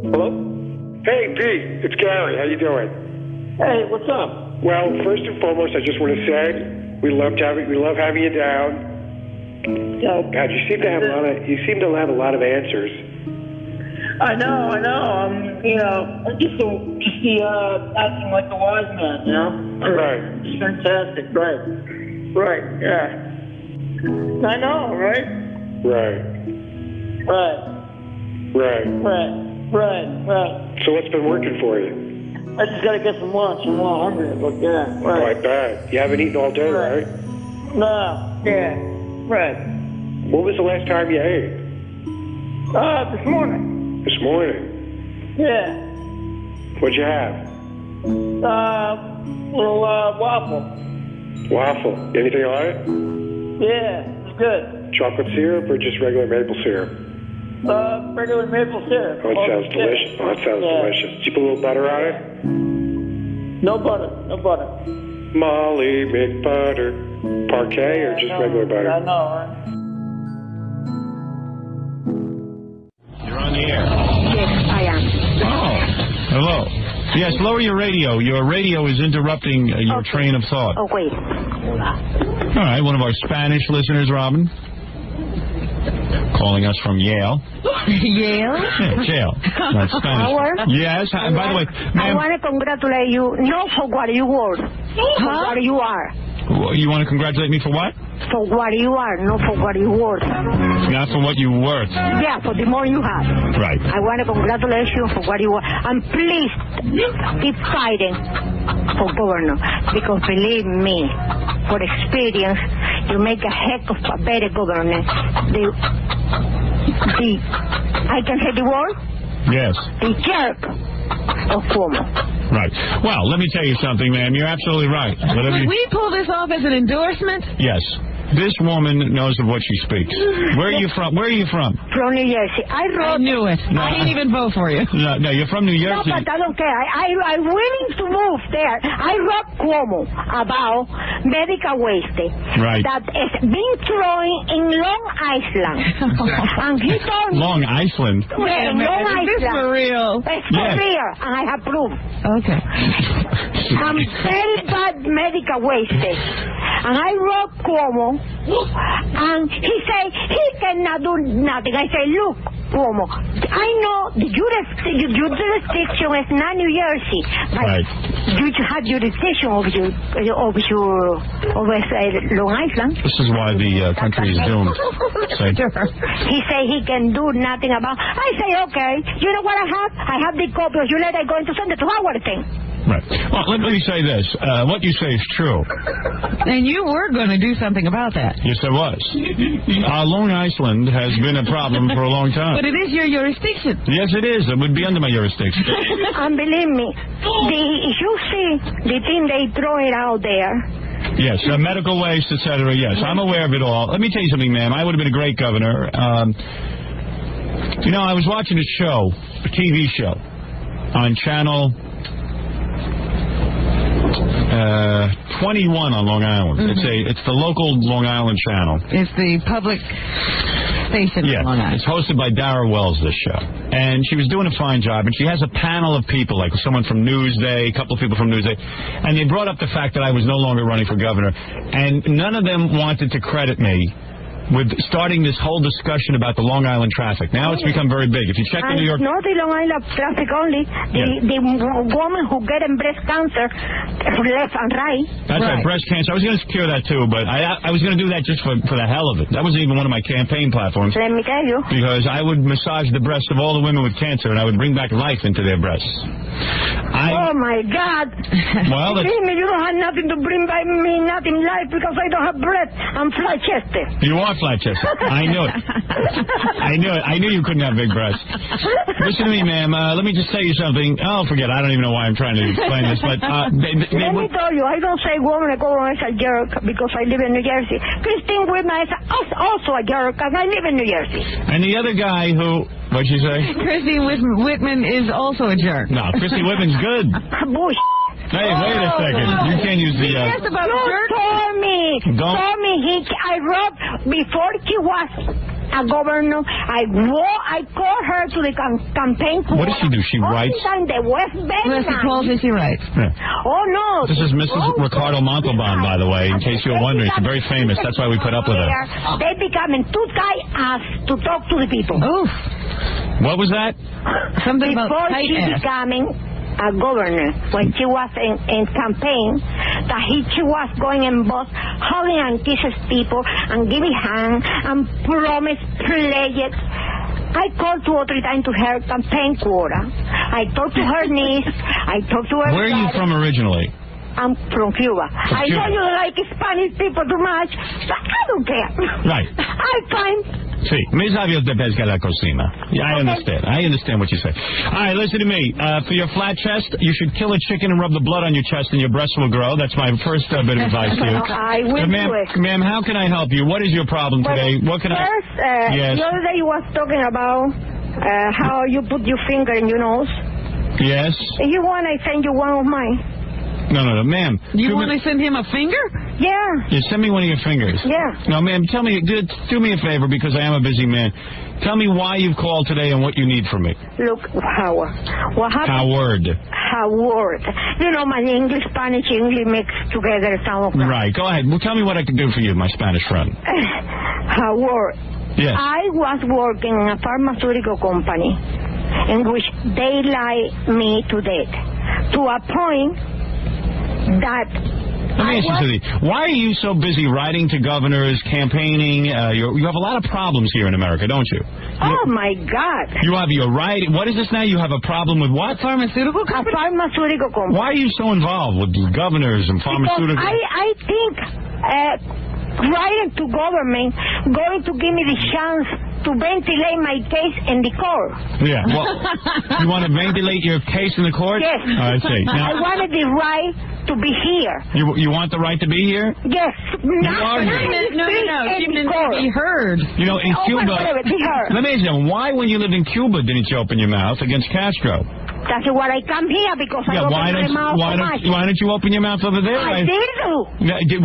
Hello? Hey, Pete. It's Gary. How you doing? Hey, what's up? Well, first and foremost, I just want to say we love having you down. God, you seem to have a lot of answers. I know. I'm just acting like the wise man, you know? Right. It's fantastic. Right. Yeah. I know, right? Right. So what's been working for you? I just gotta get some lunch. I'm a little hungry, but yeah. Oh, I bet. You haven't eaten all day, right? No. Yeah. Right. When was the last time you ate? This morning. This morning? Yeah. What'd you have? Little waffle. Waffle. Anything on it? Yeah, it's good. Chocolate syrup or just regular maple syrup? Regular maple syrup. Oh, it sounds delicious. Delicious. Did you put a little butter on it? No butter. Molly McButter. Parquet or just regular butter? I know, right? You're on the air. Yes, I am. Oh, hello. Yes, lower your radio. Your radio is interrupting your train of thought. Oh, wait. All right, one of our Spanish listeners, Robin, calling us from Yale. Yale? Yeah, Yale. That's Spanish. Howard? Yes, and by the way, I want to congratulate you, not for what you were, for what you are. You want to congratulate me for what? For what you are, not for what you were. Not for what you worth. Yeah, for the more you have. Right. I want to congratulate you for what you are. And please keep fighting for governor, because believe me, for experience, you make a heck of a better governor. I can say the word? Yes. The jerk of Cuomo. Right. Well, let me tell you something, ma'am. You're absolutely right. Could we pull this off as an endorsement? Yes. This woman knows of what she speaks. Where are you from? From New Jersey. I knew it. No, I didn't even vote for you. No, you're from New Jersey. No, but I don't care. I'm willing to move there. I wrote Cuomo about medical waste that is being thrown in Long Island. And he told me... Long Island? Yeah, Long Island. Is this for real? It's for real, and I have proof. Okay. Some very bad medical waste. And I wrote Cuomo, and he said he cannot do nothing. I say, look, Cuomo, I know the jurisdiction is not New Jersey, but you have jurisdiction over Long Island. This is why the country is doomed. He said he can do nothing about. I say, okay, you know what I have? I have the copy of your letter. I'm going to send it to Howard thing. Right. Well, let me say this. What you say is true. And you were going to do something about that. Yes, I was. Long Island has been a problem for a long time. But it is your jurisdiction. Yes, it is. It would be under my jurisdiction. And believe me, you see the thing they throw it out there. Yes, medical waste, etc. Yes, I'm aware of it all. Let me tell you something, ma'am. I would have been a great governor. I was watching a TV show, on Channel 21 on Long Island. Mm-hmm. It's the local Long Island channel. It's the public station in Long Island. It's hosted by Dara Wells, this show. And she was doing a fine job, and she has a panel of people, like someone from Newsday, a couple of people from Newsday, and they brought up the fact that I was no longer running for governor, and none of them wanted to credit me with starting this whole discussion about the Long Island traffic. Now it's become very big. If you check the New York... Not the Long Island traffic only. The woman who getting breast cancer left and right. That's right, breast cancer. I was going to secure that too, but I was going to do that just for the hell of it. That wasn't even one of my campaign platforms. Let me tell you. Because I would massage the breasts of all the women with cancer, and I would bring back life into their breasts. Oh, my God. Well, believe me, you don't have nothing to bring back me, nothing life, because I don't have breath. I'm flat-chested. You are flat-chested. I knew it. I knew you couldn't have big breasts. Listen to me, ma'am. Let me just tell you something. Oh, forget it. I don't even know why I'm trying to explain this, but... let me tell you, I don't say governor is a jerk because I live in New Jersey. Christine Whitman is also a jerk because I live in New Jersey. And the other guy who... What'd you say? Christine Whitman is also a jerk. No, Christine Whitman's good. Bush. Hey, wait a second. You can't use the... You told me. I wrote before he was a governor. I called her to the campaign. What does she do? She writes? In the West Bend. She calls and she writes. Yeah. Oh, no. This is Mrs. Ricardo Montalban, by the way, in case you're wondering. She's very famous. That's why we put up with her. They becoming too tight to talk to the people. Oof. What was that? Something about Before tight she ass. becoming a governor, when she was in campaign, that she was going and both hugging and kisses people and giving hand and promise pledges. I called 2 or 3 times to her campaign quota. I talked to her niece. I talked to her. Where are you from originally? I'm from Cuba. I Cuba. know you like Spanish people too much, but I don't care. Right. I find... Sí, mis labios de pesca la cocina. Yeah, I understand. I understand what you say. All right, listen to me. For your flat chest, you should kill a chicken and rub the blood on your chest and your breasts will grow. That's my first bit of advice to you. I will do it. Ma'am, how can I help you? What is your problem today? What can first, Yes. The other day you was talking about how you put your finger in your nose. Yes? If you want, I send you one of mine. No, ma'am. You want to send him a finger? Yeah. You send me one of your fingers. Yeah. No, ma'am, tell me, do me a favor because I am a busy man. Tell me why you've called today and what you need from me. Look, Howard. What happened? Howard. You know, my English, Spanish, English mixed together sound okay. Right. Go ahead. Well, tell me what I can do for you, my Spanish friend. Howard. Yes. I was working in a pharmaceutical company in which they lie me to death to a point that Let me ask you something. Why are you so busy writing to governors, campaigning? You have a lot of problems here in America, don't you? Oh, my God. You have your right. What is this now? You have a problem with what? Pharmaceutical company? A pharmaceutical company. Why are you so involved with governors and pharmaceuticals? Because I think writing to government going to give me the chance to ventilate my case in the court. Yeah. Well, you want to ventilate your case in the court? Yes. I see. Now, I wanted the right to be here. You want the right to be here? Yes. are here. No. She meant to be heard. You know, in Cuba. Be heard. Let me ask you, why, when you lived in Cuba, didn't you open your mouth against Castro? That's why I come here, because I why open my mouth so much. Why don't you open your mouth over there? I did do.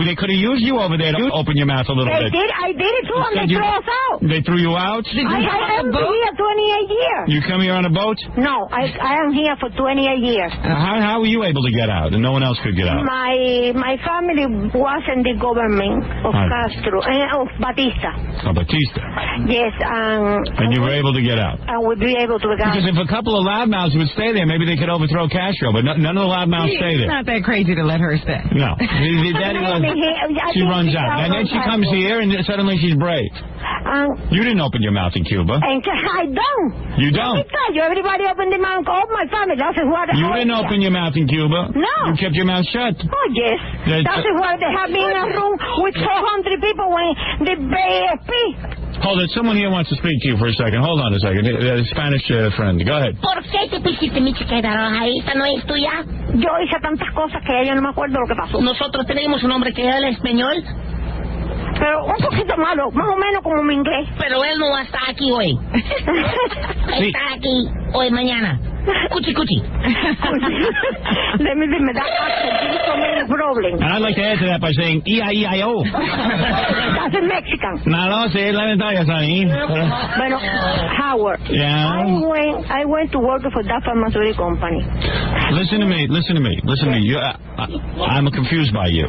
They could have used you over there to open your mouth a little bit. I did it too, and they threw us out. They threw you out? I am here 28 years. You come here on a boat? No, I am here for 28 years. How were you able to get out and no one else could get out? My family was in the government of Castro, of Batista. Oh, Batista. Yes, and you were able to get out? I would be able to get out. Because if a couple of loudmouths would stay there, maybe they could overthrow Castro, but none of the loudmouths stay there. It's not that crazy to let her stay. No. She runs out. And then she comes here and suddenly she's brave. You didn't open your mouth in Cuba. And I don't. You don't? Let me tell you, everybody opened their mouth. All my family. That's what. You didn't open your mouth in Cuba. No. You kept your mouth shut. Oh, yes. That's why they have me in a room with 400 people when the BFP. Hold it. Someone here wants to speak to you for a second. Hold on a second. Spanish friend. Go ahead. ¿Por qué te pusiste mi chiquera ahí? ¿Esta no es tuya? Yo hice tantas cosas que yo no me acuerdo lo que pasó. Nosotros tenemos un hombre que habla español. Pero un poquito malo, más o menos como mi inglés. Pero él no va a estar aquí hoy. Está aquí hoy, mañana. Cuchi. Let me that accent. So many problems. And I'd like to add to that by saying E-I-E-I-O. That's in Mexican. No, sí, la ventaja, sonny. Bueno, Howard. Yeah? I went to work for that pharmaceutical company. Listen to me. I'm confused by you.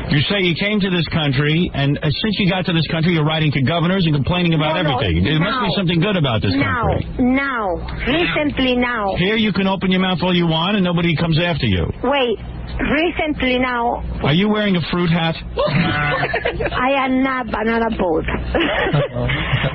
You say you came to this country, and since you got to this country, you're writing to governors and complaining about everything. There must be something good about this country. Recently now. Here you can open your mouth all you want, and nobody comes after you. Wait, recently now. Are you wearing a fruit hat? I am not banana boat.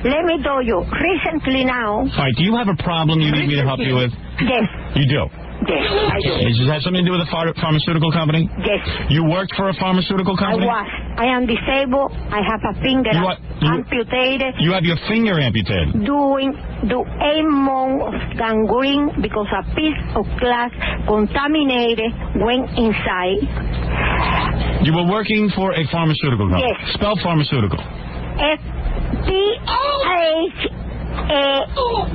Let me tell you, recently now. All right, do you have a problem you need me to help you with? Yes. You do? Yes, I do. Does it have something to do with a pharmaceutical company? Yes. You worked for a pharmaceutical company? I am disabled. I have a finger amputated. You have your finger amputated? Do 8 months of gangrene because a piece of glass contaminated went inside. You were working for a pharmaceutical company? Yes. Spell pharmaceutical. F-P-H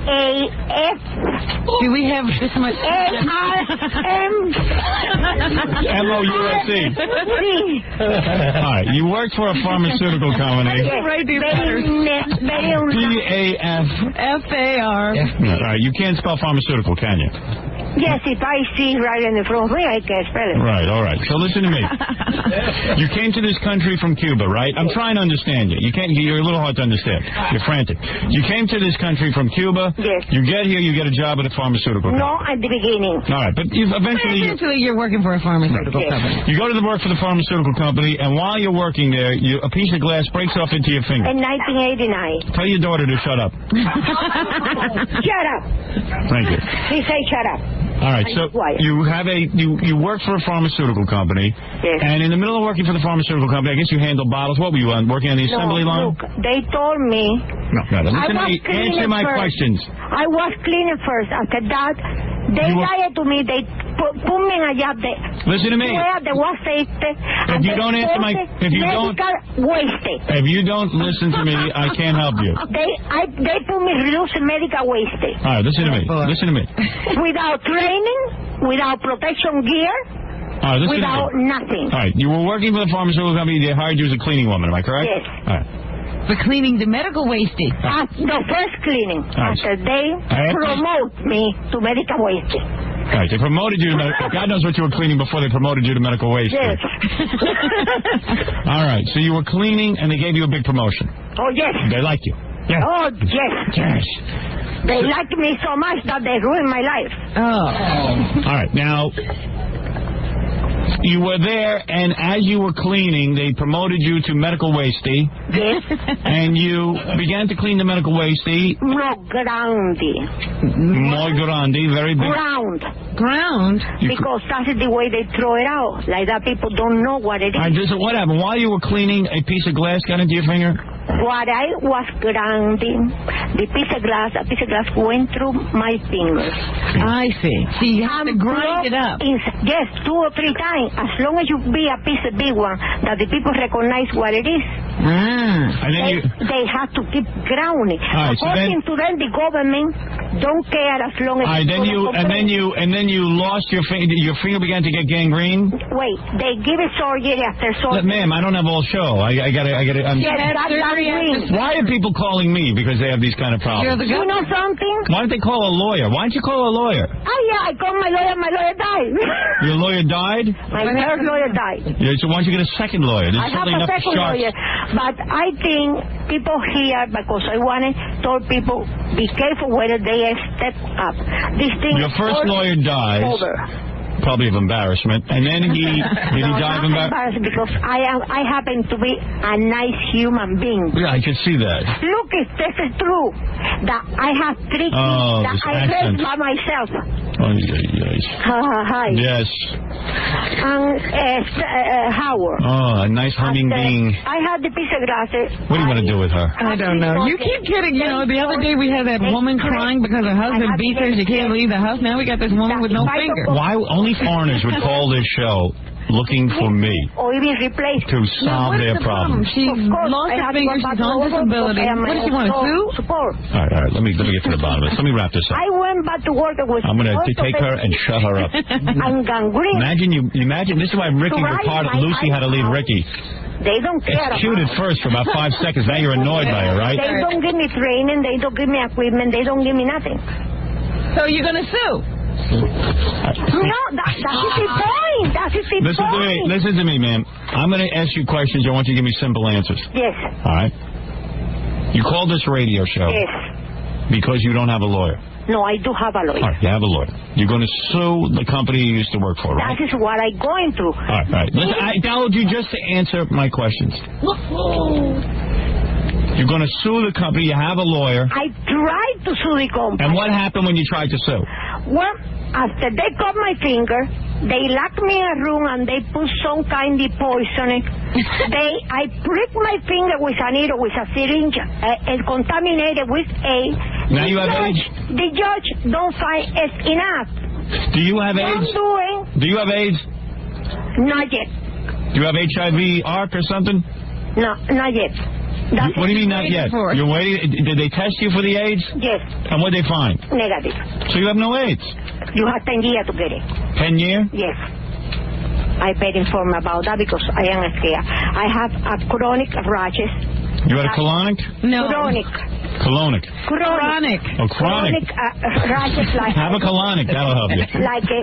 A-F. Do we have this much? M-O-U-S-E. All right, you worked for a pharmaceutical company. Yes. Right, P-A-F-A-R. All right, you can't spell pharmaceutical, can you? Yes, if I see right in the front of me, I can spell it. Right, all right. So listen to me. You came to this country from Cuba, right? I'm trying to understand you. You're a little hard to understand. You're frantic. You came to this country from Cuba. Yes. You get here, you get a job at a pharmaceutical company. No, at the beginning. All right, but eventually you're working for a pharmaceutical company. you go to the work for the pharmaceutical company, and while you're working there, a piece of glass breaks off into your finger. In 1989. Tell your daughter to shut up. Shut up. Thank you. He say shut up. All right, so you have you work for a pharmaceutical company, yes. And in the middle of working for the pharmaceutical company, I guess you handle bottles. What were you on? Working on the assembly line? Look, they told me. No, listen to me. Answer my questions. I was cleaning first. After that, they lied to me. They put me in a job. Listen to me. Where there was safety. If you don't answer my, if you don't listen to me, I can't help you. They put me reduce medical waste. All right, listen to me. Listen to me. Without training, without protection gear. All right, without nothing. All right, you were working for the pharmaceutical company. They hired you as a cleaning woman. Am I correct? Yes. All right. For cleaning the medical waste. The first cleaning. After they promote me to medical waste. All right, they promoted you to medical. God knows what you were cleaning before they promoted you to medical waste. Yes. All right, so you were cleaning and they gave you a big promotion. Oh, yes. They liked you. Yes. Oh, yes. Yes. They liked me so much that they ruined my life. Oh. All right, now, you were there, and as you were cleaning, they promoted you to medical wasty. Yes. And you began to clean the medical wasty. No, groundy. Muy grande, very big. Ground? Because that's the way they throw it out. Like that people don't know what it is. All right, what happened? While you were cleaning, a piece of glass got into your finger? What I was grounding, a piece of glass went through my fingers. I see. So you have to grind it up. Yes, 2 or 3 times. As long as you be a piece of big one, that the people recognize what it is. And then they have to keep grounding. Right, according to them, the government don't care as long as. And then you lost your finger. Your finger began to get gangrene. Wait, they give it surgery after surgery. Ma'am, I don't have all show. I got it. Why are people calling me because they have these kind of problems? You know something? Why don't they call a lawyer? Why don't you call a lawyer? Oh yeah, I called my lawyer. My lawyer died. Your lawyer died? My first lawyer died. Yeah, so why don't you get a second lawyer? I have a second lawyer, but I think people here, because I told people, be careful whether they step up. This thing. Your first lawyer dies. Probably of embarrassment, and then did he die of embarrassment? Because I happen to be a nice human being. Yeah, I can see that. Look, if this is true, that I have 3 kids that I raised by myself. Hi. Yes. And Howard. Oh, a nice humming being. I had the piece of glass. What do you want to do with her? I don't know. You keep kidding. You know, the other day we had that woman crying because her husband beat her. She can't leave the house. Now we got this woman with no finger. Why only foreigners would call this show looking for me or even replace to solve their problem? She's lost her finger. She's on disability. What does she want to sue? Support. All right. Let me get to the bottom of this. Let me wrap this up. I went back to work with. I'm going to take her and shut her up. I'm gangrene. Imagine. This is why Lucy had to leave Ricky. They don't care. It's cute at first for about 5 seconds. Now you're annoyed by her, right? They don't give me training. They don't give me equipment. They don't give me nothing. So you're going to sue? No, that is the point. That is the point. Listen to me, ma'am. I'm going to ask you questions. I want you to give me simple answers. Yes. All right. You called this radio show. Yes. Because you don't have a lawyer. No, I do have a lawyer. All right, you have a lawyer. You're going to sue the company you used to work for, right? That is what I'm going through. All right. Listen, I told you just to answer my questions. You're going to sue the company. You have a lawyer. I tried to sue the company. And what happened when you tried to sue? Well, after they cut my finger, they locked me in a room and they put some kind of poison. I pricked my finger with a needle, with a syringe, and contaminated with AIDS. Now you have AIDS? The judge don't find it enough. Do you have AIDS? Do you have AIDS? Not yet. Do you have HIV, ARC, or something? No, not yet. What do you mean not yet? You're waiting. Did they test you for the AIDS? Yes. And what did they find? Negative. So you have no AIDS? You have 10 years to get it. 10 years? Yes. I paid informed about that because I am scared. I have a chronic rashes. You had a colonic? No. Chronic. Colonic. Chronic. Oh, chronic. Rashes like... Have a colonic. That'll help you.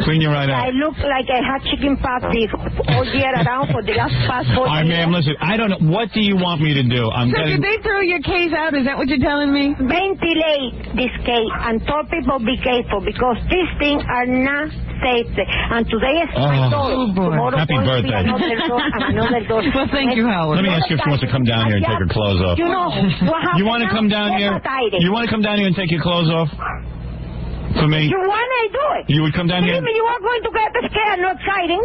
Clean you right out. I look like I had chicken pox all year around for the last past 4 years. All right, ma'am, listen. I don't know. What do you want me to do? Did they throw your case out? Is that what you're telling me? Ventilate this case and tell people be careful because these things are not safe. And today is my door. Happy birthday. Another door. Well, thank you, Howard. Let me ask you if she wants to come down here and take her clothes off. You know what happened? You want to come down here? You want to come down here and take your clothes off? For me? You want to do it? You would come down here? Believe me, you are going to get scared, not exciting.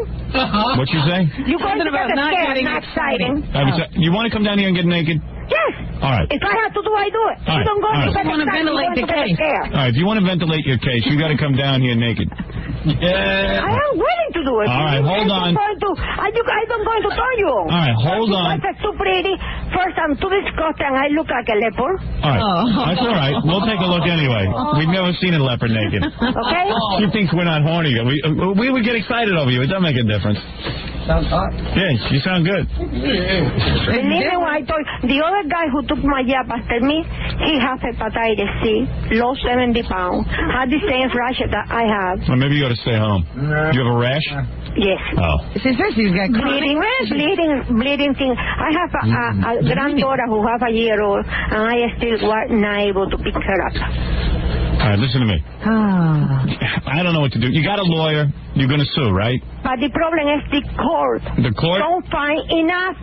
What you say? You're going to get scared, not exciting. You want to come down here and get naked? Yes. All right. If I have to do, I do it. All right. You don't go to get want to ventilate the case. All right. If you want to ventilate your case, you got to come down here naked. I am willing to do it. All right, hold on. I don't going to tell you. All right, hold on. Because it's too pretty. First, I'm too disgusting. I look like a leopard. All right, that's all right. We'll take a look anyway. We've never seen a leopard naked. Okay. She thinks we're not horny. We would get excited over you. It doesn't make a difference. Sounds hot. Yeah, you sound good. Believe me when I told the other guy who took my job after me, he has hepatitis C, lost 70 pounds, had the same rash that I have. Well, maybe you got to stay home. You have a rash? Yes. Oh. She says she's got bleeding thing. I have a granddaughter who has a year old, and I still was not able to pick her up. All right, listen to me. I don't know what to do. You got a lawyer. You're going to sue, right? But the problem is the court. The court? Don't find enough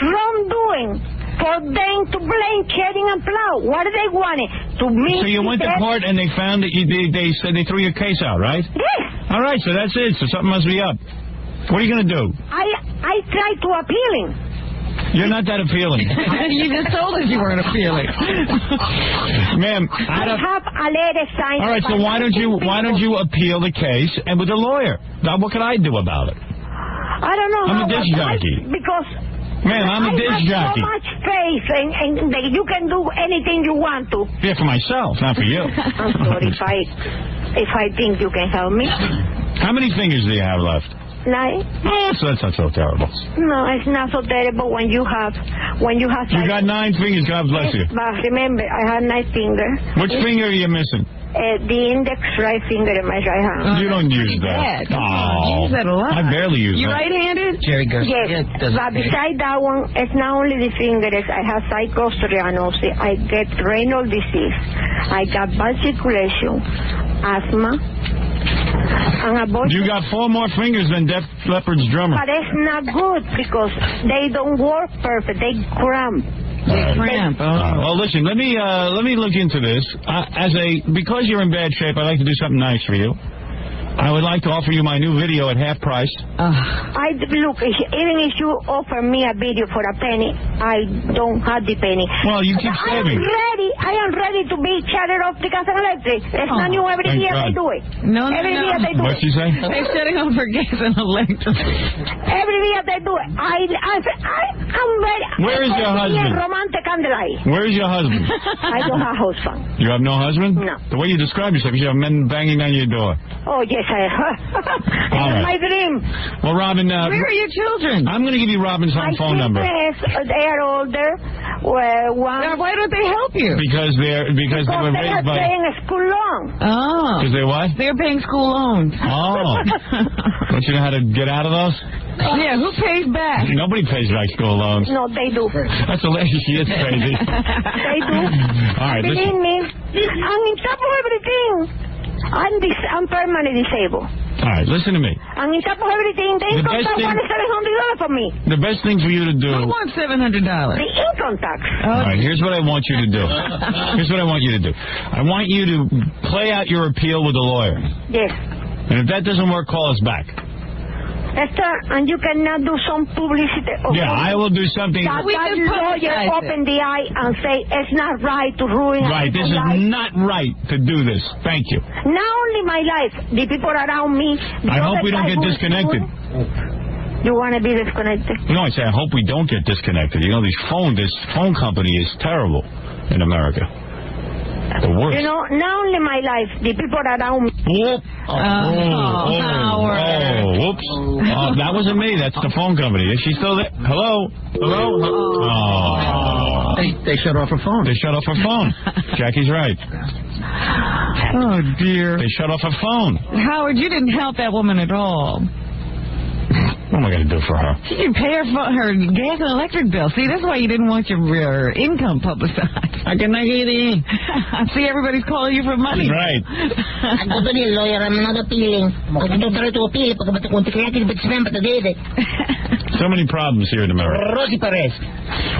wrongdoing for them to blame Channing and Plow. What do they want? To me? So you went to court and they found that they said they threw your case out, right? Yes. All right, so that's it. So something must be up. What are you going to do? I tried to appeal him. You're not that appealing. You just told us you weren't appealing. Ma'am, I have a letter signed. All right, so why don't you appeal the case and with a lawyer? Now, what can I do about it? I don't know. I'm a disc jockey. Because man, I'm a disc jockey. I have so much faith and that you can do anything you want to. Yeah, for myself, not for you. I'm sorry if I think you can help me. How many fingers do you have left? 9. So that's not so terrible. No, it's not so terrible when you have. You got 9 fingers. God bless you. But remember, I have 9 fingers. Which finger are you missing? The index right finger in my right hand. You don't use that. Oh, you use that a lot. I barely use you that. You right-handed? Jerry Garcia. Yes, but besides that one, it's not only the fingers. I have cyclostrianosis. I get renal disease. I got bad circulation, asthma. You got 4 more fingers than Def Leppard's drummer. But it's not good because they don't work perfect. They cramp. Well, listen. Let me look into this. Because you're in bad shape, I'd like to do something nice for you. I would like to offer you my new video at half price. Look, even if you offer me a video for a penny, I don't have the penny. Well, you keep saving. I am ready to be shutted off the gas and electric. It's not new every year they do it. No. Every year they do it. What's she saying? They're shutting off for gas and electric. Every year they do it. I'm ready. Where is your husband? Romantic candlelight. Where is your husband? I don't have a husband. You have no husband? No. The way you describe yourself, you have men banging on your door. Oh, yes, I have. Right. My dream. Well, Robin... where are your children? I'm going to give you Robin's home phone number. They are older. Why don't they help you? Because they were raised by... They are paying a school loan. Oh. Because they what? They're paying school loans. Oh. Don't you know how to get out of those? Yeah, who pays back? Nobody pays back school loans. No, they do. That's hilarious. She is crazy. They do. All right, believe me, I'm in top of everything. I'm permanently disabled. All right, listen to me. And on top of everything, the income tax wanted $700 from me. The best thing for you to do... I want $700. The income tax. All right, here's what I want you to do. I want you to play out your appeal with a lawyer. Yes. And if that doesn't work, call us back. Esther, and you cannot do some publicity. Yeah, I will do something. That lawyer open the eye and say it's not right to ruin. Right, this is not right to do this. Thank you. Not only my life, the people around me. I hope we don't get disconnected. You want to be disconnected? No, I say I hope we don't get disconnected. You know, this phone company is terrible in America. The worst. You know, not only my life, the people around me. Whoop. Howard. Whoops. That wasn't me. That's the phone company. Is she still there? Hello? Oh. They shut off her phone. They shut off her phone. Jackie's right. Oh, dear. They shut off her phone. Howard, you didn't help that woman at all. What am I going to do for her? You didn't pay her gas and electric bill. See, that's why you didn't want your income publicized. I can get in. See, everybody's calling you for money. Right. Ako to the lawyer, I'm not appealing. Makatuturo to appeal, So many problems here in America.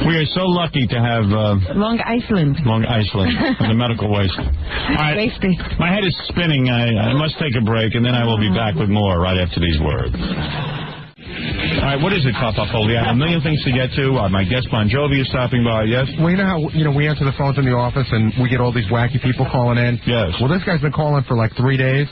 We are so lucky to have Long Island in the medical waste. All right, my head is spinning. I must take a break, and then I will be back with more right after these words. All right, what is it, Papa Foley? I have a million things to get to. My guest Bon Jovi is stopping by, yes? Well, you know how we answer the phones in the office and we get all these wacky people calling in? Yes. Well, this guy's been calling for like 3 days.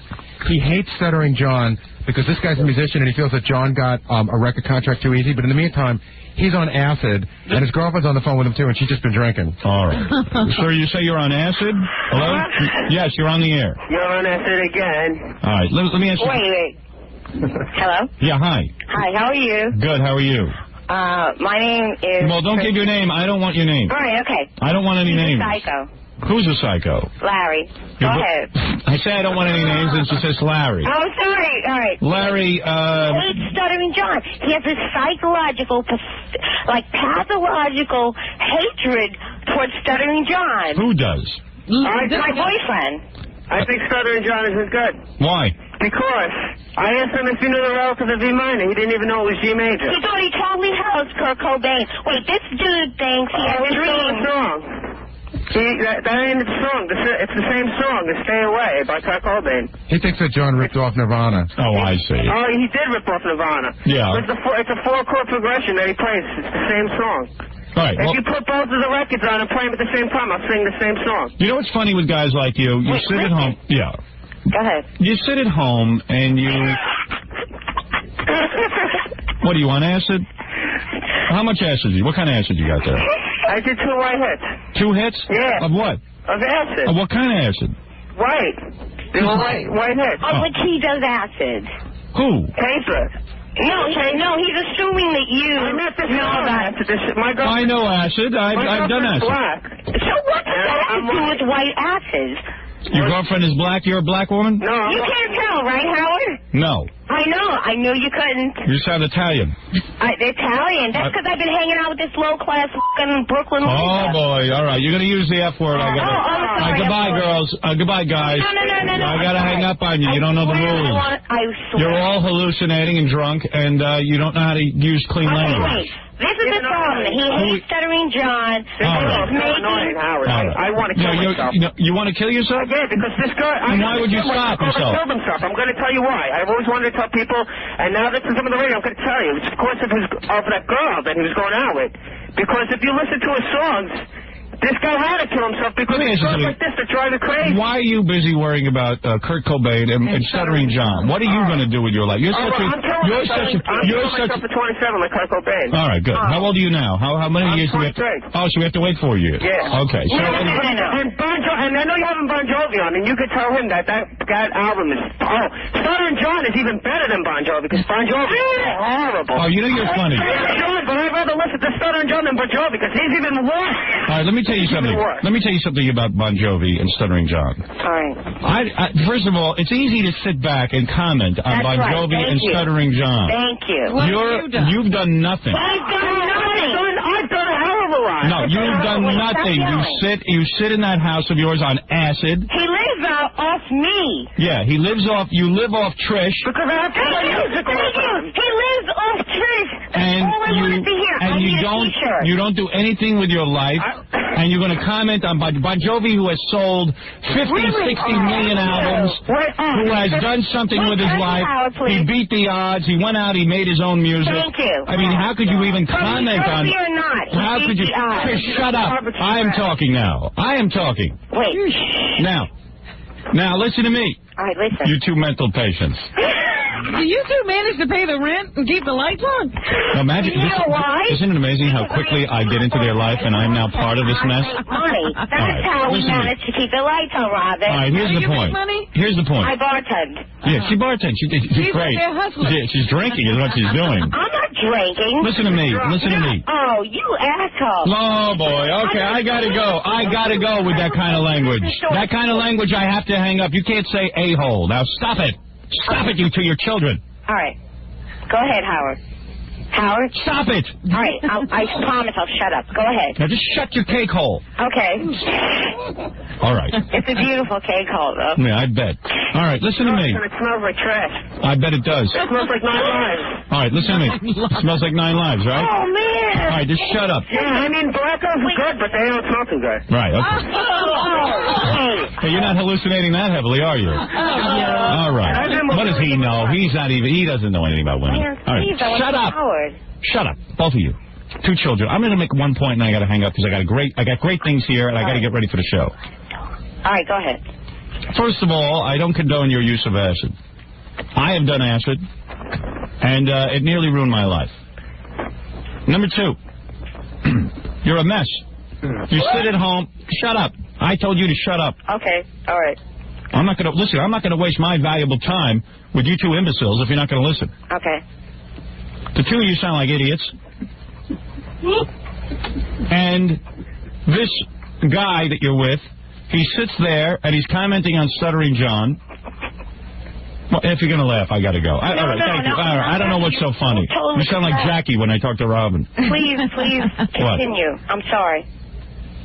He hates Stuttering John because this guy's a musician and he feels that John got a record contract too easy. But in the meantime, he's on acid and his girlfriend's on the phone with him too, and she's just been drinking. All right. Sir, you say you're on acid? Hello? Yes, you're on the air. You're on acid again. All right, let me ask you. Wait. Hello? Yeah, hi. Hi, how are you? Good, how are you? My name is... Well, don't give your name. I don't want your name. All right, okay. I don't want any names. Psycho. Who's a psycho? Larry. Go ahead. I say I don't want any names, and she says Larry. Oh, sorry. All right. Larry, hates Stuttering John. He has this psychological, pathological hatred towards Stuttering John. Who does? My boyfriend. I think Stuttering John isn't good. Why? Because I asked him if he knew the relative of E minor. He didn't even know it was G major. He thought he totally housed Kurt Cobain. Wait, this dude thinks he has a dream. That ain't the song. It's the same song, the Stay Away by Kurt Cobain. He thinks that John ripped off Nirvana. Oh, I see. Oh, he did rip off Nirvana. Yeah. It's a 4-chord progression that he plays. It's the same song. All right, if you put both of the records on and play them at the same time, I'll sing the same song. You know what's funny with guys like you? You sit at home. Yeah. Go ahead. You sit at home and you... What, do you want acid? How much acid do you... What kind of acid you got there? I did 2 white hits. 2 hits? Yeah. Of what? Of acid. Of what kind of acid? White. They were white hits. Oh, but he does acid. Who? Paper. No, he's assuming that you know about acid. I know acid. I've done acid. Black. So what does that have to do with white acid? Your girlfriend is black? You're a black woman? No. You can't tell, right, Howard? No. I know. I knew you couldn't. You sound Italian. Italian? That's because I've been hanging out with this low-class fucking Brooklyn. Oh, boy. All right. You're going to use the F word. Goodbye, girls. Goodbye, guys. No. I got to hang up on you. You don't know the rules. I swear. You're all hallucinating and drunk, and you don't know how to use clean language. This is the problem. He hates Stuttering John. He's annoying, Howard. I want to kill myself. You want to kill yourself? Yeah, because this guy... And why would you stop yourself? I'm going to tell you why. I've always wanted to tell people, and now this is some of the radio, I'm going to tell you. It's because of that girl that he was going out with. Because if you listen to his songs... This guy had to kill himself because he's like this to drive you crazy. Why are you busy worrying about Kurt Cobain and Stuttering John? What are you going to do with your life? You're such a... You're such a... 27 like Kurt Cobain. All right, good. How old are you now? How many years do we have to... Oh, so we have to wait 4 years. Yeah. Okay. So, and I know you haven't Bon Jovi on, and you could tell him that album is... Oh, Stuttering John is even better than Bon Jovi because Bon Jovi is horrible. Oh, you know you're funny. But I'd rather listen to Stuttering John than Bon Jovi because he's even worse. All right, let me tell you something. Let me tell you something about Bon Jovi and Stuttering John. All right. First of all, it's easy to sit back and comment on Bon Jovi and Stuttering John. Thank you. What have you done? You've done nothing. I've done nothing. I've done a hell of a lot. No, you've done nothing. You sit in that house of yours on acid. He lives off me. Yeah, you live off Trish. Because I have to play music all the time. He lives off Trish. And you don't do anything with your life. And you're going to comment on Bon Jovi, who has sold 50, 60 million albums, who has done something with his life. He beat the odds. He went out. He made his own music. Thank you. I mean, how could you even comment on... How could you... Chris, shut up. I am talking now. I am talking. Wait. Now, listen to me. All right, listen. You two mental patients. Do you two manage to pay the rent and keep the lights on? Now, imagine, You know why? isn't it amazing how quickly I get into their life and I'm now part of this mess? Money. That's how we manage to keep the lights on, Robin. All right, here's the you make point. money? Here's the point. I bartend. Yeah, she bartends. She's great. a hustler. She's drinking is what she's doing. I'm not drinking. Listen to me. Listen to me. Oh, you asshole. Oh, boy. Okay, I gotta go. I gotta go with that kind of language. That kind of language, I have to hang up. You can't say a-hole. Now, stop it. Stop it, you to your children. All right. Go ahead, Howard. Howard? Stop it. All right. I promise I'll shut up. Go ahead. Now, just shut your cake hole. Okay. All right. It's a beautiful cake hole, though. Yeah, I bet. All right, listen to me. It smells like trash. I bet it does. It smells like 9 lives. All right, listen to me. It smells like 9 lives, right? Oh, man. All right, just shut up. Yeah, I mean, blackouts are good, but they don't smell too good. Right, okay. Oh. Hey, you're not hallucinating that heavily, are you? All right. What does he know? He doesn't know anything about women. All right, shut up. Howard. Shut up, both of you. 2 children. I'm going to make one point and I got to hang up because I got great things here and I got to get ready for the show. All right, go ahead. First of all, I don't condone your use of acid. I have done acid, and it nearly ruined my life. Number 2, you're a mess. You sit at home. Shut up. I told you to shut up. Okay, all right. I'm not going to waste my valuable time with you 2 imbeciles if you're not going to listen. Okay. The 2 of you sound like idiots. And this guy that you're with, he sits there and he's commenting on Stuttering John. Well, if you're going to laugh, I got to go. All right, thank you. All right, I don't know what's so funny. You sound like Jackie when I talk to Robin. Please continue. I'm sorry.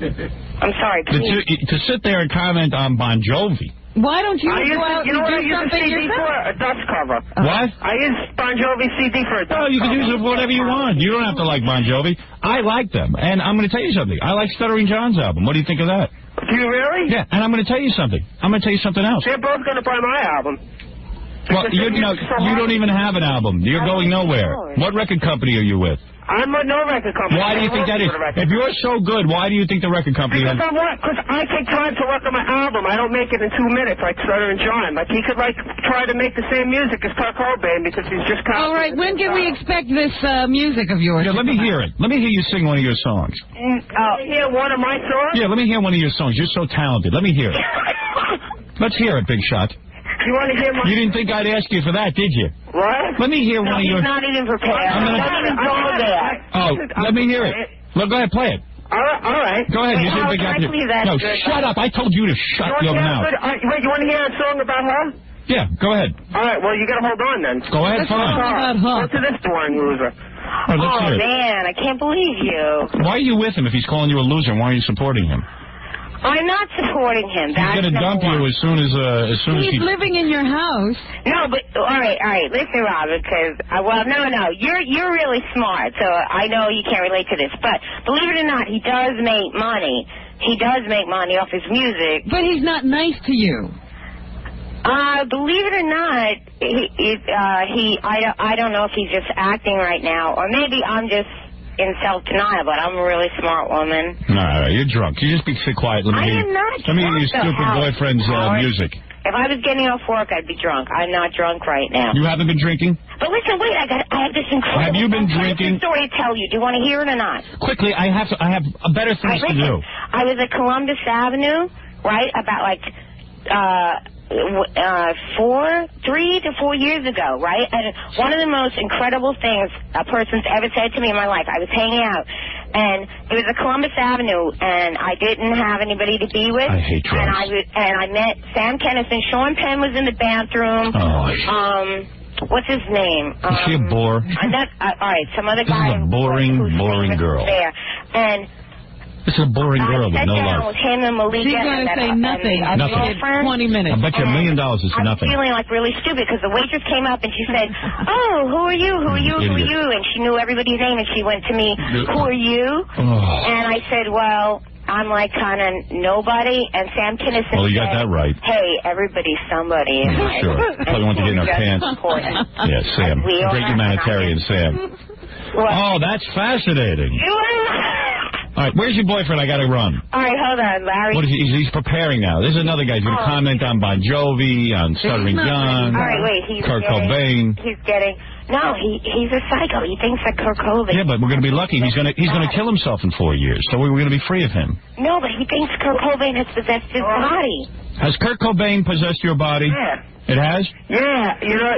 I'm sorry. To sit there and comment on Bon Jovi. Why don't you go out and do something yourself? A dust cover. What? I use Bon Jovi CD for a dust cover. Oh, you can use it for whatever you want. You don't have to like Bon Jovi. I like them. And I'm going to tell you something. I like Stuttering John's album. What do you think of that? Do you really? Yeah, and I'm going to tell you something. I'm going to tell you something else. They're both going to buy my album. Well, you don't even have an album. You're going nowhere. What record company are you with? I'm with no record company. Why do you think that is? If you're so good, why do you think the record company has... Because I take time to work on my album. I don't make it in 2 minutes like Stuttering John. Like, he could, try to make the same music as Kurt Cobain because he's just... All right, when can we expect this music of yours? Yeah, let me hear it. Let me hear you sing one of your songs. Hear one of my songs? Yeah, let me hear one of your songs. You're so talented. Let me hear it. Let's hear it, Big Shot. You want to hear my... You didn't think I'd ask you for that, did you? What? Let me hear one of your... He's not even prepared. I'm even go there. Oh, let me hear it. Look, go ahead, play it. All right. Go ahead. Wait, You can I please ask No, you shut up. I told you to shut your mouth. Wait, you want to hear a song about her? Yeah, go ahead. All right, well, you got to hold on then. Go ahead, fine. Go to this boring loser. All right, let's hear it. Man, I can't believe you. Why are you with him if he's calling you a loser, and why are you supporting him? I'm not supporting him. He's going to dump you as soon as he... He's living in your house. No, but all right. Listen, Robin, because no, you're really smart, so I know you can't relate to this. But believe it or not, he does make money. He does make money off his music. But he's not nice to you. Believe it or not, I don't know if he's just acting right now, or maybe I'm just in self-denial, but I'm a really smart woman. No, you're drunk. You just be quiet. Let me hear your stupid boyfriend's music. If I was getting off work, I'd be drunk. I'm not drunk right now. You haven't been drinking? But listen, wait, I have this incredible... Have you been drinking? story to tell you. Do you want to hear it or not? Quickly, I have better things to do. I was at Columbus Avenue, right, about 3 to 4 years ago, right? And one of the most incredible things a person's ever said to me in my life, I was hanging out, and it was a Columbus Avenue, and I didn't have anybody to be with. I hate drugs. And I met Sam Kennison. Sean Penn was in the bathroom. What's his name? Is she a bore? All right, some other guy. This is a boring girl. There. And this is a boring girl with no life. With him and Malika. She's going to say nothing. Nothing. 20 minutes. I bet you $1 million is nothing. I'm feeling really stupid because the waitress came up and she said, "Oh, who are you? Who are you? Who are you?" And she knew everybody's name and she went to me, "Who are you?" And I said, "Well, I'm kind of nobody." And Sam Kinison Well, you got that right. "Hey, everybody's somebody." Sure. Probably want to get in her pants. Yeah, Sam. Great humanitarian, Sam. What? Oh, that's fascinating. All right, where's your boyfriend? I got to run. All right, hold on, Larry. What is he? He's preparing now. There's another guy who's going to comment on Bon Jovi, on Stuttering John. All right, wait. Kurt Cobain. He's getting. No, he's a psycho. He thinks that Kurt Cobain. Yeah, but we're going to be lucky. He's going to kill himself in 4 years, so we're going to be free of him. No, but he thinks Kurt Cobain has possessed his body. Has Kurt Cobain possessed your body? Yeah. It has? Yeah, you know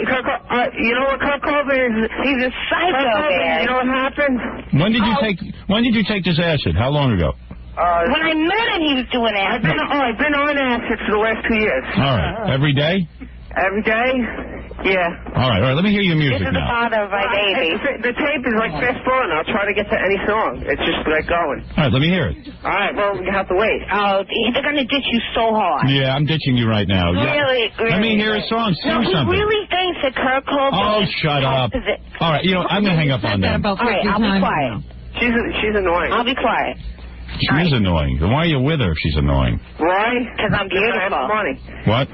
what Kurt Cobain is? He's a psycho, man. You know what happened? When did you take this acid? How long ago? When I met him, he was doing acid. I've been on acid for the last 2 years. All right. Every day? Every day? Yeah. All right. Let me hear your music now. This is the father of my baby. The tape is like fast forward. I'll try to get to any song. It's just like going. All right, let me hear it. All right, well, you have to wait. Oh, they're going to ditch you so hard. Yeah, I'm ditching you right now. Really? Let me hear a song. Sing something. He really thinks that Kurt Cobain... Oh, shut up. All right, I'm going to hang up on them. All right, I'll be quiet. She's annoying. I'll be quiet. She is annoying. Then why are you with her if she's annoying? Why? Because I'm beautiful. I have no money. What?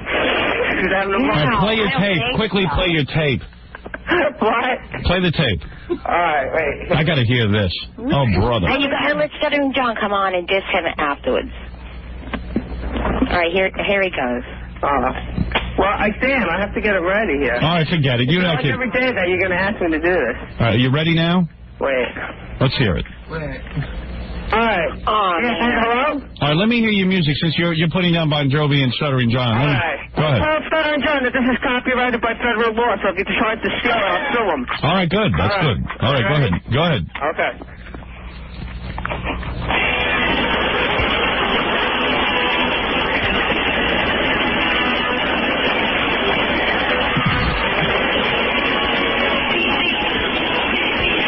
She's having no money. All right, play your tape. Quickly play your tape. What? Play the tape. All right, wait. I got to hear this. Oh, brother. And you got to let Stuttering John come on and diss him afterwards. All right, here he goes. Well, I have to get it ready here. All right, forget it. Every day that you're going to ask me to do this. All right, are you ready now? Wait. Let's hear it. Wait. All right. Hello? All right, let me hear your music since you're putting down Bon Jovi and Stuttering John. All right. Go ahead. Well, Stuttering John, this is copyrighted by federal law, so if you try to steal it, I'll sue them. All right, good. That's good. All right, go ahead. Go ahead. Okay.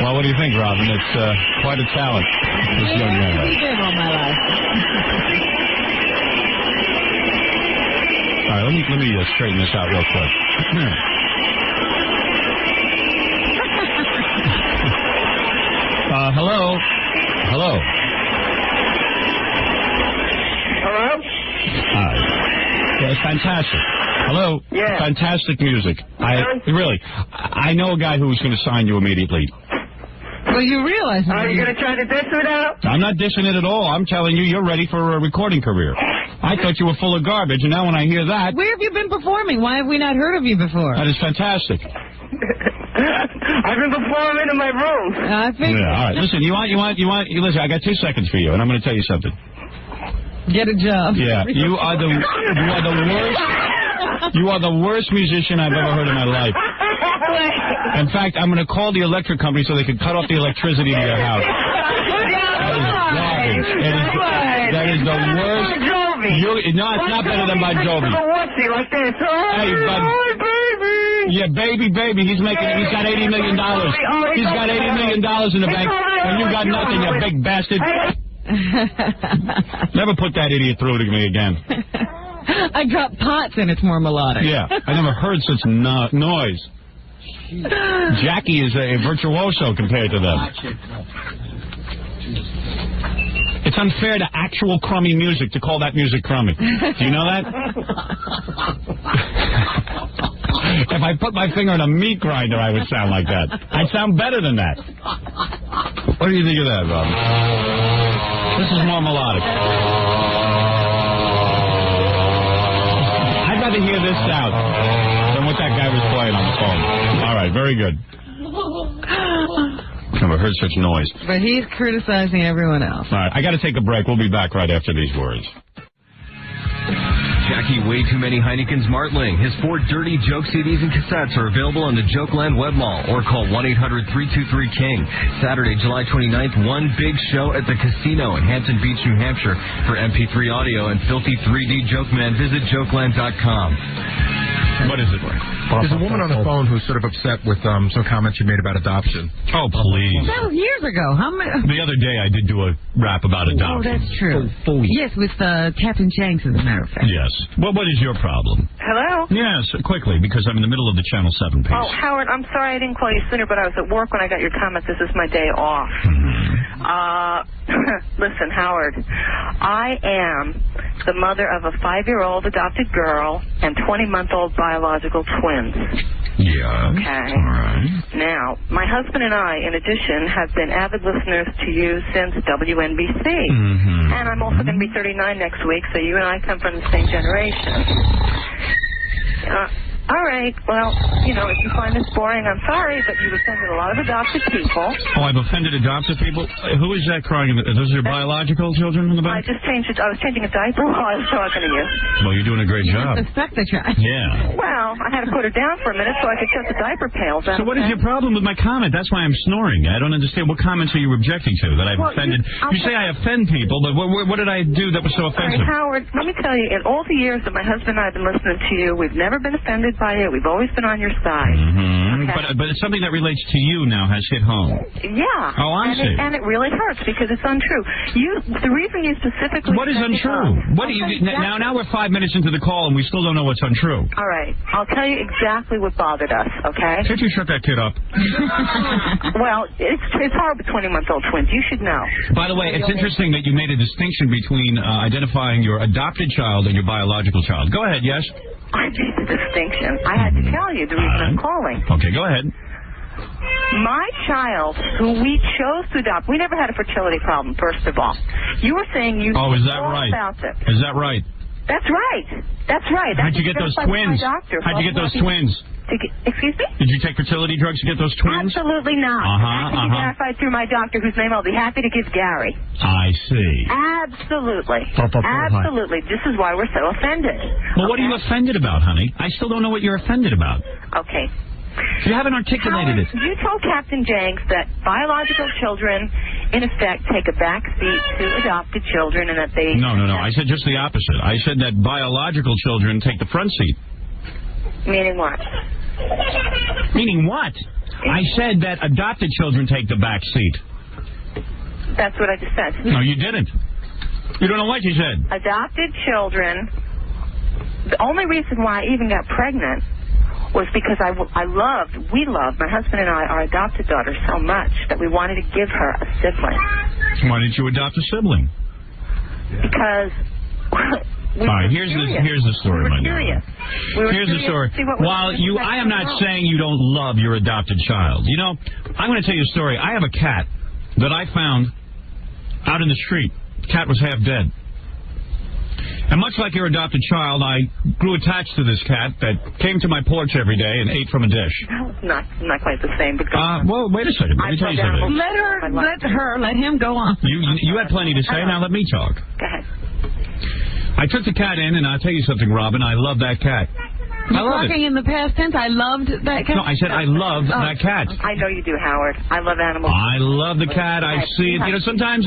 Well, what do you think, Robin? It's quite a talent, this young man. I've been all my life. All right, let me straighten this out real quick. Hello? Hello? Hello? Hi. Yeah, it's fantastic. Hello? Yeah. Fantastic music. I know a guy who's going to sign you immediately. Well, you realize... Are you going to try to diss it out? I'm not dissing it at all. I'm telling you, you're ready for a recording career. I thought you were full of garbage, and now when I hear that... Where have you been performing? Why have we not heard of you before? That is fantastic. I've been performing in my room. I think... Yeah, all right. Listen, listen, I got 2 seconds for you, and I'm going to tell you something. Get a job. Yeah, you are the worst... You are the worst musician I've ever heard in my life. In fact, I'm going to call the electric company so they can cut off the electricity to your house. That is the worst. No, it's not better than Bon Jovi. Hey, baby. Yeah, baby. He's got $80 million. He's got $80 million in the bank, and you got nothing, you big bastard. Never put that idiot through to me again. I got pots and it's more melodic. Yeah, I never heard such noise. Jackie is a virtuoso compared to them. It's unfair to actual crummy music to call that music crummy. Do you know that? If I put my finger in a meat grinder, I would sound like that. I'd sound better than that. What do you think of that, Rob? This is more melodic. I'd rather hear this sound than what that guy was playing on the phone. All right, very good. Never heard such noise. But he's criticizing everyone else. All right, I got to take a break. We'll be back right after these words. Jackie Way Too Many Heineken's Martling. His 4 dirty joke CDs and cassettes are available on the Jokeland Web Mall or call 1-800-323-KING. Saturday, July 29th, one big show at the Casino in Hampton Beach, New Hampshire. For MP3 audio and filthy 3D joke man, visit jokeland.com. What is it? There's a woman on the phone who's sort of upset with some comments you made about adoption. Oh, please. That was years ago. How many? The other day I did do a rap about adoption. Oh, that's true. Yes, with Captain Shanks, as a matter of fact. Yes. Well, what is your problem? Hello? Yes, quickly, because I'm in the middle of the Channel 7 piece. Oh, Howard, I'm sorry I didn't call you sooner, but I was at work when I got your comments. This is my day off. Listen, Howard, I am the mother of a 5-year-old adopted girl and 20-month-old biological twins. Yeah. Okay. All right. Now, my husband and I, in addition, have been avid listeners to you since WNBC. Mm-hmm. And I'm also going to be 39 next week, so you and I come from the same generation. All right. Well, you know, if you find this boring, I'm sorry, but you've offended a lot of adopted people. Oh, I've offended adopted people? Who is that crying? Those are your biological children in the back? I was changing a diaper while I was talking to you. Well, you're doing a great job. Suspect the child. Yeah. Well, I had to put her down for a minute so I could shut the diaper pails out. So what is your problem with my comment? That's why I'm snoring. I don't understand. What comments are you objecting to that I've offended? You say I offend people, but what did I do that was so offensive? All right, Howard, let me tell you, in all the years that my husband and I have been listening to you, we've never been offended by you. We've always been on your side. Mm-hmm. Okay? But it's something that relates to you now has hit home. Yeah. Oh, I see. And it really hurts because it's untrue. The reason you specifically... What is untrue? Now we're 5 minutes into the call and we still don't know what's untrue. All right. I'll tell you exactly what bothered us, okay? Can't you shut that kid up? Well, it's hard with 20-month-old twins. You should know. By the way, it's interesting that you made a distinction between identifying your adopted child and your biological child. Go ahead, yes? I made the distinction. I had to tell you the reason I'm calling. Okay, go ahead. My child, who we chose to adopt, we never had a fertility problem, first of all. You were saying you knew all right? about it. Is that right? That's right. That's right. How'd you get those twins? How'd you get those twins? Excuse me? Did you take fertility drugs to get those twins? Absolutely not. That can be verified through my doctor, whose name I'll be happy to give Gary. I see. Absolutely. Absolutely. This is why we're so offended. Well, what are you offended about, honey? I still don't know what you're offended about. Okay. You haven't articulated it. You told Captain Jenks that biological children, in effect, take a back seat to adopted children and that they... No. I said just the opposite. I said that biological children take the front seat. Meaning what? Meaning what? I said that adopted children take the back seat. That's what I just said. No, you didn't. You don't know what you said. Adopted children. The only reason why I even got pregnant was because we loved, my husband and I, our adopted daughter so much that we wanted to give her a sibling. Why didn't you adopt a sibling? Because... All right, here's the story, my dear. Here's the story. While I am not saying you don't love your adopted child. You know, I'm going to tell you a story. I have a cat that I found out in the street. The cat was half dead. And much like your adopted child, I grew attached to this cat that came to my porch every day and ate from a dish. Not quite the same. But well, wait a second. Let me tell you something. Let him go on. You had plenty to say. Now let me talk. Go ahead. I took the cat in, and I'll tell you something, Robin. I love that cat. I love talking it. in the past tense. I loved that cat. No, I said I love that cat. I know you do, Howard. I love animals. I love the cat. I see it. You know, sometimes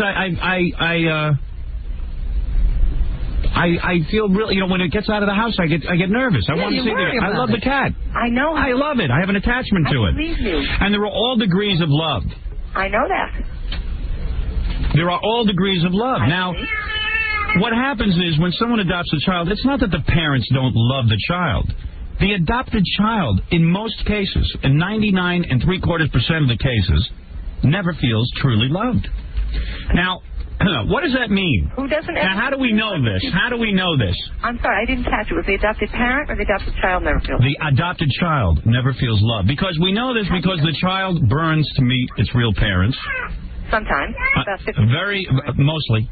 I feel really, you know, when it gets out of the house, I get nervous. I want to see it. I love the cat. I know. I love it. I have an attachment to it. I believe you. And there are all degrees of love. I know that. There are all degrees of love. Now, what happens is when someone adopts a child, it's not that the parents don't love the child. The adopted child, in most cases, in 99 3/4% of the cases, never feels truly loved. Now, what does that mean? Who doesn't? Now, how do we know this? How do we know this? I'm sorry, I didn't catch it. Was the adopted parent or the adopted child never feels? The adopted child never feels love. Because we know this because the child burns to meet its real parents. Sometimes. Mostly.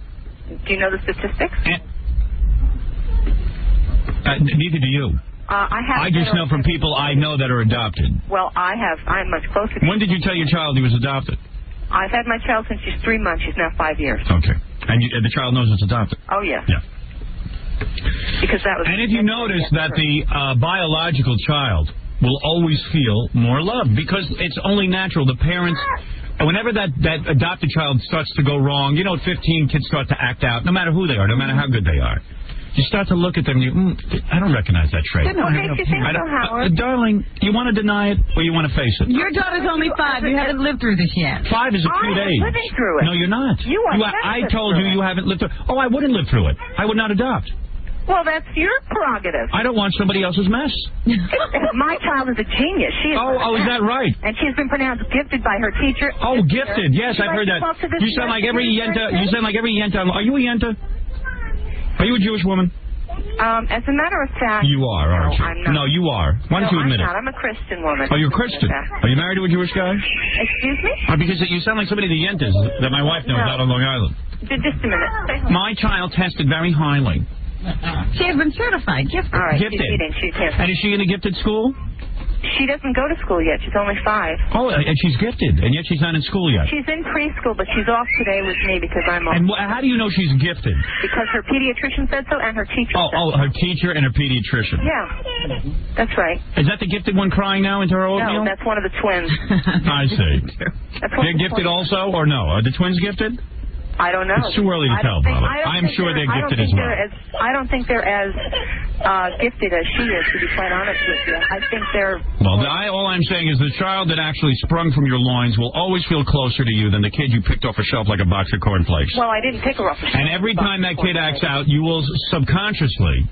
Do you know the statistics? Neither do you. I just know from people I know that are adopted. Well, I'm much closer. When did you tell your child he was adopted? I've had my child since she's 3 months. She's now 5 years. Okay. And the child knows it's adopted? Oh, yeah. Yeah. Because that was... And if you notice that the biological child will always feel more love, because it's only natural. The parents... Whenever that adopted child starts to go wrong, you know, at 15, kids start to act out, no matter who they are, no matter how good they are. You start to look at them and I don't recognize that trait. What makes you think so, Howard? Darling, you want to deny it or you want to face it? Your daughter's only 5. You haven't lived through this yet. 5 is a cute age. I'm living through it. No, you're not. You are. I told you you haven't lived through it. Oh, I wouldn't live through it. I would not adopt. Well, that's your prerogative. I don't want somebody else's mess. My child is a genius. She is is that right? And she's been pronounced gifted by her teacher. Oh, gifted. Yes, I've heard that. You sound like every yenta. You sound like every yenta. Are you a yenta? Are you a Jewish woman? As a matter of fact... You are, aren't you? I'm not. No, you are. Why don't you admit I'm it? not. I'm a Christian woman. Oh, you're a Christian. Are you married to a Jewish guy? Excuse me? Because you sound like somebody of the yentas that my wife knows out on Long Island. Just a minute. My child tested very highly. She has been certified. Gifted. All right. Gifted. She's gifted. And is she in a gifted school? She doesn't go to school yet. She's only 5. Oh, and she's gifted, and yet she's not in school yet. She's in preschool, but she's off today with me because I'm off. And how do you know she's gifted? Because her pediatrician said so, and her teacher said so. Her teacher and her pediatrician. Yeah, that's right. Is that the gifted one crying now into her oatmeal? No, that's one of the twins. I see. They're gifted twins. also, or no? Are the twins gifted? I don't know. It's too early to tell, brother. I'm sure they're gifted as well. I don't think they're as gifted as she is, to be quite honest with you. I think they're... Well, all I'm saying is the child that actually sprung from your loins will always feel closer to you than the kid you picked off a shelf like a box of cornflakes. Well, I didn't pick her off a shelf. And every time that kid acts out, you will subconsciously...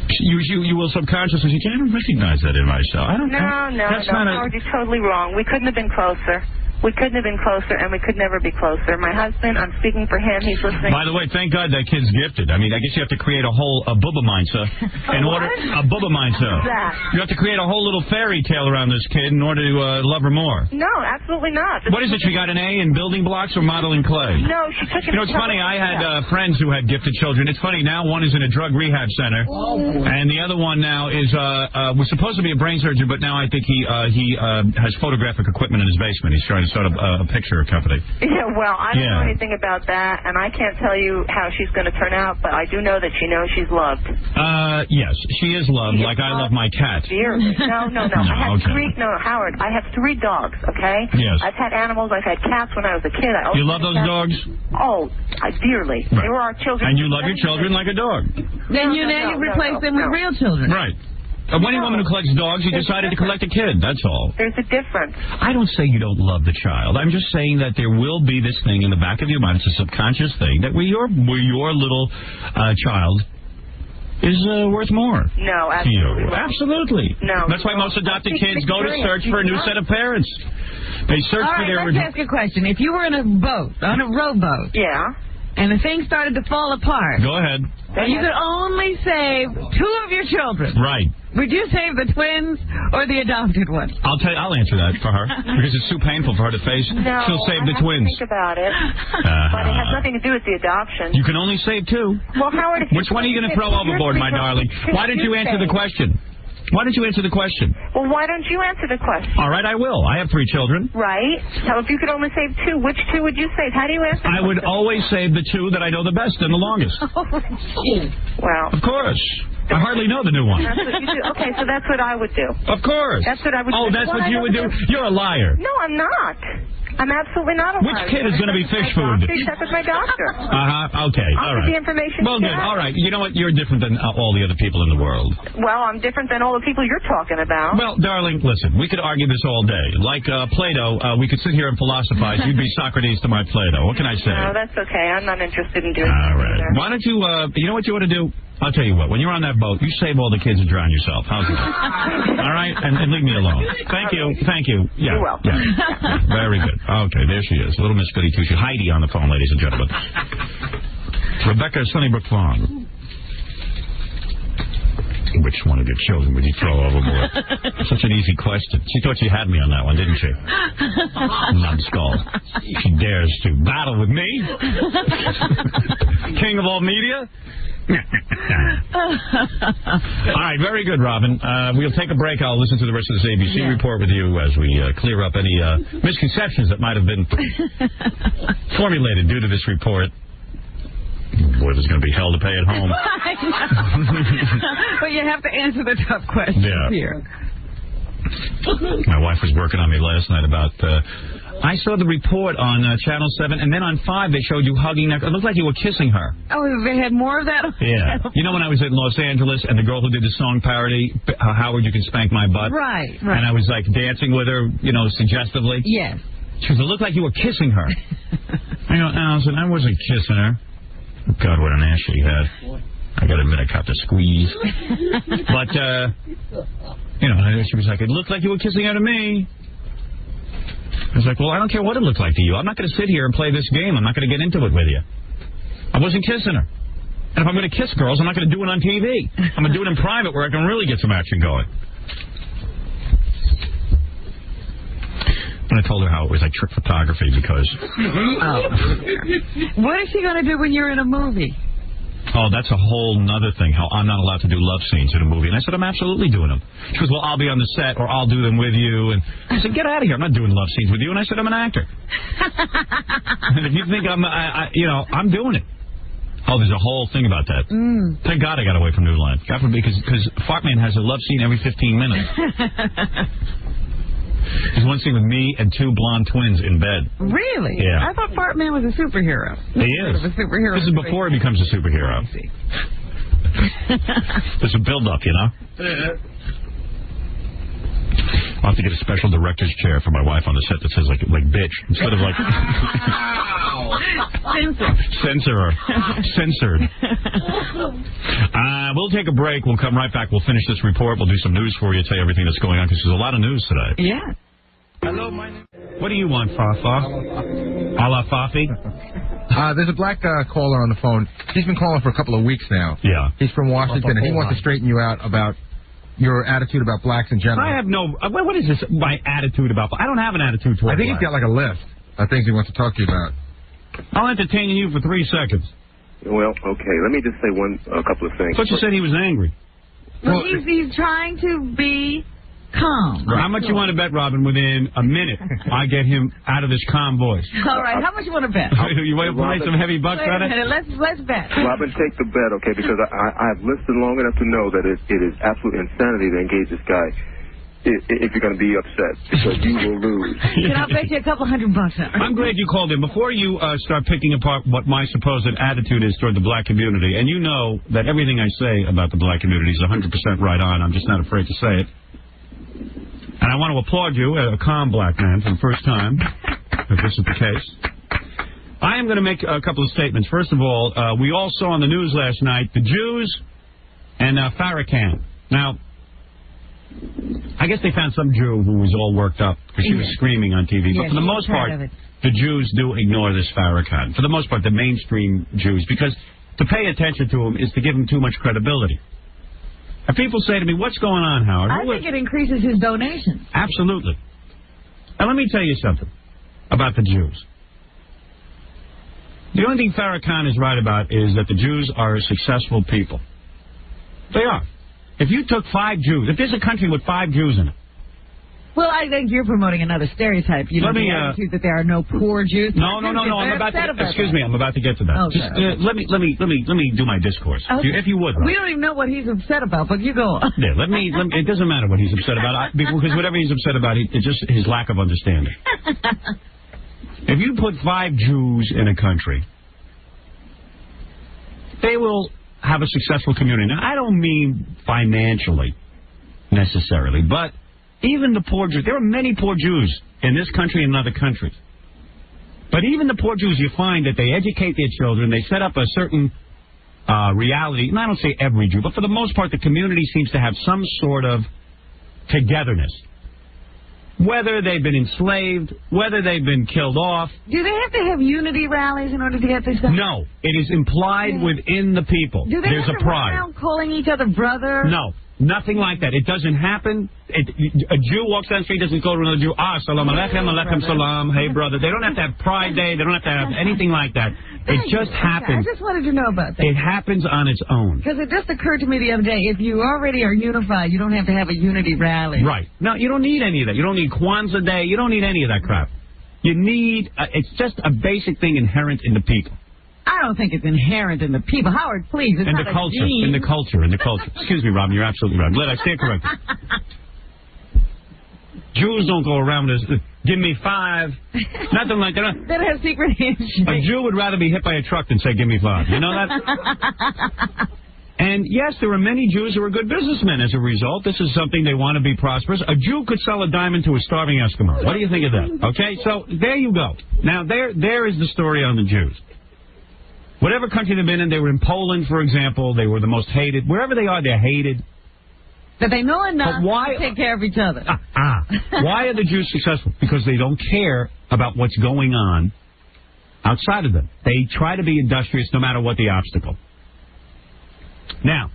You will subconsciously say, I don't recognize that in myself. I don't know. No, Howard, you're totally wrong. We couldn't have been closer. We couldn't have been closer, and we could never be closer. My husband, I'm speaking for him. He's listening. By the way, thank God that kid's gifted. I mean, I guess you have to create a bubba mindset in order. A bubba mindset. You have to create a whole little fairy tale around this kid in order to love her more. No, absolutely not. What is it? She got an A in building blocks or modeling clay? No, she took it. You know, it's funny. I had friends who had gifted children. It's funny. Now one is in a drug rehab center, and the other one now is was supposed to be a brain surgeon, but now I think he has photographic equipment in his basement. He's trying to start a picture company. Yeah, well, I don't know anything about that, and I can't tell you how she's going to turn out, but I do know that she knows she's loved. Yes, she is loved, like I love my cat. Dearly. No. Howard, I have 3 dogs, okay? Yes. I've had animals. I've had cats when I was a kid. You love those dogs? Oh, dearly. Right. They were our children. And you love your children like a dog. Then you replace them with real children. Right. Any woman who collects dogs, you decided to collect a kid. That's all. There's a difference. I don't say you don't love the child. I'm just saying that there will be this thing in the back of your mind. It's a subconscious thing that where your little child is worth more. No, absolutely. To you. Absolutely. No. That's why most adopted kids go to search for a new set of parents. They search for their... Let's ask a question. If you were in a boat, on a rowboat... Yeah. And the thing started to fall apart. Go ahead. And you could only save 2 of your children. Right. Would you save the twins or the adopted one? I'll answer that for her because it's too painful for her to face. No, she'll save the twins. Think about it. But it has nothing to do with the adoption. You can only save 2. Well, Howard, which one are you going to throw overboard, my darling? Why didn't you answer the question? Why don't you answer the question? Well, why don't you answer the question? All right, I will. I have 3 children. Right. So if you could only save 2, which 2 would you save? How do you answer? I would always save the 2 that I know the best and the longest. Well. Of course. I hardly know the new one. That's what you do. Okay, so that's what I would do. Of course. That's what I would do. Oh, that's what you would do? You're a liar. No, I'm not. I'm absolutely not a liar. Which kid is going to be fish food? Except with my doctor. Okay. All right. The information. Well, good. All right. You know what? You're different than all the other people in the world. Well, I'm different than all the people you're talking about. Well, darling, listen. We could argue this all day. Like Plato, we could sit here and philosophize. You'd be Socrates to my Plato. What can I say? No, that's okay. I'm not interested in doing that. All right. Either. Why don't you? You know what you ought to do? I'll tell you what. When you're on that boat, you save all the kids and drown yourself. How's that? All right? And leave me alone. Thank you. Yeah. You're welcome. Yeah. Very good. Okay, there she is. Little Miss Goody Two-Shoes. Heidi on the phone, ladies and gentlemen. Rebecca Sunnybrook Farm. Which one of your children would you throw overboard? Such an easy question. She thought she had me on that one, didn't she? Numbskull. She dares to battle with me. King of all media. All right, very good, Robin. We'll take a break. I'll listen to the rest of this ABC report with you as we clear up any misconceptions that might have been formulated due to this report. Boy, there's going to be hell to pay at home. But you have to answer the tough questions here. My wife was working on me last night about... I saw the report on Channel 7, and then on 5 they showed you hugging her. It looked like you were kissing her. Oh, they had more of that? Yeah. You know when I was in Los Angeles, and the girl who did the song parody, Howard, You Can Spank My Butt? Right. And I was, like, dancing with her, suggestively? Yes. She goes, it looked like you were kissing her. I go, Allison, I wasn't kissing her. God, what an ass she had. I got to admit, I caught the squeeze. But, you know, she was like, it looked like you were kissing out of me. I was like, well, I don't care what it looked like to you. I'm not going to sit here and play this game. I'm not going to get into it with you. I wasn't kissing her. And if I'm going to kiss girls, I'm not going to do it on TV. I'm going to do it in private where I can really get some action going. And I told her how it was like trick photography because... What is she going to do when you're in a movie? Oh, that's a whole nother thing, how I'm not allowed to do love scenes in a movie. And I said, I'm absolutely doing them. She goes, well, I'll be on the set or I'll do them with you. And I said, get out of here. I'm not doing love scenes with you. And I said, I'm an actor. And if you think I'm doing it. Oh, there's a whole thing about that. Thank God I got away from New Line. God forbid, because Fartman has a love scene every 15 minutes. There's one scene with me and two blonde twins in bed. Really? Yeah. I thought Fartman was a superhero. He is. A superhero. This is before he becomes a superhero. I see. There's a build-up, you know? I'll have to get a special director's chair for my wife on the set that says, like bitch, instead of, like... Censored. We'll take a break. We'll come right back. We'll finish this report. We'll do some news for you, tell you everything that's going on, because there's a lot of news today. Yeah. Hello, my name... What do you want, Fafa? A la Fafi? There's a black caller on the phone. He's been calling for a couple of weeks now. Yeah. He's from Washington, and he wants to straighten you out about your attitude about blacks in general. I have no... What is this, my attitude about... I don't have an attitude toward I think blacks. he's got like a list of things he wants to talk to you about. I'll entertain you for 3 seconds. Well, okay. Let me just say a couple of things. But you said he was angry. Well, he's trying to be calm. How much you want to bet, Robin? Within a minute, I get him out of this calm voice. All right. How much you want to bet? You want to play some heavy bucks on it? Let's bet. Robin, take the bet, okay? Because I've listened long enough to know that it is absolute insanity to engage this guy. If you're going to be upset, because you will lose. Can I bet you a couple $100 on it? I'm glad you called in. Before you start picking apart what my supposed attitude is toward the black community, and you know that everything I say about the black community is 100% right on. I'm just not afraid to say it. And I want to applaud you, a calm black man, for the first time, if this is the case. I am going to make a couple of statements. First of all, we all saw on the news last night the Jews and Farrakhan. Now, I guess they found some Jew who was all worked up because she was screaming on TV. But for the most part, the Jews do ignore this Farrakhan. For the most part, the mainstream Jews, because to pay attention to him is to give him too much credibility. And people say to me, what's going on, Howard? I think it increases his donations. Absolutely. And let me tell you something about the Jews. The only thing Farrakhan is right about is that the Jews are successful people. They are. If you took 5 Jews, if there's a country with 5 Jews in it. Well, I think you're promoting another stereotype. You know, the attitude that there are no poor Jews. No. I'm about to. Excuse me. I'm about to get to that. Okay. Just let me do my discourse, if you would. Right? We don't even know what he's upset about, but you go on. Yeah, let me. It doesn't matter what he's upset about, because whatever he's upset about, it's just his lack of understanding. If you put 5 Jews in a country, they will have a successful community. Now, I don't mean financially, necessarily, but even the poor Jews. There are many poor Jews in this country and in other countries. But even the poor Jews, you find that they educate their children, they set up a certain reality, and I don't say every Jew, but for the most part, the community seems to have some sort of togetherness. Whether they've been enslaved, whether they've been killed off. Do they have to have unity rallies in order to get this done? No. It is implied within the people. Do they There's have a to pride. run around calling each other brother? No. Nothing like that. It doesn't happen. A Jew walks down the street, doesn't go to another Jew. Salam alaikum, alaikum salam, hey brother. They don't have to have Pride Day. They don't have to have anything like that. It just happens. I just wanted to know about that. It happens on its own. Because it just occurred to me the other day, if you already are unified, you don't have to have a unity rally. Right. No, you don't need any of that. You don't need Kwanzaa Day. You don't need any of that crap. You need, it's just a basic thing inherent in the people. I don't think it's inherent in the people. Howard, please. It's in not the culture. A gene. In the culture. Excuse me, Robin. You're absolutely right. Let I stand corrected. Jews don't go around with this, give me 5. Nothing like that. They don't have secret handshakes. A Jew would rather be hit by a truck than say, give me 5. You know that? And yes, there are many Jews who are good businessmen as a result. This is something they want to be prosperous. A Jew could sell a diamond to a starving Eskimo. What do you think of that? Okay, so there you go. Now, there is the story on the Jews. Whatever country they've been in, they were in Poland, for example. They were the most hated. Wherever they are, they're hated. That they know enough to take care of each other. Why are the Jews successful? Because they don't care about what's going on outside of them. They try to be industrious no matter what the obstacle. Now,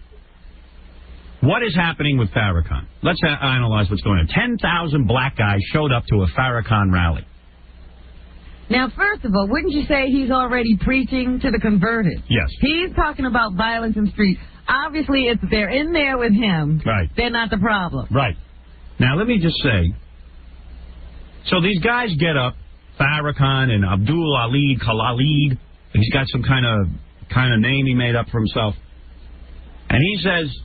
what is happening with Farrakhan? Let's analyze what's going on. 10,000 black guys showed up to a Farrakhan rally. Now, first of all, wouldn't you say he's already preaching to the converted? Yes. He's talking about violence in the streets. Obviously, it's they're in there with him. Right. They're not the problem. Right. Now, let me just say, so these guys get up, Farrakhan and Abdul Ali Khalid, and he's got some kind of name he made up for himself, and he says,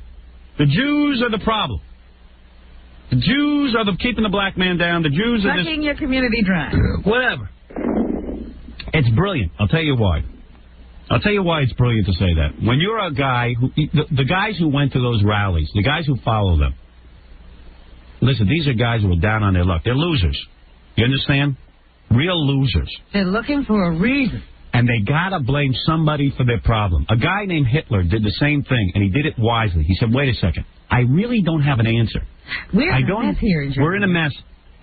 the Jews are the problem. The Jews are keeping the black man down. The Jews are sucking your community dry. Whatever. It's brilliant. I'll tell you why. I'll tell you why it's brilliant to say that. When you're a guy who, the guys who went to those rallies, the guys who follow them, listen, these are guys who are down on their luck. They're losers. You understand? Real losers. They're looking for a reason. And they gotta blame somebody for their problem. A guy named Hitler did the same thing, and he did it wisely. He said, wait a second. I really don't have an answer. We're in a mess here in Germany. We're in a mess.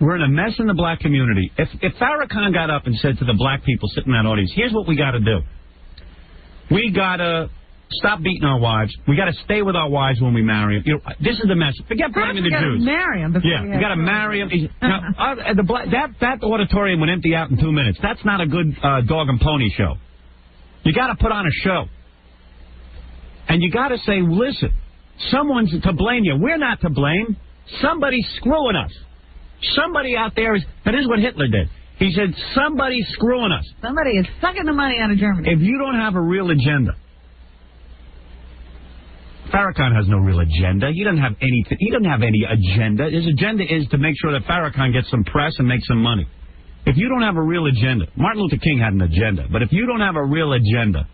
We're in a mess in the black community. If Farrakhan got up and said to the black people sitting in that audience, here's what we got to do. We got to stop beating our wives. We got to stay with our wives when we marry them. You know, this is the mess. Forget blaming the Jews. We got to marry them. Yeah, we got to marry them. Now, that auditorium would empty out in 2 minutes. That's not a good dog and pony show. You got to put on a show. And you got to say, listen, someone's to blame you. We're not to blame. Somebody's screwing us. Somebody out there is... That is what Hitler did. He said, somebody's screwing us. Somebody is sucking the money out of Germany. If you don't have a real agenda... Farrakhan has no real agenda. He doesn't have anything. He doesn't have any agenda. His agenda is to make sure that Farrakhan gets some press and makes some money. If you don't have a real agenda... Martin Luther King had an agenda. But if you don't have a real agenda,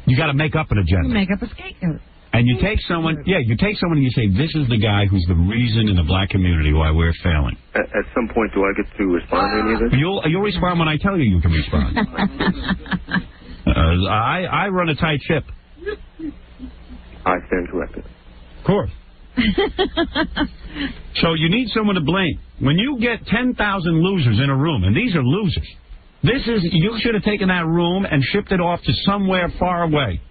you got to make up an agenda. You make up a scapegoat. And you take someone, and you say, this is the guy who's the reason in the black community why we're failing. At some point, do I get to respond to any of this? You'll respond when I tell you you can respond. I run a tight ship. I stand corrected. Of course. So you need someone to blame. When you get 10,000 losers in a room, and these are losers, you should have taken that room and shipped it off to somewhere far away.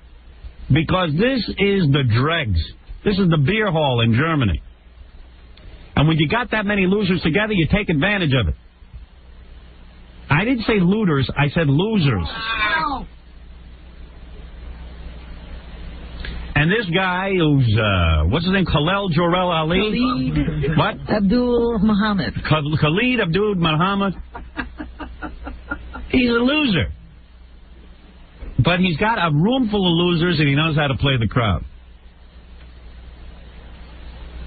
Because this is the dregs. This is the beer hall in Germany. And when you got that many losers together, you take advantage of it. I didn't say looters, I said losers. Wow. And this guy who's, what's his name, Khalil Jor-El Ali? Khalid. What? Abdul Muhammad. Khalid Abdul Muhammad. He's a loser. But he's got a room full of losers, and he knows how to play the crowd.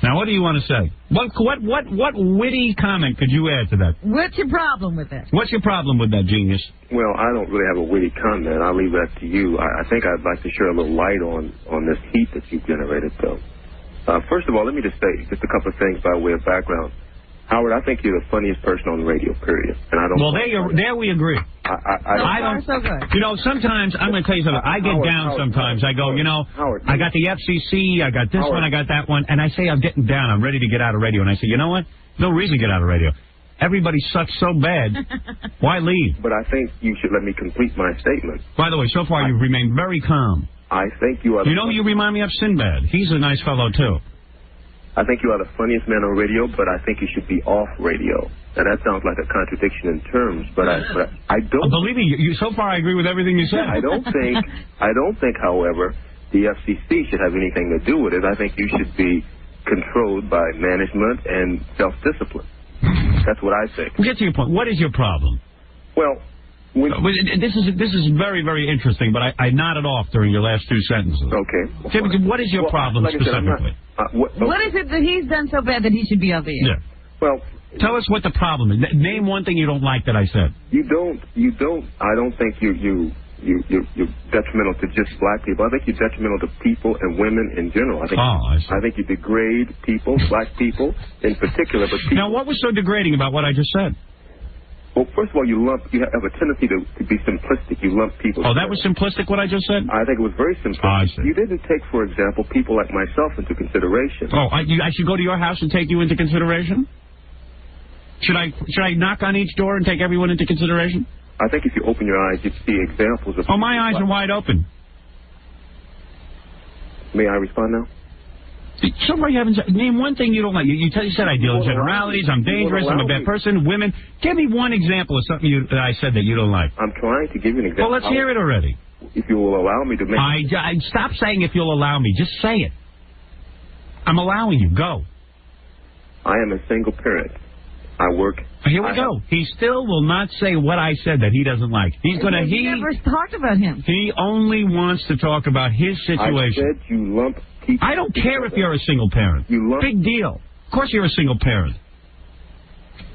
Now, what do you want to say? What witty comment could you add to that? What's your problem with that? What's your problem with that, genius? Well, I don't really have a witty comment. I'll leave that to you. I think I'd like to share a little light on this heat that you've generated, though. First of all, let me just say just a couple of things by way of background. Howard, I think you're the funniest person on the radio, period. And I don't. Well, there we agree. I don't. So good. You know, sometimes I'm going to tell you something. I get down sometimes. I go, Howard, I got the FCC, I got this one, I got that one, and I say I'm getting down. I'm ready to get out of radio, and I say, you know what? No reason to get out of radio. Everybody sucks so bad. Why leave? But I think you should let me complete my statement. By the way, so far you've remained very calm. I think you are. You know, you remind me of Sinbad. He's a nice fellow too. I think you are the funniest man on radio, but I think you should be off radio. Now, that sounds like a contradiction in terms, but I don't... Believe me, so far I agree with everything you said. I don't think, however, the FCC should have anything to do with it. I think you should be controlled by management and self-discipline. That's what I think. We'll get to your point. What is your problem? Well... This is very, very interesting, but I nodded off during your last two sentences. Okay. What is your problem specifically? What is it that he's done so bad that he should be on the air? Yeah. Well, tell us what the problem is. Name one thing you don't like that I said. I don't think you're detrimental to just black people. I think you're detrimental to people and women in general. I think you degrade people, black people in particular. But people. Now, what was so degrading about what I just said? Well, first of all, you have a tendency to be simplistic. You lump people. Oh, that was simplistic, what I just said? I think it was very simplistic. I see. You didn't take, for example, people like myself into consideration. Oh, I should go to your house and take you into consideration? Should I knock on each door and take everyone into consideration? I think if you open your eyes, you'd see examples of... Oh, my eyes are wide open. May I respond now? So far you haven't said... Name one thing you don't like. You said I deal in generalities, I'm dangerous, I'm a bad person, women. Give me one example of something that I said that you don't like. I'm trying to give you an example. Well, let's hear it already. If you will allow me to make... I stop saying if you'll allow me. Just say it. I'm allowing you. Go. I am a single parent. I work... Here we go. He still will not say what I said that he doesn't like. He's going to... He never talked about him. He only wants to talk about his situation. I said you lump people... I don't care if you're a single parent. You lump... Big deal. Of course you're a single parent.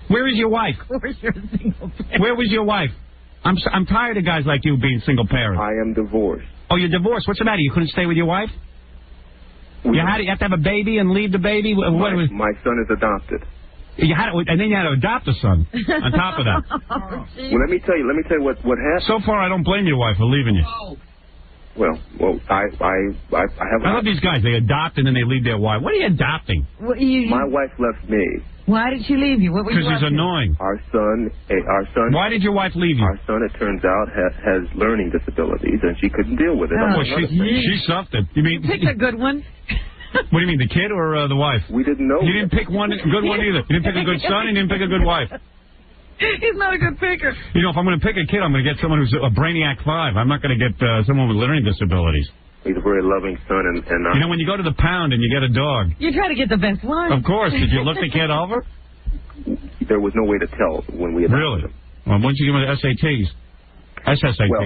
Where is your wife? Of course you're a single parent. Where was your wife? I'm tired of guys like you being single parents. I am divorced. Oh, you're divorced. What's the matter? You couldn't stay with your wife? You have to have a baby and leave the baby? My son is adopted. And then you had to adopt a son on top of that. Well, let me tell you what happened. So far, I don't blame your wife for leaving you. Well, I have... I love these guys. They adopt and then they leave their wife. What are you adopting? My wife left me. Why did she leave you? Because he's annoying. Our son... Why did your wife leave you? Our son, it turns out, has learning disabilities, and she couldn't deal with it. Oh, she sucked it. You mean... Picked a good one. What do you mean, the kid or the wife? We didn't know. You didn't pick one good one either. You didn't pick a good son and you didn't pick a good wife. He's not a good picker. You know, if I'm going to pick a kid, I'm going to get someone who's a Brainiac 5. I'm not going to get someone with learning disabilities. He's a very loving son, and you know, when you go to the pound and you get a dog... You try to get the best one. Of course. Did you look the kid over? There was no way to tell when we adopted him. Well, why don't you give him the SATs? SSATs. Well,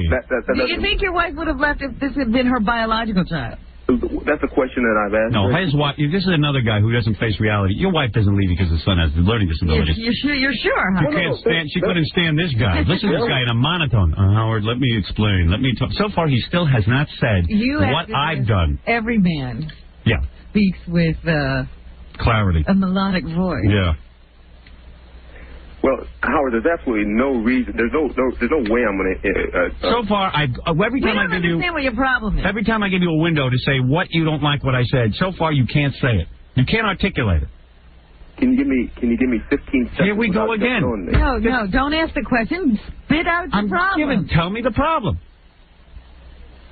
do you think your wife would have left if this had been her biological child? That's a question that I've asked. No, his wife. This is another guy who doesn't face reality. Your wife doesn't leave because his son has learning disabilities. You're sure, huh? She couldn't stand this guy. Listen to this guy in a monotone. Howard, let me explain. Let me talk. So far, he still has not said what I've done. Every man speaks with clarity, a melodic voice. Yeah. Well, Howard, there's absolutely no reason. There's no way I'm going to. So far, every time I give you. Understand what your problem is. Every time I give you a window to say what you don't like what I said, so far you can't say it. You can't articulate it. Can you give me 15 seconds? Here we go again. No, don't ask the question. Spit out the problem. Tell me the problem.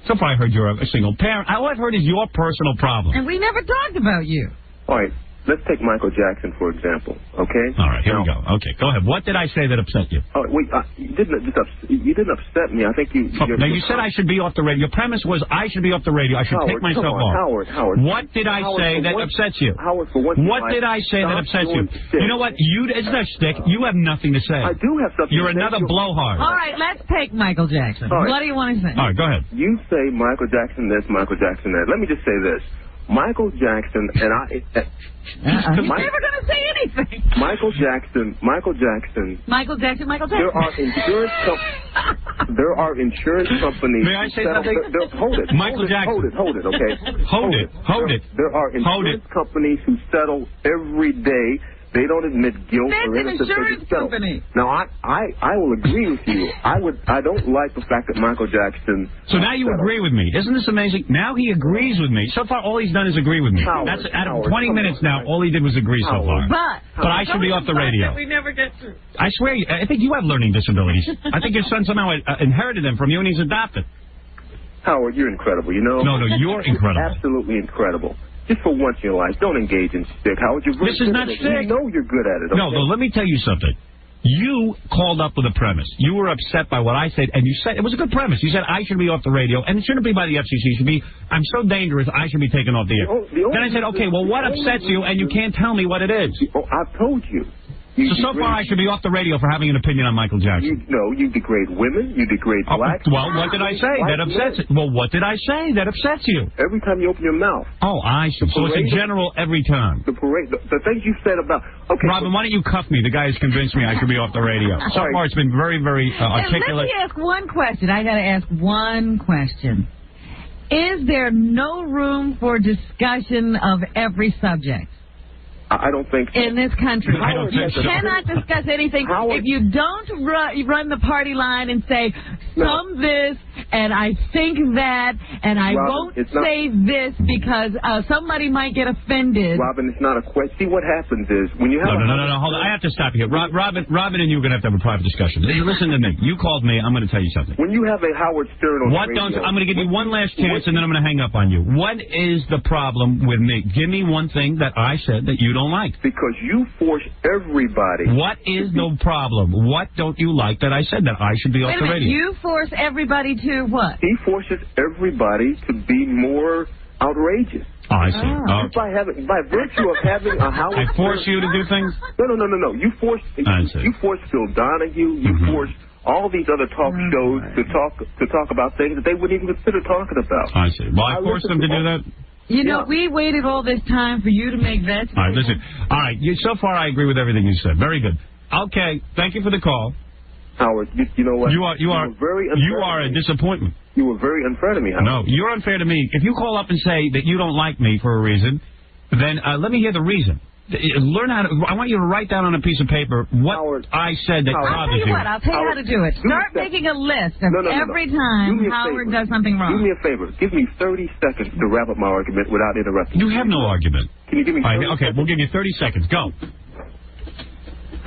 So far, I heard you're a single parent. All I've heard is your personal problem. And we never talked about you. All right. Let's take Michael Jackson, for example, okay? All right, here we go. Okay, go ahead. What did I say that upset you? Oh, wait, you didn't upset me. I think you... Now, you said I should be off the radio. Your premise was I should be off the radio. I should take myself off. Howard. What did I say that upsets you? Howard, for one... What did I say that upsets you? You know what? It's no stick. You have nothing to say. I do have something You're another blowhard. All right, let's take Michael Jackson. Right. What do you want to say? All right, go ahead. You say Michael Jackson this, Michael Jackson that. Let me just say this. Michael Jackson and I... He's never going to say anything. Michael Jackson. There are insurance companies... May I say something? Hold it. Michael Jackson. Hold it, okay? Hold it. There are insurance companies who settle every day. They don't admit guilt or innocence. That's an insurance company. Now, I will agree with you. I don't like the fact that Michael Jackson... So now you agree with me. Isn't this amazing? Now he agrees with me. So far, all he's done is agree with me. That's out of 20 minutes now, all he did was agree so far. But I should be off the radio. We never get through. I swear, I think you have learning disabilities. I think your son somehow inherited them from you and he's adopted. Howard, you're incredible, you know? No, you're incredible. Absolutely incredible. Just for once in your life, don't engage in stick, Howard. This is not stick. You know you're good at it. Okay? No, let me tell you something. You called up with a premise. You were upset by what I said, and you said it was a good premise. You said I should be off the radio, and it shouldn't be by the FCC. It should be, I'm so dangerous, I should be taken off the air. Then I said, okay, well, what upsets you, and you can't tell me what it is. I've told you. So far, I should be off the radio for having an opinion on Michael Jackson. You degrade women. You degrade blacks. Well, what did I say that upsets you? Well, what did I say that upsets you? Every time you open your mouth. Oh, I see. So it's a general every time. The parade, the things you said about... Okay, Robin, why don't you cuff me? The guy has convinced me I should be off the radio. So far, it's been very, very articulate. Let me ask one question. I got to ask one question. Is there no room for discussion of every subject? I don't think so. In this country. I don't think so. You cannot discuss anything if you don't run the party line and say, this, and I think that, and I won't say this because somebody might get offended. Robin, it's not a question. See, what happens is when you have No, hold on. I have to stop you here. Robin and you are going to have a private discussion. Listen to me. You called me. I'm going to tell you something. When you have a Howard Stern on the radio, I'm going to give you one last chance, and then I'm going to hang up on you. What is the problem with me? Give me one thing that I said that you don't like. Because you force everybody. What is the problem? What don't you like that I said that I should be off the radio? You force everybody to what? He forces everybody to be more outrageous. Oh, I see. By virtue of having a Howard I force you to do things? No. You force Phil Donahue. You force all these other talk shows to talk about things that they wouldn't even consider talking about. I see. Well, I forced them to do that. You know, we waited all this time for you to make that. All right, listen. All right, so far I agree with everything you said. Very good. Okay, thank you for the call. Howard, you know what? You are a disappointment. You were very unfair to me, Howard. No, you're unfair to me. If you call up and say that you don't like me for a reason, then let me hear the reason. Learn how to. I want you to write down on a piece of paper what I said that bothers you. I'll tell you how to do it. Start making a list of every time Howard does something wrong. Do me a favor. Give me 30 seconds to wrap up my argument without interrupting. You have no argument. Can you give me 30 Okay, we'll give you 30 seconds. Go.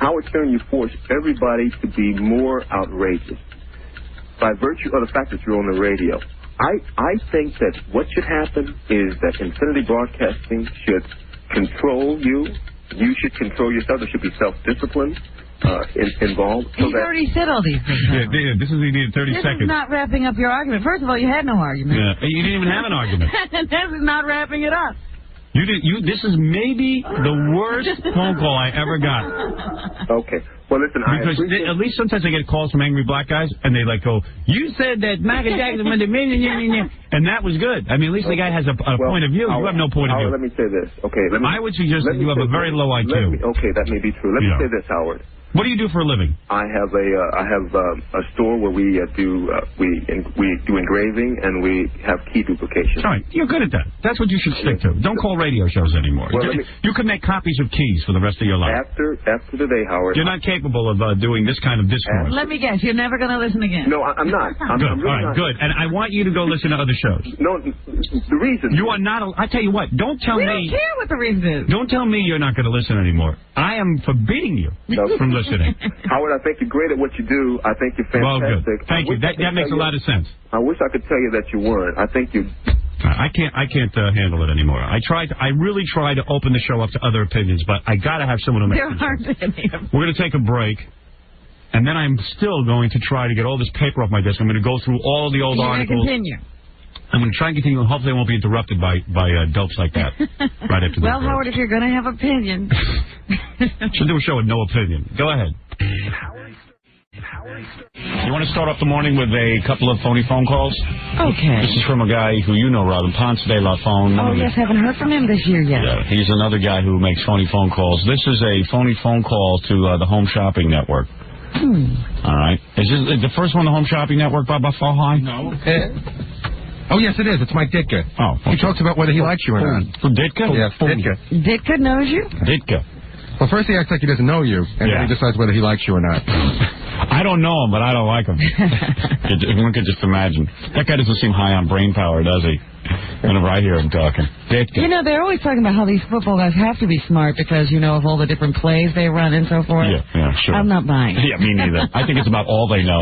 Howard Stern, you force everybody to be more outrageous by virtue of the fact that you're on the radio. I think that what should happen is that Infinity Broadcasting should control you. You should control yourself. There should be self-discipline involved. He's already said all these things. Yeah, this is you needed 30 seconds. This is not wrapping up your argument. First of all, you had no argument. Yeah, you didn't even have an argument. This is not wrapping it up. This is maybe the worst phone call I ever got. Okay. Well, listen, because at least sometimes I get calls from angry black guys, and they go, "You said that Michael Jackson went to million," and that was good. I mean, at least the guy has a point of view. You have no point of view. Let me say this. Okay. I would suggest that you have a very low IQ. Okay, that may be true. Let me say this, Howard. What do you do for a living? I have a store where we do engraving and we have key duplication. All right, you're good at that. That's what you should stick to. Don't call radio shows anymore. Well, you can make copies of keys for the rest of your life. After today, Howard. You're not capable of doing this kind of discourse. Let me guess, you're never going to listen again. No, I'm not. I'm really all right, not. Good. And I want you to go listen to other shows. No, the reason. You are not. I tell you what. Don't tell me. We don't care what the reason is. Don't tell me you're not going to listen anymore. I am forbidding you from listening. Howard, I think you're great at what you do. I think you're fantastic. Well, good. Thank you. That makes a lot of sense. I wish I could tell you that you weren't. I think you. I can't handle it anymore. I really tried to open the show up to other opinions, but I got to have someone who makes sense. There aren't any. We're going to take a break, and then I'm still going to try to get all this paper off my desk. I'm going to go through all the old articles. You're going to continue. I'm going to try and continue, and hopefully I won't be interrupted by dopes like that right after this. Well, Howard, if you're going to have opinions. Should do a show with no opinion. Go ahead. You want to start off the morning with a couple of phony phone calls? Okay. This is from a guy who you know, Robin, Ponce de la Phone. Oh, yes, haven't heard from him this year yet. Yeah, he's another guy who makes phony phone calls. This is a phony phone call to the Home Shopping Network. All right. Is this the first one, the Home Shopping Network, by Fall High? No. Oh, yes, it is. It's Mike Ditka. Oh, okay. He talks about whether he likes you or not. For Ditka? Yes, Ditka. Ditka knows you? Ditka. Well, first he acts like he doesn't know you, and then he decides whether he likes you or not. I don't know him, but I don't like him. One could just imagine. That guy doesn't seem high on brain power, does he? Whenever I hear him talking. You know, they're always talking about how these football guys have to be smart because, you know, of all the different plays they run and so forth. Yeah, sure. I'm not buying it. Yeah, me neither. I think it's about all they know.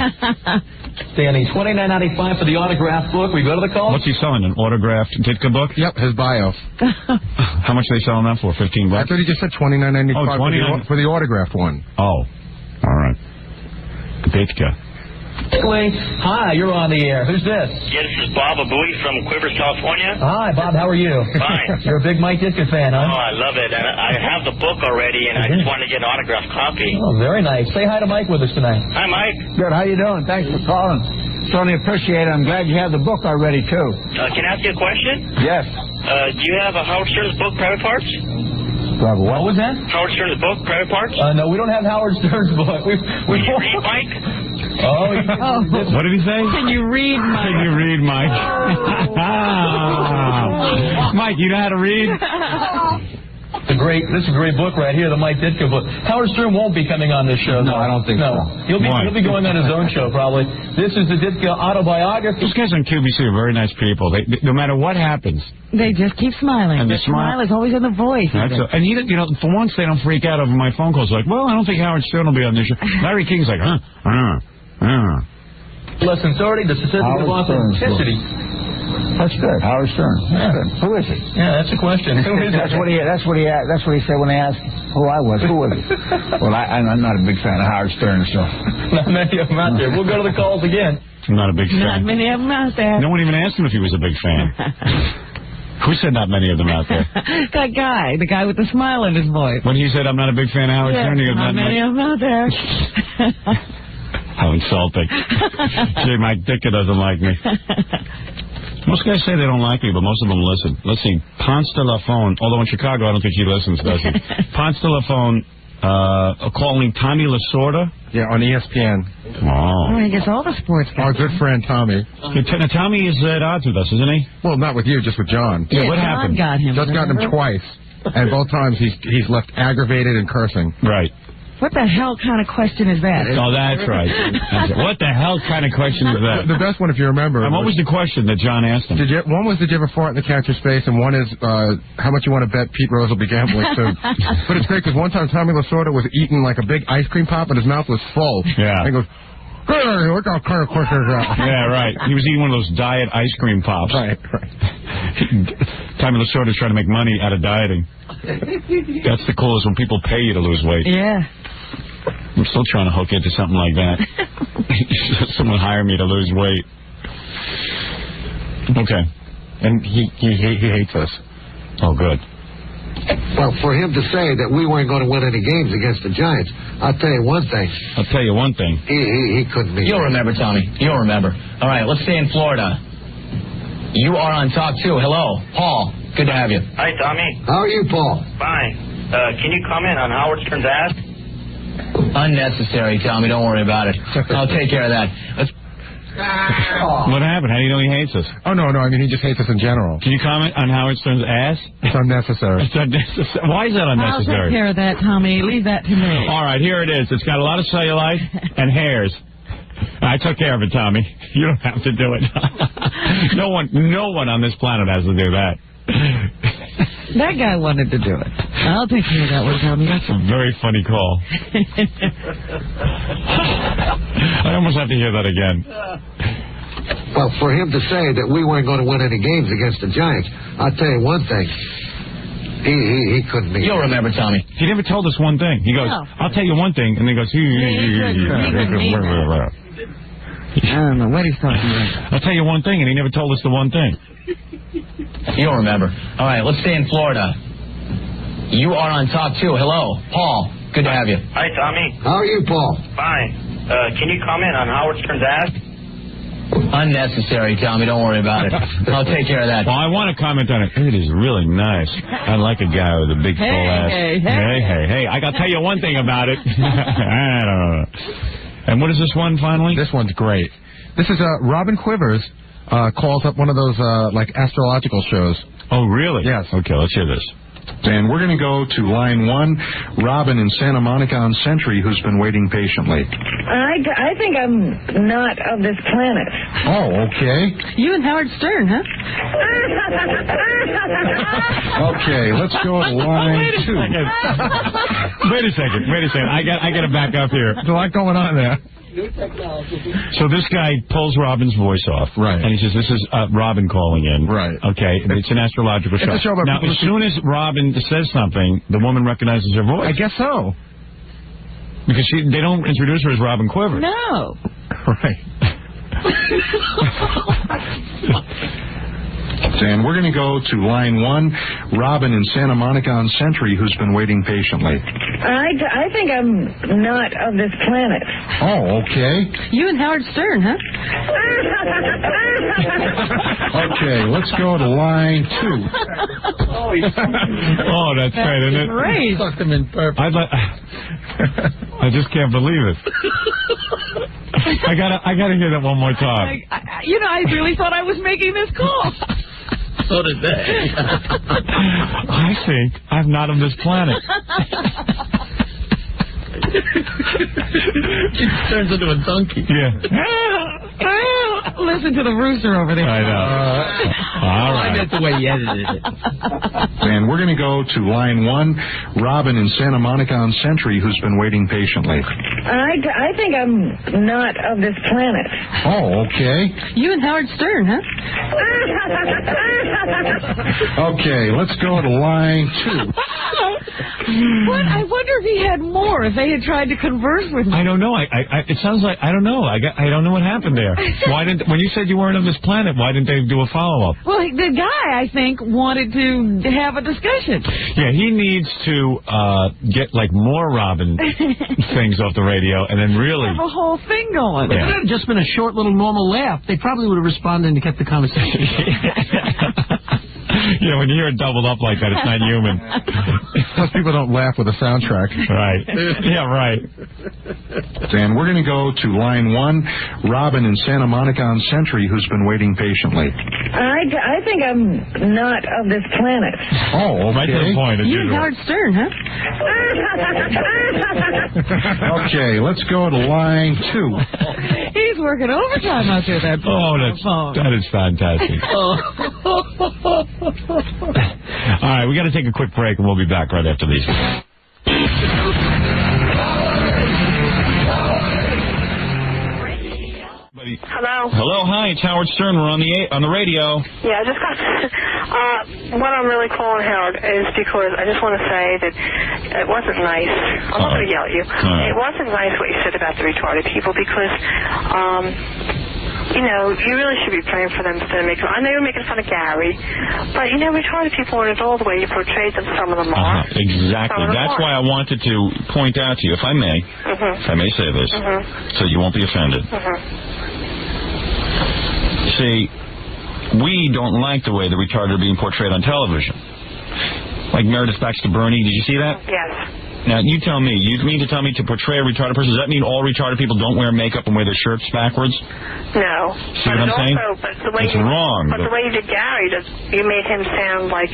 Standing $29.95 for the autograph book. We go to the call. What's he selling? An autographed Ditka book? Yep, his bio. How much are they selling that for? $15? I thought he just said $29.95 for the autographed one. Oh, all right. Ditka. Hi, you're on the air. Who's this? Yeah, this is Bob Abui from Quivers, California. Hi, Bob. How are you? Fine. You're a big Mike Ditka fan, huh? Oh, I love it. And I have the book already, and I just wanted to get an autographed copy. Oh, very nice. Say hi to Mike with us tonight. Hi, Mike. Good. How you doing? Thanks for calling. Certainly appreciate it. I'm glad you have the book already, too. Can I ask you a question? Yes. Do you have a Howard Stern's book, Private Parts? What was that? Howard Stern's book, Private Parts? No, we don't have Howard Stern's book. Can you read, Mike? What did he say? Can you read, Mike? Can you read, Mike? Mike, you know how to read? This is a great book right here, the Mike Ditka book. Howard Stern won't be coming on this show. No, I don't think so. He'll be going on his own show probably. This is the Ditka autobiography. Those guys on QVC are very nice people. They no matter what happens, they just keep smiling. And the smile is always in the voice. And for once they don't freak out over my phone calls. Like, well, I don't think Howard Stern will be on this show. Larry King's like, Lesson 30, the certificate of authenticity. That's good. Howard Stern. That's good. Who is he? Yeah, that's a question. Who is That's what he said when they asked who I was. Who was he? Well, I'm not a big fan of Howard Stern, so. Not many of them out there. We'll go to the calls again. I'm not a big fan. Not many of them out there. No one even asked him if he was a big fan. Who said not many of them out there? That guy, the guy with the smile in his voice. When he said, I'm not a big fan of Howard Stern, he goes, not many of them out there. How insulting. Gee, Mike Ditka doesn't like me. Most guys say they don't like me, but most of them listen. Let's see. Ponce de la Phone, although in Chicago I don't think he listens, does he? Ponce de la Phone calling Tommy Lasorda. Yeah, on ESPN. Oh. He gets all the sports guys. Our good friend Tommy. Now, Tommy is at odds with us, isn't he? Well, not with you, just with John. Yeah, what happened? Got him. Just gotten him twice. And both times he's left aggravated and cursing. Right. What the hell kind of question is that? Oh, that's right. What the hell kind of question is that? The best one, if you remember. And what was the question that John asked him? One was, did you ever fart in the catcher's space? And one is, how much you want to bet Pete Rose will be gambling soon? But it's great because one time Tommy Lasorda was eating like a big ice cream pop and his mouth was full. Yeah. And he goes, hey, what kind of question is that? Yeah, right. He was eating one of those diet ice cream pops. Right. Tommy Lasorda's trying to make money out of dieting. That's the coolest, when people pay you to lose weight. Yeah. I'm still trying to hook into something like that. Someone hire me to lose weight. Okay. And he hates us. Oh, good. Well, for him to say that we weren't going to win any games against the Giants, I'll tell you one thing. He couldn't be. You'll remember, Tommy. You'll remember. All right, let's stay in Florida. You are on Talk 2. Hello. Paul. Good to have you. Hi, Tommy. How are you, Paul? Fine. Can you comment on Howard Stern's ass? Unnecessary, Tommy. Don't worry about it. I'll take care of that. What happened? How do you know he hates us? Oh, no. I mean, he just hates us in general. Can you comment on Howard Stern's ass? It's unnecessary. It's unnecessary. Why is that unnecessary? I'll take care of that, Tommy. Leave that to me. All right, here it is. It's got a lot of cellulite and hairs. I took care of it, Tommy. You don't have to do it. No one on this planet has to do that. That guy wanted to do it. I'll take care of that one, Tommy. That's a very funny call. I almost have to hear that again. Well, for him to say that we weren't going to win any games against the Giants, I'll tell you one thing. He couldn't be. You'll remember, Tommy. He never told us one thing. He goes, I'll tell you one thing, and then he goes, I don't know what he's talking about. I'll tell you one thing, and he never told us the one thing. You'll remember. All right, let's stay in Florida. You are on Talk 2. Hello. Paul. Good to have you. Hi, Tommy. How are you, Paul? Fine. Can you comment on Howard Stern's ass? Unnecessary, Tommy. Don't worry about it. I'll take care of that. Well, I want to comment on it. It is really nice. I like a guy with a big full ass. Hey. I got to tell you one thing about it. I don't know. And what is this one, finally? This one's great. This is Robin Quivers calls up one of those, like, astrological shows. Oh, really? Yes. Okay, let's hear this. And we're going to go to line 1, Robin in Santa Monica on Century, who's been waiting patiently. I think I'm not of this planet. Oh, okay. You and Howard Stern, huh? Okay, let's go to line 2. Wait a second. I got to back up here. There's a lot going on there. So this guy pulls Robin's voice off. Right. And he says, this is Robin calling in. Right. Okay. It's an astrological show. It's a show about now, as soon as Robin says something, the woman recognizes her voice. I guess so. Because they don't introduce her as Robin Quivers. No. Right. And we're going to go to line 1, Robin in Santa Monica on Century, who's been waiting patiently. I think I'm not of this planet. Oh, okay. You and Howard Stern, huh? Okay, let's go to line 2. Oh, that's great, isn't it? Great. Sucked him in perfect. I just can't believe it. I gotta hear that one more time. I really thought I was making this call. So did they. I think I'm not of this planet. He turns into a donkey. Yeah. Listen to the rooster over there. I know. All right. I meant the way he edited it. And we're going to go to line 1, Robin in Santa Monica on Century, who's been waiting patiently. I think I'm not of this planet. Oh, okay. You and Howard Stern, huh? Okay, let's go to line 2. What? I wonder if he had more, if they had tried to converse with him. I don't know. It sounds like, I don't know. I don't know what happened there. When you said you weren't of this planet, why didn't they do a follow-up? Well, the guy, I think, wanted to have a discussion. Yeah, he needs to get, like, more Robin things off the radio and then really have a whole thing going. If it had just been a short little normal laugh, they probably would have responded and kept the conversation. Yeah, when you hear it doubled up like that, it's not human. Plus, people don't laugh with a soundtrack. Right. Yeah, right. And we're going to go to line 1, Robin in Santa Monica on Century, who's been waiting patiently. I think I'm not of this planet. Oh, okay. Right to the point, as You and usual. Howard Stern, huh? Okay, let's go to line 2. He's working overtime out there, that that is fantastic. All right, we got to take a quick break, and we'll be back right after these. Hello. Hello, hi, it's Howard Stern. We're on the radio. Yeah, I just got. What I'm really calling Howard is because I just want to say that it wasn't nice. I'm not going to yell at you. It wasn't nice what you said about the retarded people because. You know, you really should be praying for them instead of making. I know you're making fun of Gary, but you know, retarded people aren't at all the way you portrayed them. Some of them are. Exactly. That's why I wanted to point out to you, if I may, if I may say this, so you won't be offended. See, we don't like the way the retarded are being portrayed on television. Like Meredith Baxter Burney, did you see that? Yes. Now, you tell me, you mean to tell me to portray a retarded person, does that mean all retarded people don't wear makeup and wear their shirts backwards? No. See what I'm saying? But the way it's wrong. But the way you did Gary, you made him sound like...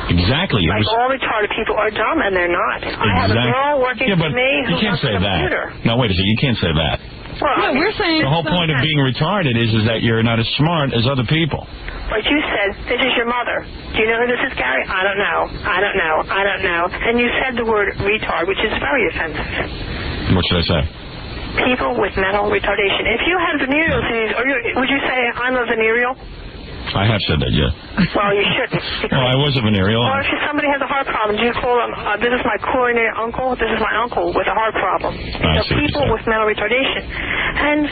Exactly. Like all retarded people are dumb, and they're not. I have a girl working for me who can't works say on a that. computer. No, wait a second, you can't say that. Well, we're saying the whole point of being retarded is that you're not as smart as other people. Like you said, this is your mother. Do you know who this is, Gary? I don't know. I don't know. I don't know. And you said the word retard, which is very offensive. What should I say? People with mental retardation. If you had venereal disease, would you say I'm a venereal? I have said that, yeah. Well, you shouldn't. Well, I was a venereal. Or if somebody has a heart problem, do you call them, this is my coronary uncle, this is my uncle with a heart problem. People with mental retardation. And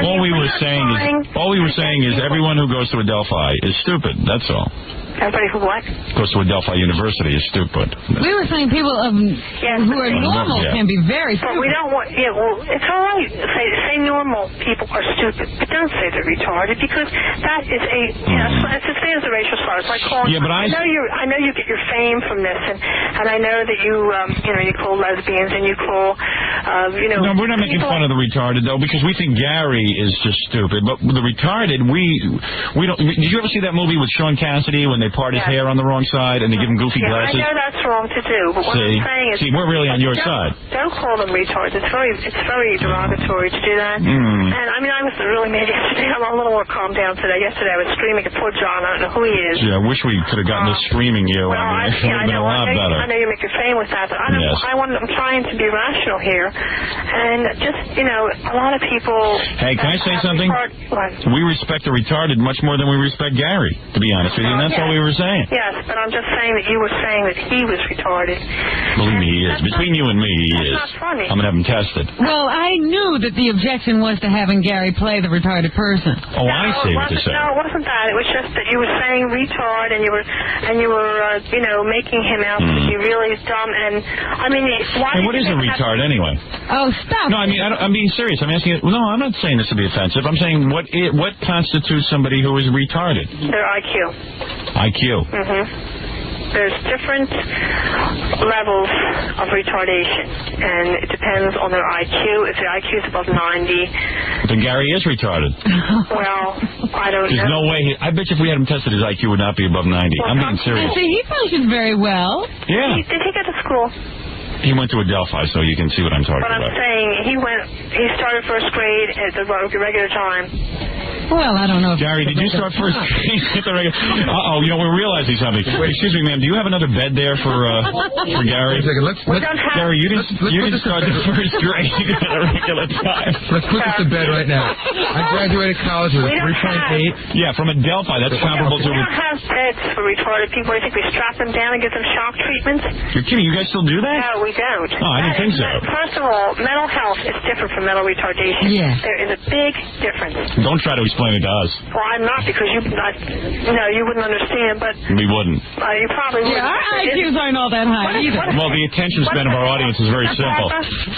all we were saying is everyone who goes to Adelphi is stupid. That's all. Everybody who what? Goes to Adelphi University is stupid. We were saying people who are normal can be very stupid. But we don't want, well, it's all right. Say normal people are stupid, but don't say they're retarded because that is it's the same as the racial slur. It's like calling. Yeah, but I know you get your fame from this, and I know that you call lesbians and you call No, we're not making fun of the retarded though because we think Gary is just stupid. But the retarded, we don't. Did you ever see that movie with Sean Cassidy when they part his hair on the wrong side and they give him goofy glasses? I know that's wrong to do, but what I'm saying is... See, we're really on your side. Don't call them retards. It's very derogatory to do that. And, I mean, I was really mad yesterday. I'm a little more calmed down today. Yesterday I was screaming at poor John. I don't know who he is. Yeah, I wish we could have gotten this screaming you. Well, I mean, it would have been a lot better. I know you make your fame with that, but I'm trying to be rational here. And just, a lot of people... Hey, can I say something? We respect the retarded much more than we respect Gary, to be honest with you, and that's all we were saying. Yes, but I'm just saying that you were saying that he was retarded. Believe me, he is. Between you and me, he is. That's not funny. I'm going to have him tested. Well, I knew that the objection was to having Gary play the retarded person. Oh, I see what you're saying. No, it wasn't that. It was just that you were saying retard and you were making him out to be really dumb. And, I mean, why... Hey, what is a retard anyway? Oh, stop. No, I mean, I'm being serious. I'm asking you... No, I'm not saying this to be offensive. I'm saying what constitutes somebody who is retarded? Their IQ. IQ. there's different levels of retardation, and it depends on their IQ. If their IQ is above 90... Then Gary is retarded. Well, I don't know. There's no way. I bet you if we had him tested, his IQ would not be above 90. Well, I'm being serious. See, he functions very well. Yeah. Did he go to school? He went to Adelphi, so you can see what I'm talking But I'm about. saying he started first grade at the regular time. Well, I don't know. Gary, did you start first grade at the regular? Uh-oh, you know, we're realizing something. Excuse me, ma'am, do you have another bed there for Gary? Wait a second, let's Gary, you didn't start the first grade at a regular time. Let's put this to bed right now. I graduated college with a 3.8. Yeah, from Adelphi. That's comparable to... We don't have beds for retarded people. I think we strap them down and give them shock treatments. You're kidding? You guys still do that? No, we don't. Oh, I didn't think so. First of all, mental health is different from mental retardation. Yeah. There is a big difference. Don't try to explain it to us. Well, I'm not, because you wouldn't understand, but... We wouldn't. You probably wouldn't. Yeah, our IQs aren't all that high either. Well, the attention span of our audience is very simple.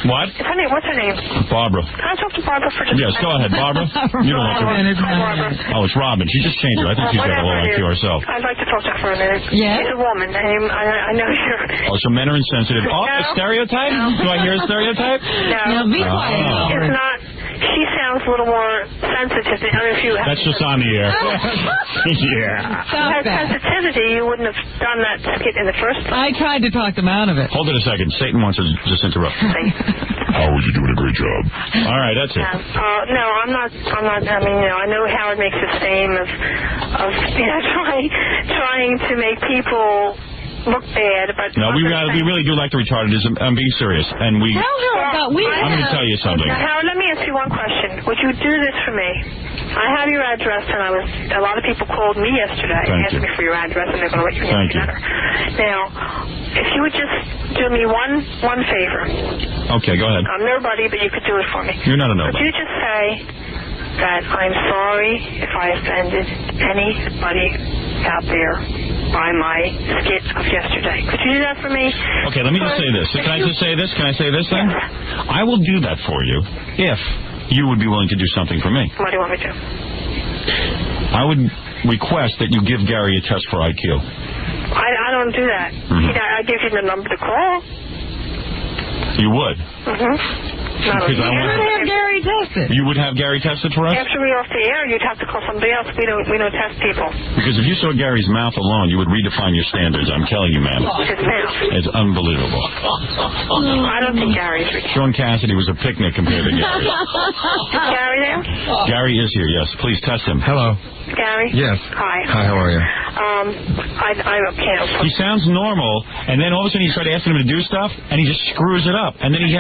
What? What's her name? Barbara. Can I talk to Barbara for just a minute? Yes, go ahead, Barbara. You don't have to. Oh, it's Robin. She just changed it. I think she's got a low IQ herself. I'd like to talk to her for a minute. Yes? She's a woman, and I know you're... Oh, so men are insensitive. Oh, a stereotype? No. Do I hear a stereotype? No. Be quiet. It's not... She sounds a little more sensitive than other few. That's just on the air. Yeah. If sensitivity, you wouldn't have done that skit in the first place. I tried to talk them out of it. Hold it a second. Satan wants to just interrupt. Howard, you're doing a great job. All right, that's it. No, I'm not. I mean, I know Howard makes the same of trying to make people look bad, but no, we really do like the retardedism. I'm being serious, and we. Tell her about we. I'm going to tell you something. Howard, let me ask you one question. Would you do this for me? I have your address, and a lot of people called me yesterday and asked me for your address, and they're going to let you know better. Now, if you would just do me one favor. Okay, go ahead. I'm nobody, but you could do it for me. You're not a nobody. Could you just say that I'm sorry if I offended anybody out there by my skit of yesterday? Could you do that for me? Okay, let me just say this. Can I just say this? Can I say this then? I will do that for you if you would be willing to do something for me. What do you want me to do? I would request that you give Gary a test for IQ. I don't do that. Mm-hmm. I give you the number to call. You would? Mm-hmm. You would have Gary tested. You would have Gary tested for us? After we're off the air, you'd have to call somebody else. We don't test people. Because if you saw Gary's mouth alone, you would redefine your standards. I'm telling you, ma'am. His mouth. It's unbelievable. I don't think Gary's retarded. Sean Cassidy was a picnic compared to Gary. Is Gary there? Gary is here, yes. Please test him. Hello. Gary? Yes. Hi. Hi, how are you? I can't. He sounds normal, and then all of a sudden you start asking him to do stuff, and he just screws it up. And then he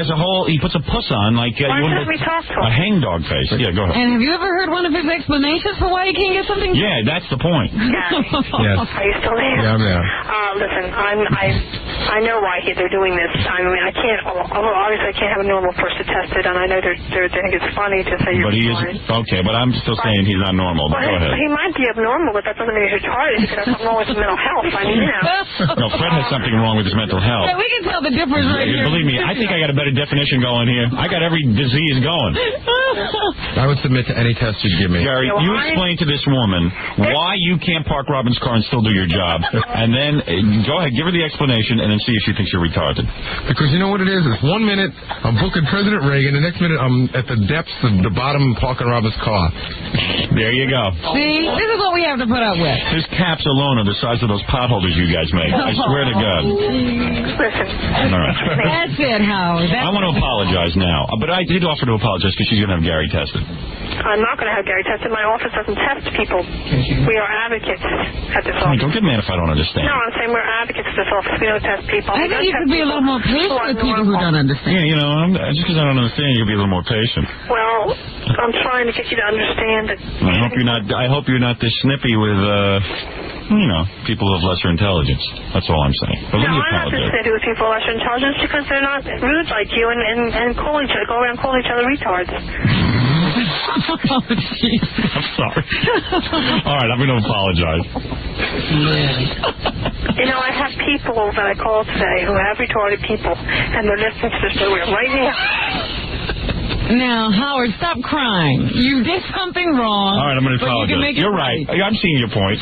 puts a puss on, like why can't we talk to him? a hangdog face. Yeah, go ahead. And have you ever heard one of his explanations for why he can't get something? Yeah, that's the point. Gary. Yes. Are you still there? Yeah, I'm there. Listen, I know why they're doing this. I mean, I can't. Obviously, I can't have a normal person tested, and I know they think it's funny to say you're But he is okay. But I'm still saying he's not normal. But go ahead. He might be abnormal, but that doesn't mean he's retarded. He could have something wrong with his mental health. I mean, No, Fred has something wrong with his mental health. Yeah, we can tell the difference right here. Believe me, I think I got a better definition going here. I got every disease going. I would submit to any test you'd give me. Gary, you explain to this woman why you can't park Robin's car and still do your job, and then go ahead, give her the explanation, and then see if she thinks you're retarded. Because you know what it is? It's 1 minute I'm booking President Reagan, the next minute I'm at the depths of the bottom parking Robin's car. There you go. See, this is what we have to put up with. His caps alone are the size of those potholders you guys make. I swear to God. Listen. All right. That's it, Howard. I want to apologize now, but I did offer to apologize because she's going to have Gary tested. I'm not going to have Gary tested. My office doesn't test people. We are advocates at this office. Hey, don't get mad if I don't understand. No, I'm saying we're advocates at this office. We don't test people. I think you could be a little more patient with people who don't understand. Yeah, just because I don't understand, you'll be a little more patient. Well, I'm trying to get you to understand that. I hope you're not this snippy with, people of lesser intelligence. That's all I'm saying. But let me I'm not apologize. just with people of lesser intelligence because they're not rude like you and go around calling each other retards. Oh, jeez. I'm sorry. All right, I'm going to apologize. I have people that I call today who have retarded people, and they're listening to this program right now. Now, Howard, stop crying. You did something wrong. All right, I'm going to apologize. You're right. I'm seeing your point.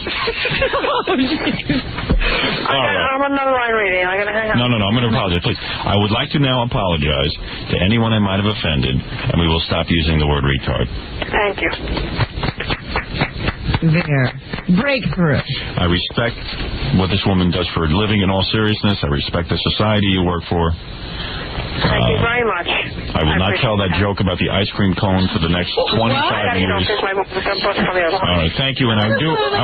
I'm on another line reading. I gotta hang up. No, I'm going to apologize. Please. I would like to now apologize to anyone I might have offended, and we will stop using the word retard. Thank you. There. Breakthrough. I respect what this woman does for a living in all seriousness. I respect the society you work for. Thank you very much. I will not tell that joke about the ice cream cone for the next 25 years. All right, thank you. And I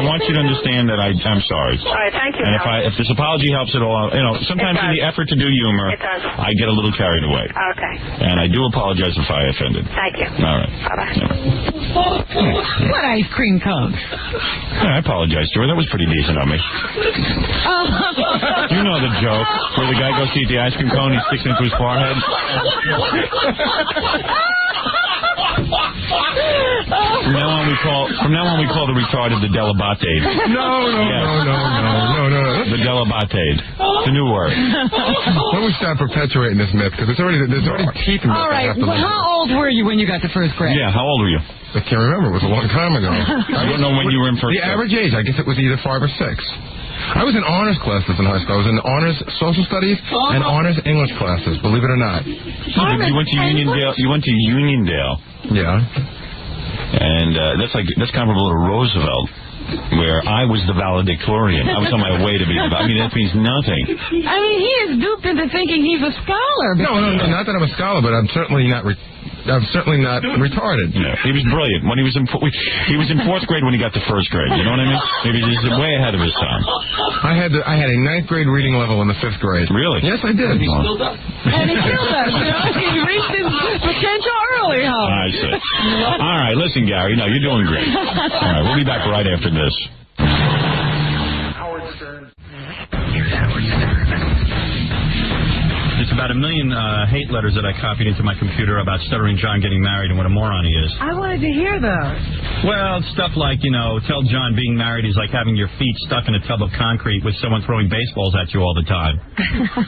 want you to understand that I'm sorry. All right, thank you. And if this apology helps at all, sometimes in the effort to do humor, I get a little carried away. Okay. And I do apologize if I offended. Thank you. All right. What ice cream cone? Yeah, I apologize to her. That was pretty decent of me. You know the joke where the guy goes to eat the ice cream cone, he sticks it into his forehead. From now on we call the retarded the delabatade. No. The delabatade. It's a new word. Why don't we stop perpetuating this myth? Because there's already teeth in this. All right. Well, how old were you when you got to first grade? Yeah, how old were you? I can't remember. It was a long time ago. I don't know when you were in first grade. The average age, I guess it was either 5 or 6. I was in honors classes in high school. I was in honors social studies and honors English classes, believe it or not. You went to Uniondale. Yeah. And that's comparable to Roosevelt, where I was the valedictorian. I was on my way to be. That means nothing. I mean, he is duped into thinking he's a scholar. No, not that I'm a scholar, but I'm certainly not retarded. Yeah, he was brilliant. When he was in fourth grade when he got to first grade. You know what I mean? He was way ahead of his time. I had a 9th grade reading level in the 5th grade. Really? Yes, I did. He still does. And he still does. He reached his potential early. I see. All right, listen, Gary. No, you're doing great. All right, we'll be back right after this. Howard Stern. Here's Howard Stern. There's about 1 million hate letters that I copied into my computer about Stuttering John getting married and what a moron he is. I wanted to hear those. Well, stuff like, tell John being married is like having your feet stuck in a tub of concrete with someone throwing baseballs at you all the time.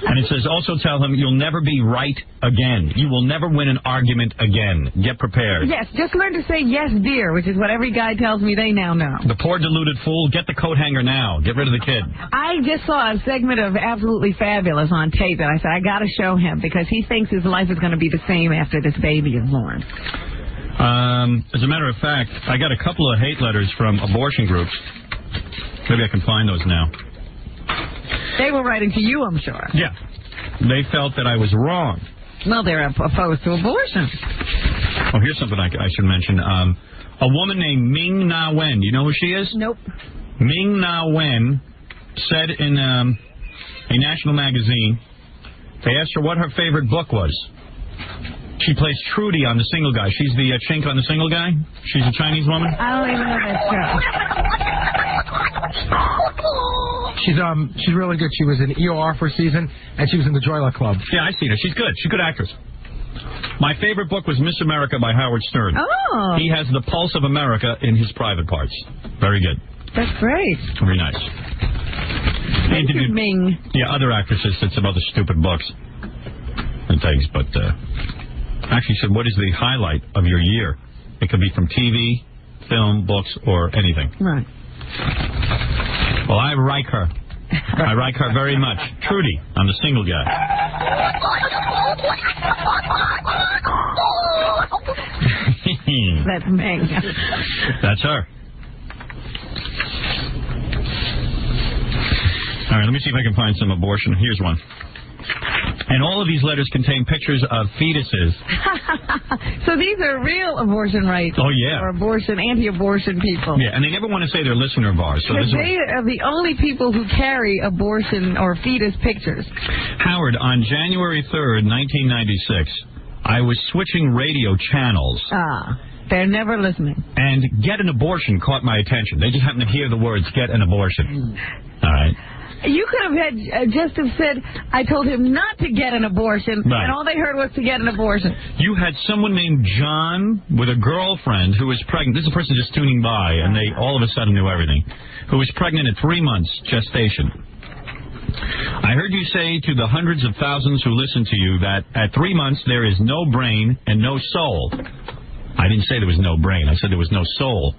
And it says, also tell him you'll never be right again. You will never win an argument again. Get prepared. Yes, just learn to say yes, dear, which is what every guy tells me they now know. The poor deluded fool, get the coat hanger now. Get rid of the kid. I just saw a segment of Absolutely Fabulous on tape, and I said, I got to show him, because he thinks his life is going to be the same after this baby is born. As a matter of fact, I got a couple of hate letters from abortion groups. Maybe I can find those now. They were writing to you, I'm sure. Yeah. They felt that I was wrong. Well, they're opposed to abortion. Oh, here's something I should mention. A woman named Ming Na Wen. You know who she is? Nope. Ming Na Wen said in a national magazine, they asked her what her favorite book was. She plays Trudy on The Single Guy. She's the chink on The Single Guy. She's a Chinese woman. I don't even know that show. She's really good. She was in ER for a season, and she was in the Joy Luck Club. Yeah, I've seen her. She's good. She's a good actress. My favorite book was Miss America by Howard Stern. Oh. He has the pulse of America in his private parts. Very good. That's great. Very nice. He interviewed Ming. Yeah, other actresses said some other stupid books and things, but actually said, what is the highlight of your year? It could be from TV, film, books, or anything. Right. Well, I like her. I like her very much. Trudy, I'm the Single Guy. That's Ming. That's her. All right, let me see if I can find some abortion. Here's one. And all of these letters contain pictures of fetuses. So these are real abortion rights. Oh, yeah. Or anti-abortion people. Yeah, and they never want to say they're listener of ours. So they are the only people who carry abortion or fetus pictures. Howard, on January 3rd, 1996, I was switching radio channels. They're never listening. And Get an Abortion caught my attention. They just happened to hear the words, get an abortion. All right. You could have had just have said, I told him not to get an abortion, right. And all they heard was to get an abortion. You had someone named John with a girlfriend who was pregnant. This is a person just tuning by, and they all of a sudden knew everything. Who was pregnant at 3 months gestation. I heard you say to the hundreds of thousands who listen to you that at 3 months there is no brain and no soul. I didn't say there was no brain. I said there was no soul.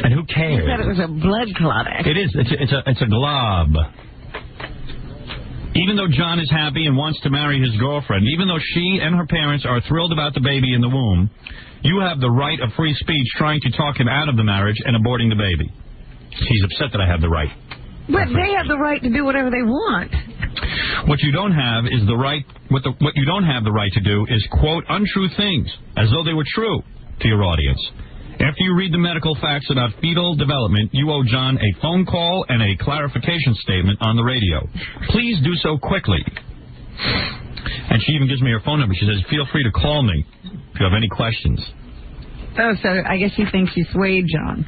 And who cares? He said it was a blood clot. It is. It's a glob. Even though John is happy and wants to marry his girlfriend, even though she and her parents are thrilled about the baby in the womb, you have the right of free speech trying to talk him out of the marriage and aborting the baby. He's upset that I have the right. But they have the right to do whatever they want. What you don't have is the right. What you don't have the right to do is quote untrue things as though they were true to your audience. After you read the medical facts about fetal development, you owe John a phone call and a clarification statement on the radio. Please do so quickly. And she even gives me her phone number. She says, feel free to call me if you have any questions. Oh, so I guess she thinks she swayed John.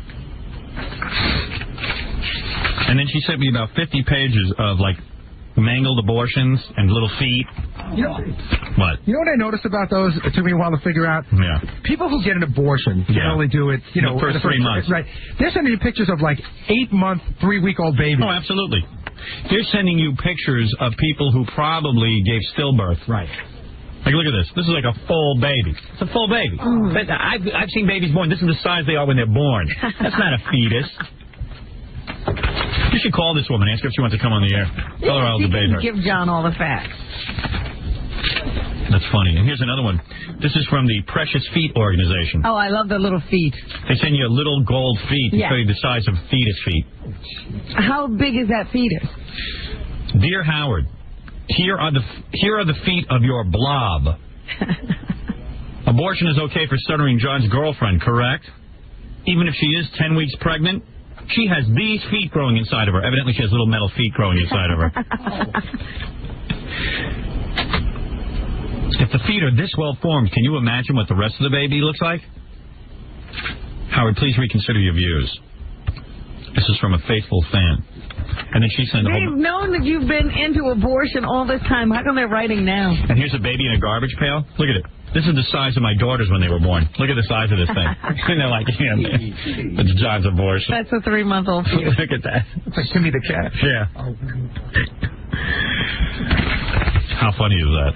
And then she sent me about 50 pages of, like, mangled abortions and little feet. You know, what? You know what I noticed about those? It took me a while to figure out. Yeah. People who get an abortion generally do it, you know, the first 3 months. Right. They're sending you pictures of like 8-month, 3-week-old babies. Oh, absolutely. They're sending you pictures of people who probably gave stillbirth. Right. Like, look at this. This is like a full baby. It's a full baby. But I've seen babies born. This is the size they are when they're born. That's not a fetus. You should call this woman, ask her if she wants to come on the air. Tell her I'll debate her. Give John all the facts. That's funny. And here's another one. This is from the Precious Feet organization. Oh, I love the little feet. They send you a little gold feet to show you the size of fetus feet. How big is that fetus? Dear Howard, here are the feet of your blob. Abortion is okay for stuttering John's girlfriend, correct? Even if she is 10 weeks pregnant? She has these feet growing inside of her. Evidently, she has little metal feet growing inside of her. If the feet are this well formed, can you imagine what the rest of the baby looks like? Howard, please reconsider your views. This is from a faithful fan. And then she sent a They've known that you've been into abortion all this time. How come they're writing now? And here's a baby in a garbage pail. Look at it. This is the size of my daughters when they were born. Look at the size of this thing. And they're like, yeah, it's John's abortion. That's a 3-month-old fetus. Look at that. It's like Timmy the cat. Yeah. How funny is that?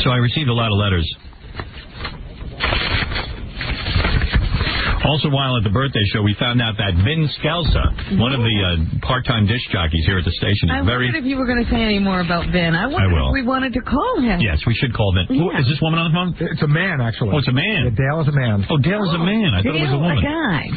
So I received a lot of letters. Also, while at the birthday show, we found out that Vin Scelsa, one of the part-time disc jockeys here at the station, is I wondered if you were going to say any more about Vin. I wondered if we wanted to call him. Yes, we should call Vin. Yeah. Is this woman on the phone? It's a man, actually. Oh, it's a man. Yeah, Dale is a man. Oh, Dale is a man. I thought it was a woman. A guy.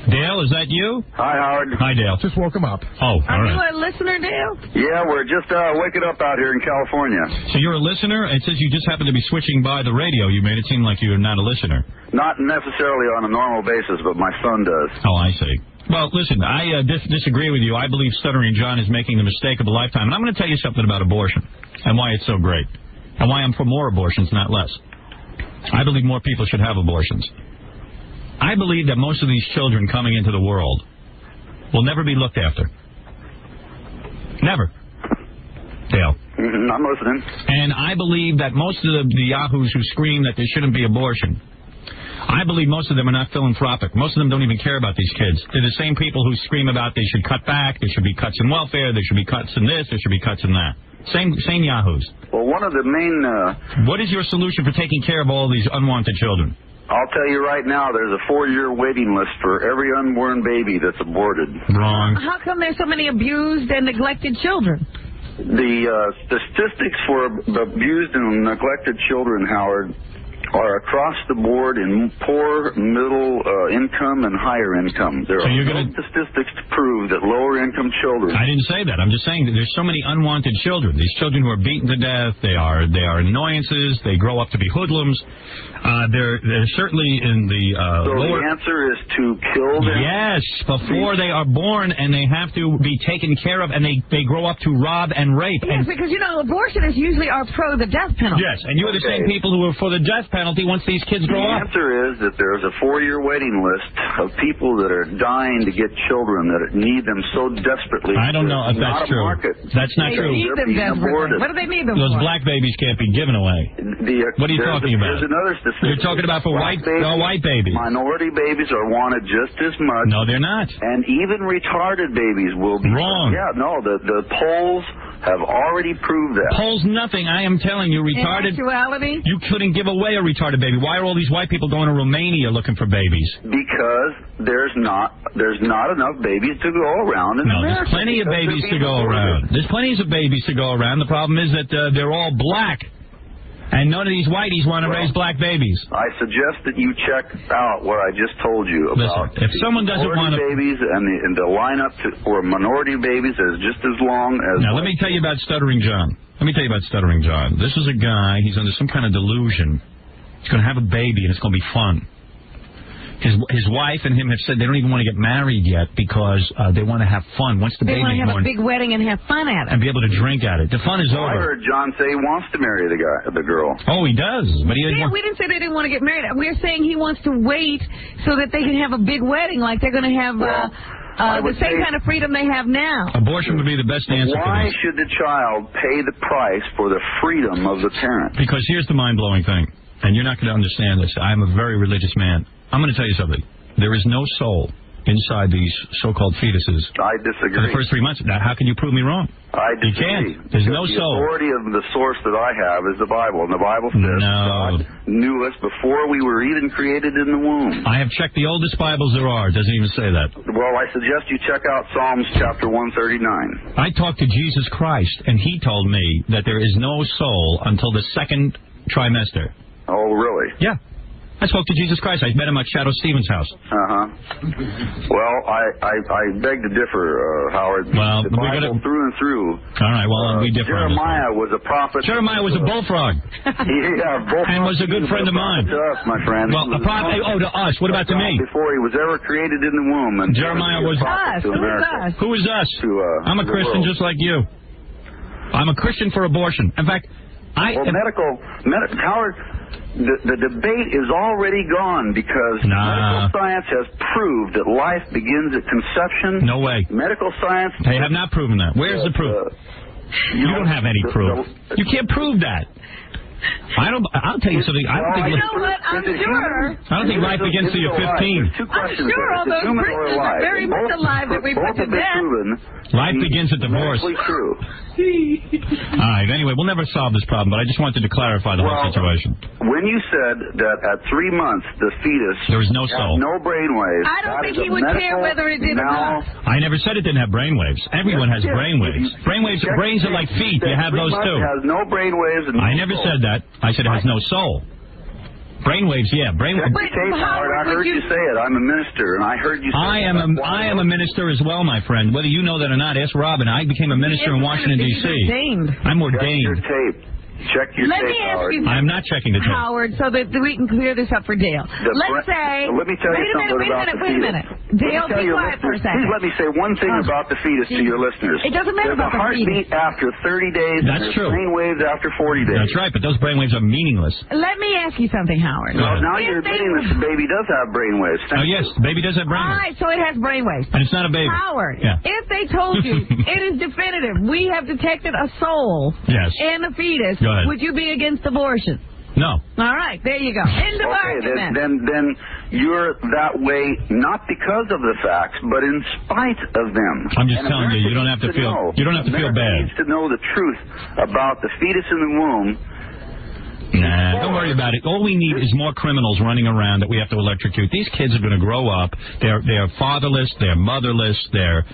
Dale, is that you? Hi, Howard. Hi, Dale. Just woke him up. Oh, all Are right. you a listener, Dale? Yeah, we're just waking up out here in California. So you're a listener? It says you just happen to be switching by the radio. You made it seem like you're not a listener. Not necessarily on a normal basis, but my son does. Oh, I see. Well, listen, I disagree with you. I believe Stuttering John is making the mistake of a lifetime. And I'm going to tell you something about abortion and why it's so great and why I'm for more abortions, not less. I believe more people should have abortions. I believe that most of these children coming into the world will never be looked after. Never. Dale. I'm listening. And I believe that most of the yahoos who scream that there shouldn't be abortion, I believe most of them are not philanthropic. Most of them don't even care about these kids. They're the same people who scream about they should cut back, there should be cuts in welfare, there should be cuts in this, there should be cuts in that. Same yahoos. Well, one of the main... What is your solution for taking care of all these unwanted children? I'll tell you right now, there's a 4-year waiting list for every unborn baby that's aborted. Wrong. How come there's so many abused and neglected children? The statistics for abused and neglected children, Howard, are across the board in poor, middle income, and higher income. There are no statistics to prove that lower income children... I didn't say that. I'm just saying that there's so many unwanted children. These children who are beaten to death, they are annoyances, they grow up to be hoodlums. They're certainly in the lower... the answer is to kill them? Yes, before they are born, and they have to be taken care of, and they grow up to rob and rape. Yes, because, abortionists usually are pro the death penalty. Yes, and you're the same people who are for the death penalty once these kids grow up. The answer is that there's a 4-year waiting list of people that are dying to get children that need them so desperately. I don't know if that's true. That's not true. They need them desperately. What do they need them Those for? black babies can't be given away. What are you talking about? There's another statistic. You're talking about for white babies. Minority babies are wanted just as much. No, they're not. And even retarded babies will be. Wrong. Yeah, no, the polls have already proved that. Polls nothing. I am telling you, retarded. In actuality? You couldn't give away a retarded baby. Why are all these white people going to Romania looking for babies? Because there's not enough babies to go around in America. There's plenty of babies to go around. There's plenty of babies to go around. The problem is that they're all black. And none of these whiteys want to raise black babies. I suggest that you check out what I just told you about. Listen, if someone doesn't want to... babies and the lineup for minority babies is just as long as... Now, let me tell you about Stuttering John. This is a guy, he's under some kind of delusion. He's going to have a baby, and it's going to be fun. His wife and him have said they don't even want to get married yet because they want to have fun. Once the baby's born... They want to have a big wedding and have fun at it. And be able to drink at it. The fun is over. I heard John say he wants to marry the girl. Oh, he does. But we didn't say they didn't want to get married. We're saying he wants to wait so that they can have a big wedding like they're going to have... the same kind of freedom they have now. Abortion would be the best answer for Why this. should the child pay the price for the freedom of the parent? Because here's the mind-blowing thing, and you're not going to understand this. I'm a very religious man. I'm going to tell you something. There is no soul inside these so-called fetuses. I disagree. For the first 3 months. Now, how can you prove me wrong? I disagree. You can't. There's no soul. The authority of the source that I have is the Bible, and the Bible says God knew us before we were even created in the womb. I have checked the oldest Bibles there are. It doesn't even say that. Well, I suggest you check out Psalms chapter 139. I talked to Jesus Christ, and he told me that there is no soul until the second trimester. Oh, really? Yeah. I spoke to Jesus Christ. I met him at Shadow Stevens' house. Well, I beg to differ, Howard. Well, the Bible through and through. All right, well, we differ. Jeremiah was a prophet. Jeremiah was a bullfrog. Bullfrog. And was a good friend of mine. To us, my friend. Well, a prophet. Oh, to us. What about to me? Before he was ever created in the womb. And Jeremiah was us. Who is us? Who is us? I'm a Christian just like you. I'm a Christian for abortion. In fact, Howard. The debate is already gone because medical science has proved that life begins at conception. No way. Medical science... They have not proven that. Where's the proof? You don't have any proof. You can't prove that. I'll tell you something. I don't think. You know what? I'm sure. I don't think life begins till you're 15. I'm sure all those Christians are very much alive that we put to death. Life begins at divorce. True. All right. Anyway, we'll never solve this problem, but I just wanted to clarify the whole situation. When you said that at 3 months the fetus there was no soul, no brainwaves, I don't think he would care whether it did or not. I never said it didn't have brainwaves. Everyone has brainwaves. Brains are like feet. You have those too. It has no brainwaves. I never said that. I said it has no soul. Brainwaves, yeah. Brainwaves. I heard you say it. I'm a minister, and I heard you say I am a minister as well, my friend. Whether you know that or not, ask Robin. I became a minister in Washington, D.C. I'm ordained. Check your Let tape, me ask Howard. you, I'm not checking the tape. Howard, so that we can clear this up for Dale. Let's say... Let me tell you something about the fetus. Wait a minute. Dale, be quiet for a second. Please let me say one thing about the fetus to your listeners. It doesn't matter about the fetus. There's a heartbeat after 30 days. That's true. Brainwaves after 40 days. That's right, but those brainwaves are meaningless. Let me ask you something, Howard. Well, now you're admitting that the baby does have brainwaves. Oh, yes, the baby does have brainwaves. All right, so it has brainwaves. And it's not a baby. Howard, if they told you it is definitive, we have detected a soul in the fetus, would you be against abortion? No. All right, there you go. End of argument. Then you're that way not because of the facts, but in spite of them. I'm just telling you, you don't have to feel. You don't have to feel bad. Needs to know the truth about the fetus in the womb. Nah, don't worry about it. All we need is more criminals running around that we have to electrocute. These kids are going to grow up. They're fatherless. They're motherless. They're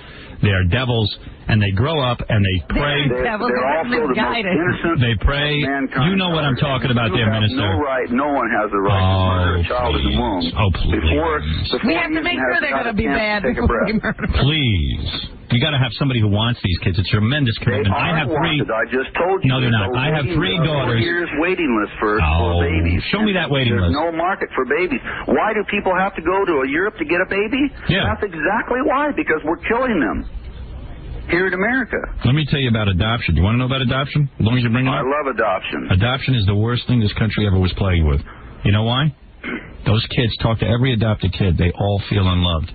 devils, and they grow up and they pray. They're also the most innocent. They pray. You know what I'm talking about, there, Minister. No one has the right to murder a child in the womb. Oh, please. Before we have to make sure they're going to be bad before we murder them. Please. You got to have somebody who wants these kids. It's a tremendous commitment. I have 3. I just told you. No, they're not. I have 3 daughters. 4 years waiting list for babies. Show me that waiting list. There's no market for babies. Why do people have to go to Europe to get a baby? Yeah. That's exactly why. Because we're killing them here in America. Let me tell you about adoption. You want to know about adoption? As long as you bring it up. I love adoption. Adoption is the worst thing this country ever was plagued with. You know why? Those kids, talk to every adopted kid. They all feel unloved.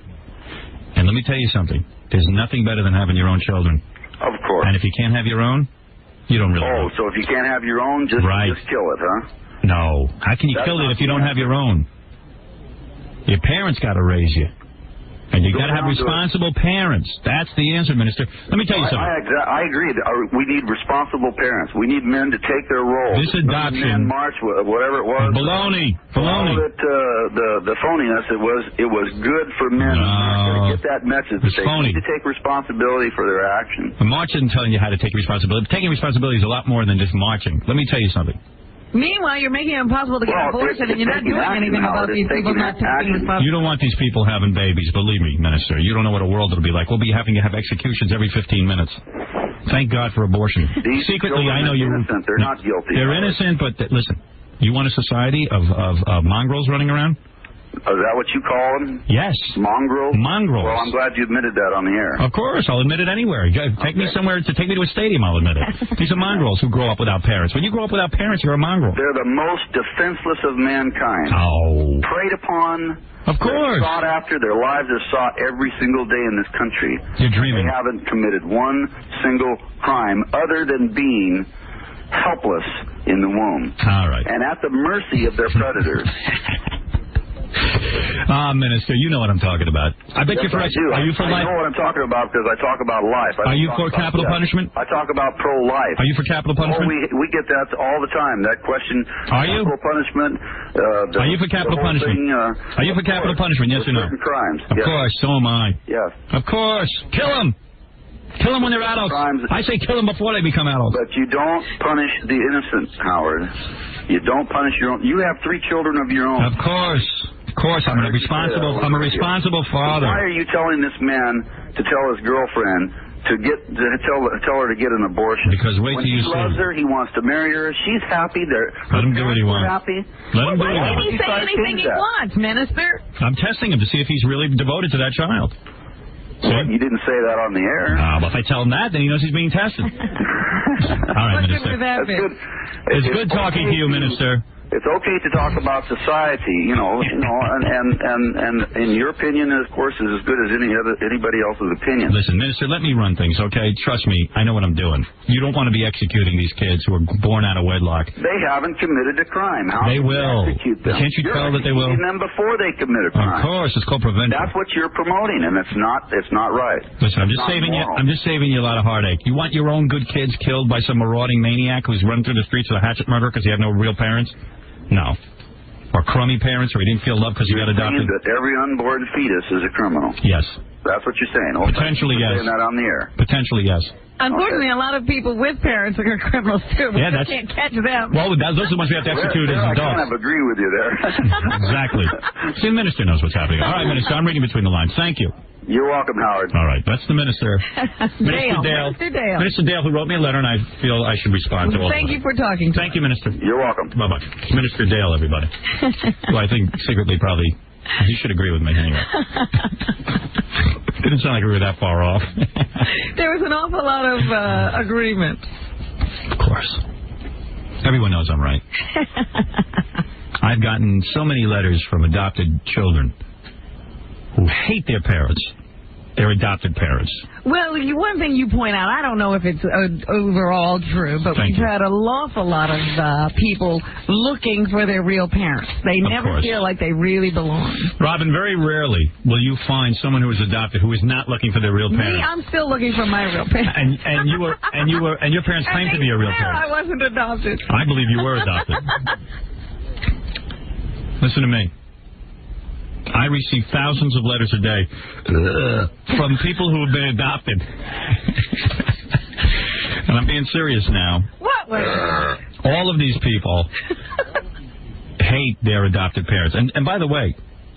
And let me tell you something. There's nothing better than having your own children. Of course. And if you can't have your own, you don't really know. So if you can't have your own, just kill it, huh? No. How can you kill it if you don't have your own? Your parents got to raise you. And you got to have responsible parents. That's the answer, Minister. Let me tell you something. I agree. We need responsible parents. We need men to take their role. This adoption, Men march, whatever it was. Baloney. The phoniness. It was good for men to get that message. It's phony. Need to take responsibility for their actions. The march isn't telling you how to take responsibility. Taking responsibility is a lot more than just marching. Let me tell you something. Meanwhile, you're making it impossible to get an abortion, and you're not doing anything about these people not taking responsibility. You don't want these people having babies, believe me, Minister. You don't know what a world it'll be like. We'll be having to have executions every 15 minutes. Thank God for abortion. Secretly, I know you're innocent. They're not guilty. They're innocent, but listen, you want a society of mongrels running around? Is that what you call them? Yes. Mongrels? Mongrels. Well, I'm glad you admitted that on the air. Of course, I'll admit it anywhere. Take me somewhere to take me to a stadium, I'll admit it. These are mongrels who grow up without parents. When you grow up without parents, you're a mongrel. They're the most defenseless of mankind. Oh. Preyed upon. Of course. Sought after. Their lives are sought every single day in this country. You're dreaming. They haven't committed one single crime other than being helpless in the womb. All right. And at the mercy of their predators. Minister, you know what I'm talking about. I bet you're for. Are you for life? I know what I'm talking about because I talk about life. Are you for capital punishment? I talk about pro-life. Are you for capital punishment? We get that all the time. That question. Are you? Capital punishment. Are you for capital punishment? Are you for capital punishment? Yes or no? Crimes. Of course. So am I. Yes. Of course. Kill them. Kill them when they're adults. I say kill them before they become adults. But you don't punish the innocent, Howard. You don't punish your own. You have 3 children of your own. Of course. Of course, I'm a responsible father. Why are you telling this man to tell his girlfriend tell her to get an abortion? Because wait till you see. He loves her. He wants to marry her. She's happy. Let him do what he wants. Happy. Let him do what he wants. Why did he say anything he wants, Minister? I'm testing him to see if he's really devoted to that child. Well, you didn't say that on the air. But if I tell him that, then he knows he's being tested. All right, Minister. It's good talking to you, Minister. It's okay to talk about society, and your opinion, of course, is as good as anybody else's opinion. Listen, Minister, let me run things, okay? Trust me, I know what I'm doing. You don't want to be executing these kids who are born out of wedlock. They haven't committed a crime. How they will. Execute them? Can't you tell that they will? You're them before they commit a crime. Of course, it's called prevention. That's what you're promoting, and it's not right. Listen, I'm just saving you a lot of heartache. You want your own good kids killed by some marauding maniac who's running through the streets with a hatchet murderer because he had no real parents? No. Or crummy parents, or he didn't feel love because he got adopted? That every unborn fetus is a criminal. Yes. That's what you're saying. Potentially, yes. Saying that on the air. Potentially, yes. Unfortunately, a lot of people with parents are criminals, too. But you can't catch them. Well, those are the ones we have to execute as adults. I kind of agree with you there. Exactly. See, the Minister knows what's happening. All right, Minister, I'm reading between the lines. Thank you. You're welcome, Howard. All right, that's the Minister. Minister Dale. Minister Dale, who wrote me a letter, and I feel I should respond to all Thank you for talking to Thank you, Minister. You're welcome. Bye-bye. Minister Dale, everybody. Who I think secretly probably, he should agree with me anyway. Didn't sound like we were that far off. There was an awful lot of agreement. Of course. Everyone knows I'm right. I've gotten so many letters from adopted children who hate their parents, their adopted parents. Well, one thing you point out, I don't know if it's overall true, but we've had an awful lot of people looking for their real parents. They never feel like they really belong. Robin, very rarely will you find someone who is adopted who is not looking for their real parents. Me, I'm still looking for my real parents. And your parents claim to be your real parents. I wasn't adopted. I believe you were adopted. Listen to me. I receive thousands of letters a day from people who have been adopted. And I'm being serious now. What was all of these people hate their adopted parents. And by the way,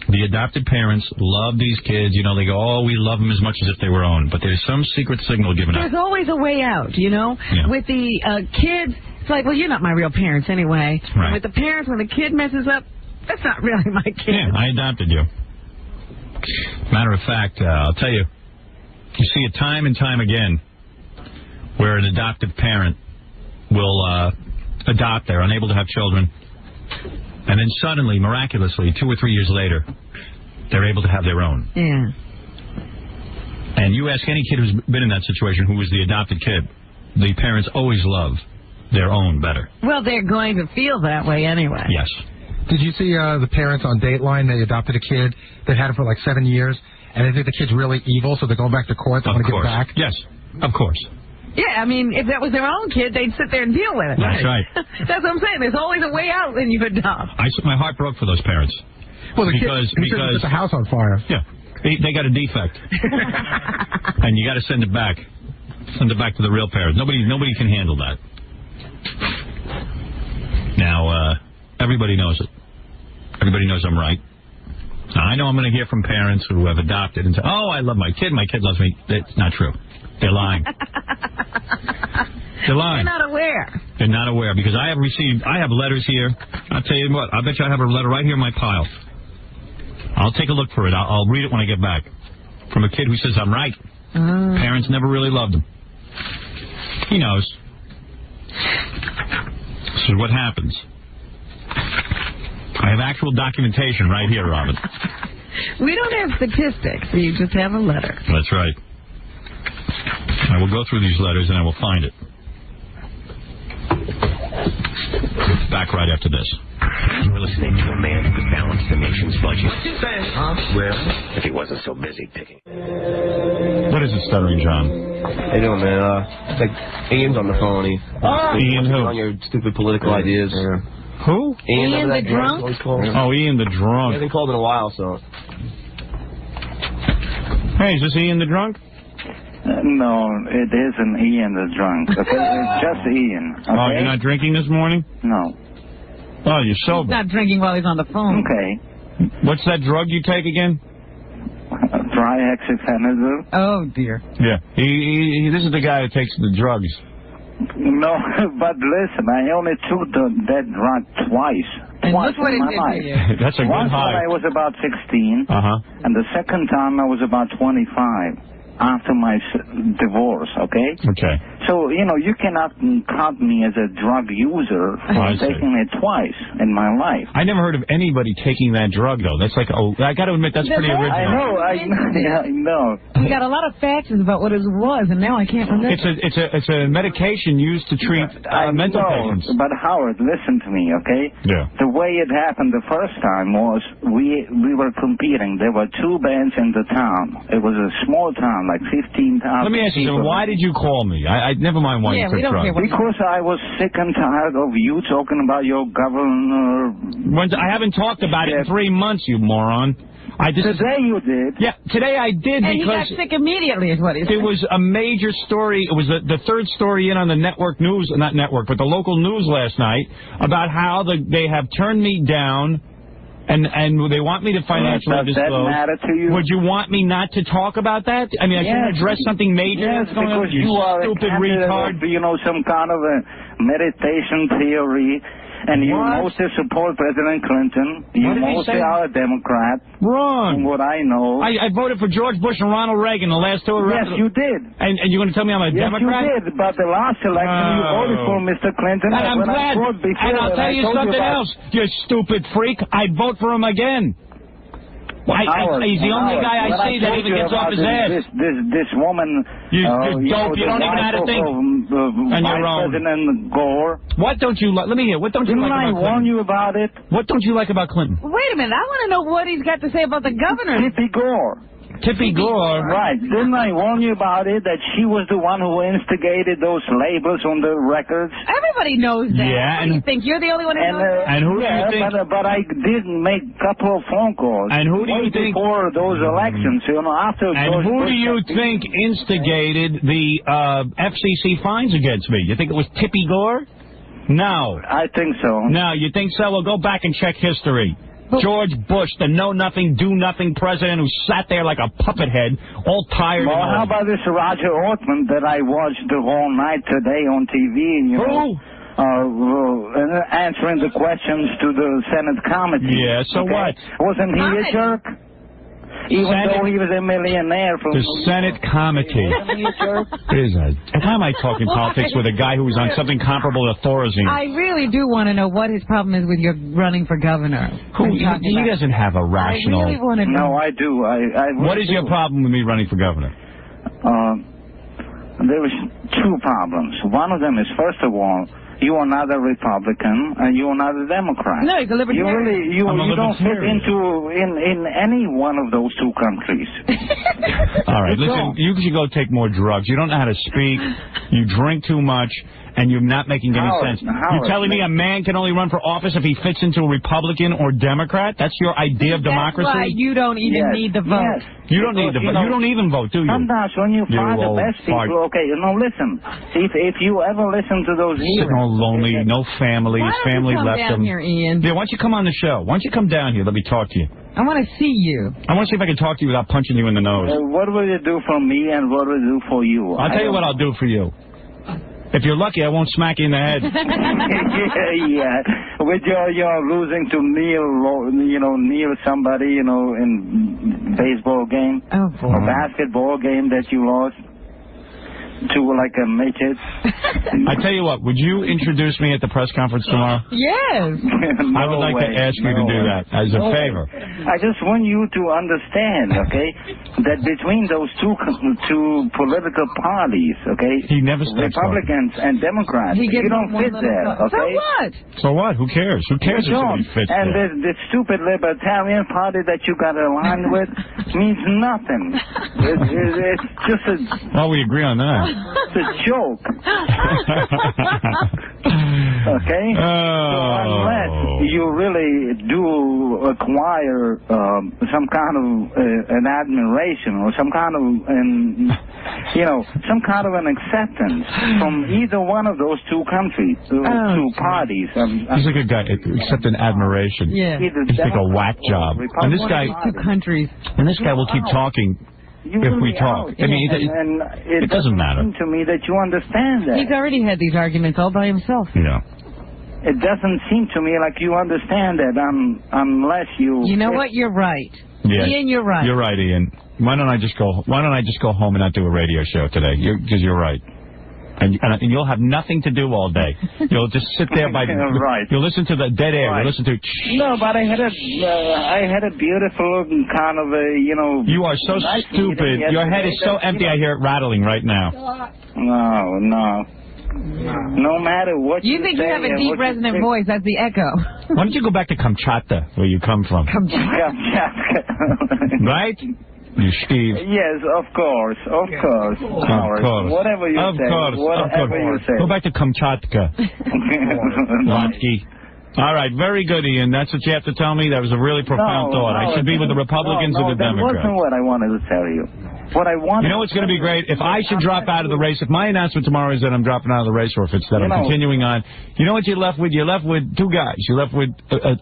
the adopted parents love these kids. You know, they go, oh, we love them as much as if they were owned. But there's some secret signal given out. There's always a way out, you know? Yeah. With the kids, it's like, well, you're not my real parents anyway. Right. And with the parents, when the kid messes up, that's not really my kid. Yeah, I adopted you. Matter of fact, I'll tell you, you see it time and time again where an adoptive parent will adopt. They're unable to have children. And then suddenly, miraculously, 2 or 3 years later, they're able to have their own. Yeah. And you ask any kid who's been in that situation who was the adopted kid, the parents always love their own better. Well, they're going to feel that way anyway. Yes. Did you see the parents on Dateline? They adopted a kid that had him for like 7 years, and they think the kid's really evil, so they're going back to court. They want to get back. Yes, of course. Yeah, I mean, if that was their own kid, they'd sit there and deal with it. That's right. That's what I'm saying. There's always a way out when you adopt. My heart broke for those parents. Well, the because kid set the house on fire. Yeah, they got a defect, and you got to send it back. Send it back to the real parents. Nobody can handle that. Now, everybody knows it. Everybody knows I'm right. Now, I know I'm going to hear from parents who have adopted and say, "Oh, I love my kid loves me." That's not true. They're lying. They're lying. They're not aware. They're not aware, because I have letters here. I'll tell you what, I bet you I have a letter right here in my pile. I'll take a look for it. I'll read it when I get back. From a kid who says I'm right. Parents never really loved him. He knows. This is what happens. I have actual documentation right here, Robin. We don't have statistics. You just have a letter. That's right. I will go through these letters and I will find it. Back right after this. We're listening to a man who could balance the nation's budget. Well, if he wasn't so busy picking. What is it, Stuttering John? How you doing, man? Like, Ian's on the phone. Ian who? On your stupid political ideas. Who? Ian the drunk? Oh, Ian the drunk. He hasn't called in a while, so. Hey, is this Ian the drunk? No, it isn't Ian the drunk. Okay? It's just Ian. Okay? Oh, you're not drinking this morning? No. Oh, you're sober. He's not drinking while he's on the phone. Okay. What's that drug you take again? Trihexyphenidyl. Oh, dear. Yeah. This is the guy that takes the drugs. No, but listen, I only took that drug twice. And Twice look what in it my did life. to you. That's a good Once high. when I was about 16, and the second time I was about 25. After my divorce, okay? Okay. So, you cannot count me as a drug user for taking it twice in my life. I never heard of anybody taking that drug, though. That's like, I got to admit, that's pretty original. I know. We got a lot of facts about what it was, and now I can't remember. It's a medication used to treat mental patients. But Howard, listen to me, okay? Yeah. The way it happened the first time was we were competing. There were two bands in the town. It was a small town, like 15,000. Let me ask you something. Why did you call me? I never mind why you took drugs. Because I was sick and tired of you talking about your governor. I haven't talked about it in 3 months, you moron. Today you did. Yeah, today I did, and because he got sick immediately, is what he said. It was a major story. It was the third story in on the network news, not network, but the local news last night, about how they have turned me down. And they want me to financially disclose. Does that matter to you? Would you want me not to talk about that? I mean, I shouldn't address something major. Yes, because you are stupid a retard. Some kind of a meditation theory, and you mostly support President Clinton. You mostly are a Democrat. Wrong. From what I know. I voted for George Bush and Ronald Reagan the last two elections. Yes, you did. And you're going to tell me I'm a Democrat? Yes, you did. But the last election, you voted for Mr. Clinton. And I'm glad. And I'll tell you something else, you stupid freak. I'd vote for him again. He's the only guy I see that even gets off his ass. This woman, you dope. You don't even know how to think. And your own. President Gore. What don't you like? Let me hear. What don't you like about Clinton? Didn't I warn you about it? What don't you like about Clinton? Wait a minute. I want to know what he's got to say about the governor. Tippy Gore. Tippy Gore. Right. Didn't I warn you about it, that she was the one who instigated those labels on the records? Everybody knows that. Yeah. And you think you're the only one who knows that? And who do you think? But I did make a couple of phone calls. And who do you think? Before those elections, after. And who do you think instigated the FCC fines against me? You think it was Tippy Gore? No. I think so. No, you think so? Well, go back and check history. George Bush, the know-nothing, do-nothing president who sat there like a puppet head, all tired. Well, how about this Roger Ortman that I watched the whole night today on TV? Who? Answering the questions to the Senate committee. Yeah, so what? Wasn't he a jerk? Even though he was a millionaire from the Senate committee. Why am I talking politics with a guy who was on something comparable to Thorazine? I really do want to know what his problem is with your running for governor. He doesn't have a rational... I really want to know. No, I do. What is your problem with me running for governor? There was two problems. One of them is, first of all, You are not a Republican, and you are not a Democrat. No, he's a libertarian. You don't fit in any one of those two countries. All right, listen, you should go take more drugs. You don't know how to speak. You drink too much. And you're not making any sense. You're telling me a man can only run for office if he fits into a Republican or Democrat? That's your idea of democracy? That's why you don't even need the vote. Yes. You don't need the vote. You don't even vote, do you? Sometimes when you find the best people, okay, listen. If you ever listen to those hearings. Sitting all lonely, no family. His family left him. Here, Ian? Yeah, why don't you come on the show? Why don't you come down here? Let me talk to you. I want to see you. I want to see if I can talk to you without punching you in the nose. What will you do for me and what will you do for you? I'll tell you what I'll do for you. If you're lucky, I won't smack you in the head. yeah. With your losing to Neil somebody, in baseball game or basketball game that you lost to like a midget. I tell you what, would you introduce me at the press conference tomorrow? Yes. I would like to ask you to do that as a favor. I just want you to understand, okay, that between those two political parties, okay, he never Republicans and Democrats, you don't fit there, okay? So what? So what? Who cares? Who cares if somebody fits and there? the stupid libertarian party that you got aligned with means nothing. It's just a... Well, we agree on that. It's a joke. Okay? So unless you really do acquire some kind of an admiration or some kind of some kind of an acceptance from either one of those two countries, two parties. He's a good guy, except an admiration. Yeah. He's like a whack job. And this guy, two countries. And this guy will keep talking. If we talk. I mean, it doesn't matter. To me that you understand that. He's already had these arguments all by himself. Yeah. It doesn't seem to me like you understand that unless you... You know what? You're right. Yeah. Ian, you're right. You're right, Ian. Why don't I just go home and not do a radio show today? Because you're right. And you'll have nothing to do all day. You'll just sit there by right. You'll listen to the dead air. Right. You'll listen to... No, but I had a beautiful kind of a, You are so stupid. Your head is so empty, I hear it rattling right now. No. No matter what you think you have a deep resonant voice, that's the echo. Why don't you go back to Kamchatka, where you come from? Kamchatka. Right? You Steve. Yes, of course. Howard. Whatever you say. Whatever you say. Go back to Kamchatka. Latsky. All right, very good, Ian. That's what you have to tell me? That was a really profound thought. I should be with the Republicans or the Democrats. That wasn't what I wanted to tell you. What I wanted... You know what's going to be great? If I should drop out of the race, if my announcement tomorrow is that I'm dropping out of the race or if it's that I'm continuing on, you know what you're left with? You're left with two guys. You're left with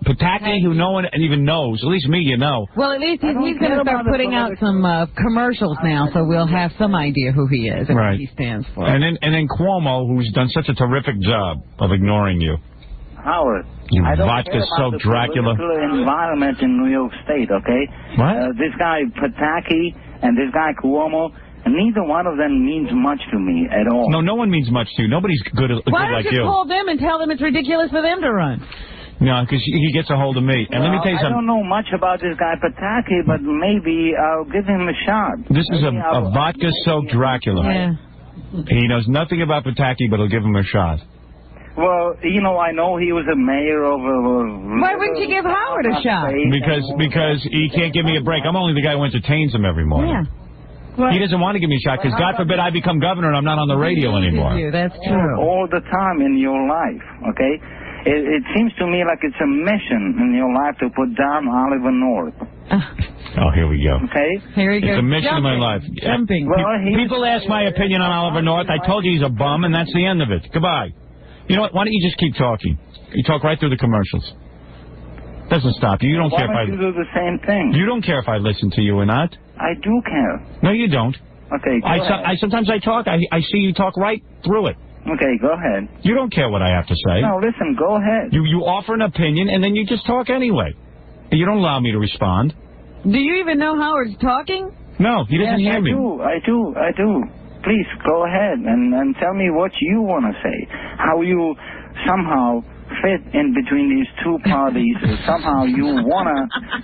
Pataki, who no one even knows. At least me, you know. Well, at least he's going to start putting out some commercials now, so we'll have some idea who he is and what he stands for. And then Cuomo, who's done such a terrific job of ignoring you. Howard, you I don't vodka care about soaked Dracula. The political environment in New York State, okay? What? This guy Pataki and this guy Cuomo, neither one of them means much to me at all. No one means much to you. Nobody's good like you. Why don't you call them and tell them it's ridiculous for them to run? No, because he gets a hold of me. And let me tell you something. I don't know much about this guy Pataki, but maybe I'll give him a shot. This is a vodka-soaked Dracula. Yeah. He knows nothing about Pataki, but he'll give him a shot. Well, I know he was a mayor of Why wouldn't you give Howard a shot? Because he can't give me a break. I'm only the guy who entertains him every morning. Yeah. Well, he doesn't want to give me a shot because, God forbid, I become governor and I'm not on the radio anymore. That's true. All the time in your life, okay? It seems to me like it's a mission in your life to put down Oliver North. Oh, here we go. Okay? Here we go. It's a mission of my life. Jumping. Well, people ask my opinion on Oliver North. I told you he's a bum, and that's the end of it. Goodbye. You know what? Why don't you just keep talking? You talk right through the commercials. Doesn't stop you. You don't care if I... Why don't you do the same thing? You don't care if I listen to you or not. I do care. No, you don't. Okay, go ahead. Sometimes I talk. I see you talk right through it. Okay, go ahead. You don't care what I have to say. No, listen, go ahead. You offer an opinion, and then you just talk anyway. You don't allow me to respond. Do you even know Howard's talking? No, he doesn't hear me. I do. Please, go ahead and tell me what you want to say. How you somehow fit in between these two parties. Somehow you want to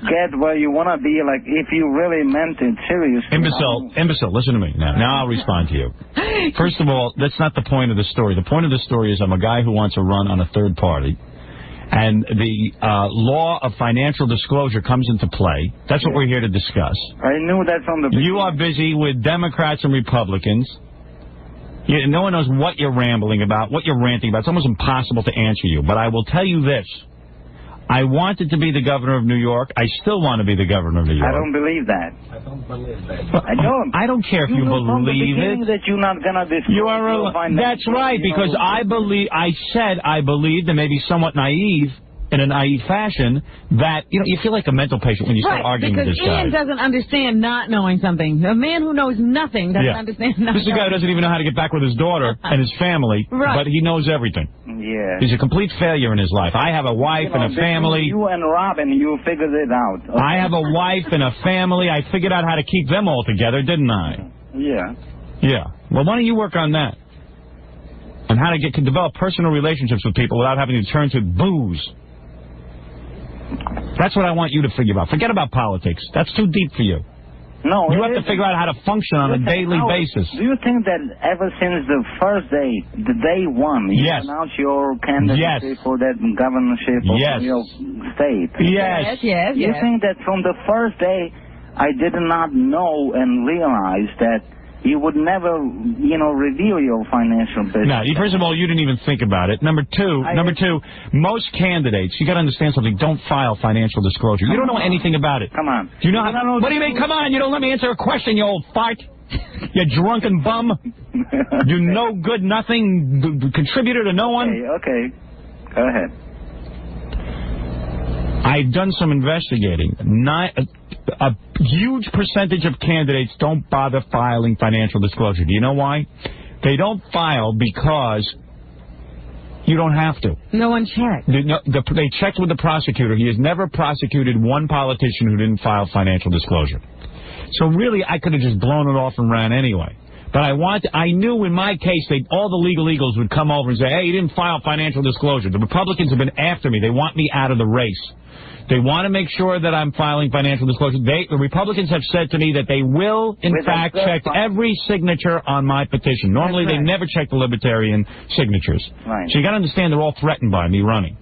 get where you want to be, like if you really meant it seriously. Imbecile, listen to me. Now I'll respond to you. First of all, that's not the point of the story. The point of the story is I'm a guy who wants to run on a third party. And the law of financial disclosure comes into play. That's what we're here to discuss. I knew that from the beginning. You are busy with Democrats and Republicans. No one knows what you're rambling about, what you're ranting about. It's almost impossible to answer you. But I will tell you this. I wanted to be the governor of New York. I still want to be the governor of New York. I don't believe that. I don't. I don't care if you believe it. That you're not gonna disclose. That's right, because I said I believed, and maybe somewhat naive, in a naive fashion, that, you feel like a mental patient when you start arguing with this guy. Ian doesn't understand not knowing something. A man who knows nothing doesn't understand nothing. This is a guy who doesn't even know how to get back with his daughter and his family, but he knows everything. Yeah. He's a complete failure in his life. I have a wife and a family. You and Robin, you figured it out. Okay? I have a wife and a family. I figured out how to keep them all together, didn't I? Yeah. Yeah. Well, why don't you work on that? On how to develop personal relationships with people without having to turn to booze. That's what I want you to figure out. Forget about politics. That's too deep for you. No, you have to figure out how to function on a daily basis. Do you think that ever since the first day, the day one, you announced your candidacy for that governorship of your state? Yes. You think that from the first day, I did not know and realize that you would never, reveal your financial business. No, first of all, you didn't even think about it. Number two, most candidates, you got to understand something, don't file financial disclosure. You don't know anything about it. Come on. Do you know how, what do you mean, come on? You don't let me answer a question, you old fart. You drunken bum. You no good nothing, contributor to no one. Okay. Go ahead. I've done some investigating. A huge percentage of candidates don't bother filing financial disclosure. Do you know why? They don't file because you don't have to. No one checked. They checked with the prosecutor. He has never prosecuted one politician who didn't file financial disclosure. So really, I could have just blown it off and ran anyway. But I knew in my case all the legal eagles would come over and say, hey, you didn't file financial disclosure. The Republicans have been after me. They want me out of the race. They want to make sure that I'm filing financial disclosure. The Republicans have said to me that they will, in fact, check every signature on my petition. Normally, they never check the libertarian signatures. Right. So you got to understand they're all threatened by me running.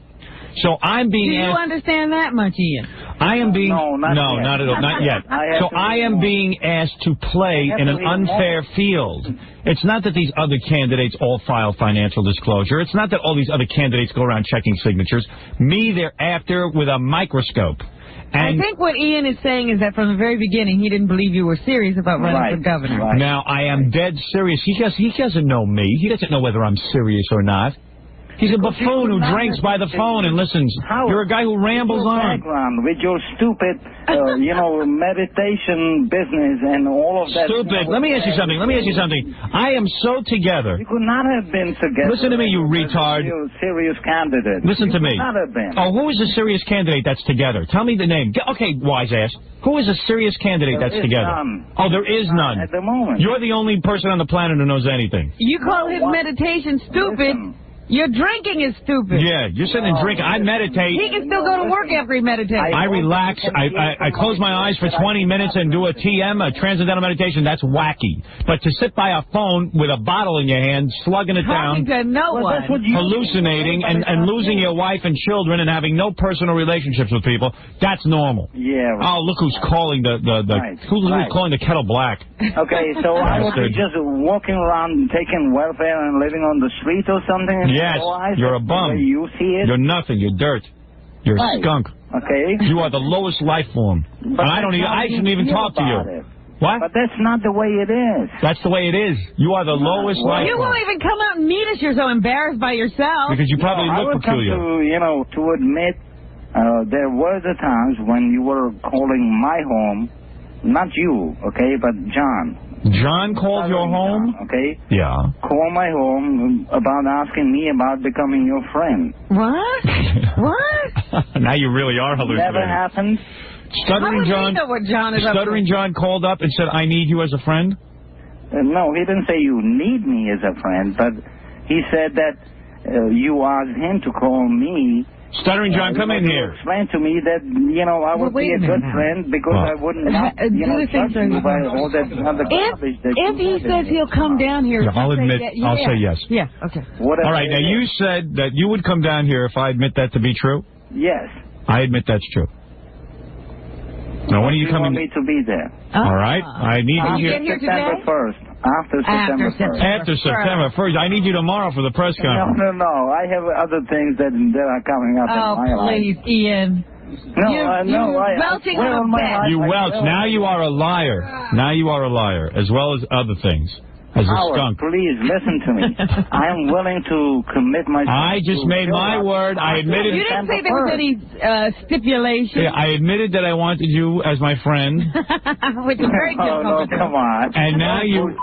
So I'm being asked... Do you understand that much, Ian? I am being... No, not at all. Not yet. So I am being asked to play in an unfair field. It's not that these other candidates all file financial disclosure. It's not that all these other candidates go around checking signatures. Me, they're after with a microscope. And I think what Ian is saying is that from the very beginning, he didn't believe you were serious about running for governor. Right. Now, I am dead serious. He doesn't know me. He doesn't know whether I'm serious or not. He's a buffoon who drinks by the phone and listens. You're a guy who rambles on. With your stupid, meditation business and all of that. Stupid. Let me ask you something. I am so together. You could not have been together. Listen to me, you retard. You're a serious candidate. Listen to me. Could not have been. Oh, who is a serious candidate that's together? Tell me the name. Okay, wise ass. Who is a serious candidate that's together? None. Oh, there is none. At the moment. You're the only person on the planet who knows anything. You call his meditation stupid. Your drinking is stupid. Yeah, you're sitting and drinking. I meditate. He can still go to work after he meditates. I relax. I close my eyes for 20 minutes and do a TM, a transcendental meditation. That's wacky. But to sit by a phone with a bottle in your hand, slugging it down, to no one, hallucinating and losing your wife and children and having no personal relationships with people, that's normal. Yeah. Oh, look who's calling who's calling the kettle black. Okay, so I would be just walking around taking welfare and living on the street or something? Yes, you're a bum. You see it? You're nothing. You're dirt. You're a skunk. Okay. You are the lowest life form. And I shouldn't even talk to you. What? But that's not the way it is. That's the way it is. You are the lowest life form. You won't even come out and meet us. You're so embarrassed by yourself. Because you probably look peculiar. To admit, there were the times when you were calling my home, not you, okay, but John. John called your home? Okay? Yeah. Call my home about asking me about becoming your friend. What? What? Now you really are hallucinating. Never happened. Stuttering John. Know what John is Stuttering John called up and said, "I need you as a friend." No, he didn't say you need me as a friend, but he said that you asked him to call me. Stuttering John, come in here. Explain to me that, I would be a good friend because I wouldn't touch you by all that other garbage that if he says he'll come down here, I'll admit, I'll say yes. Yeah, okay. All right, now you said that you would come down here if I admit that to be true? Yes. I admit that's true. Now, when are you coming? Want me to be there. All right. I need you here September 1st. After September 1st. After September 1st. I need you tomorrow for the press conference. No. I have other things that are coming up in my life. Please, Ian. You welch. Now you are a liar. Now you are a liar, as well as other things. As a Howard, skunk. please listen to me. I am willing to commit myself. I just made my word. I admitted. You didn't say there was any stipulation. Yeah, I admitted that I wanted you as my friend. Which is very difficult. No, come on. And now you.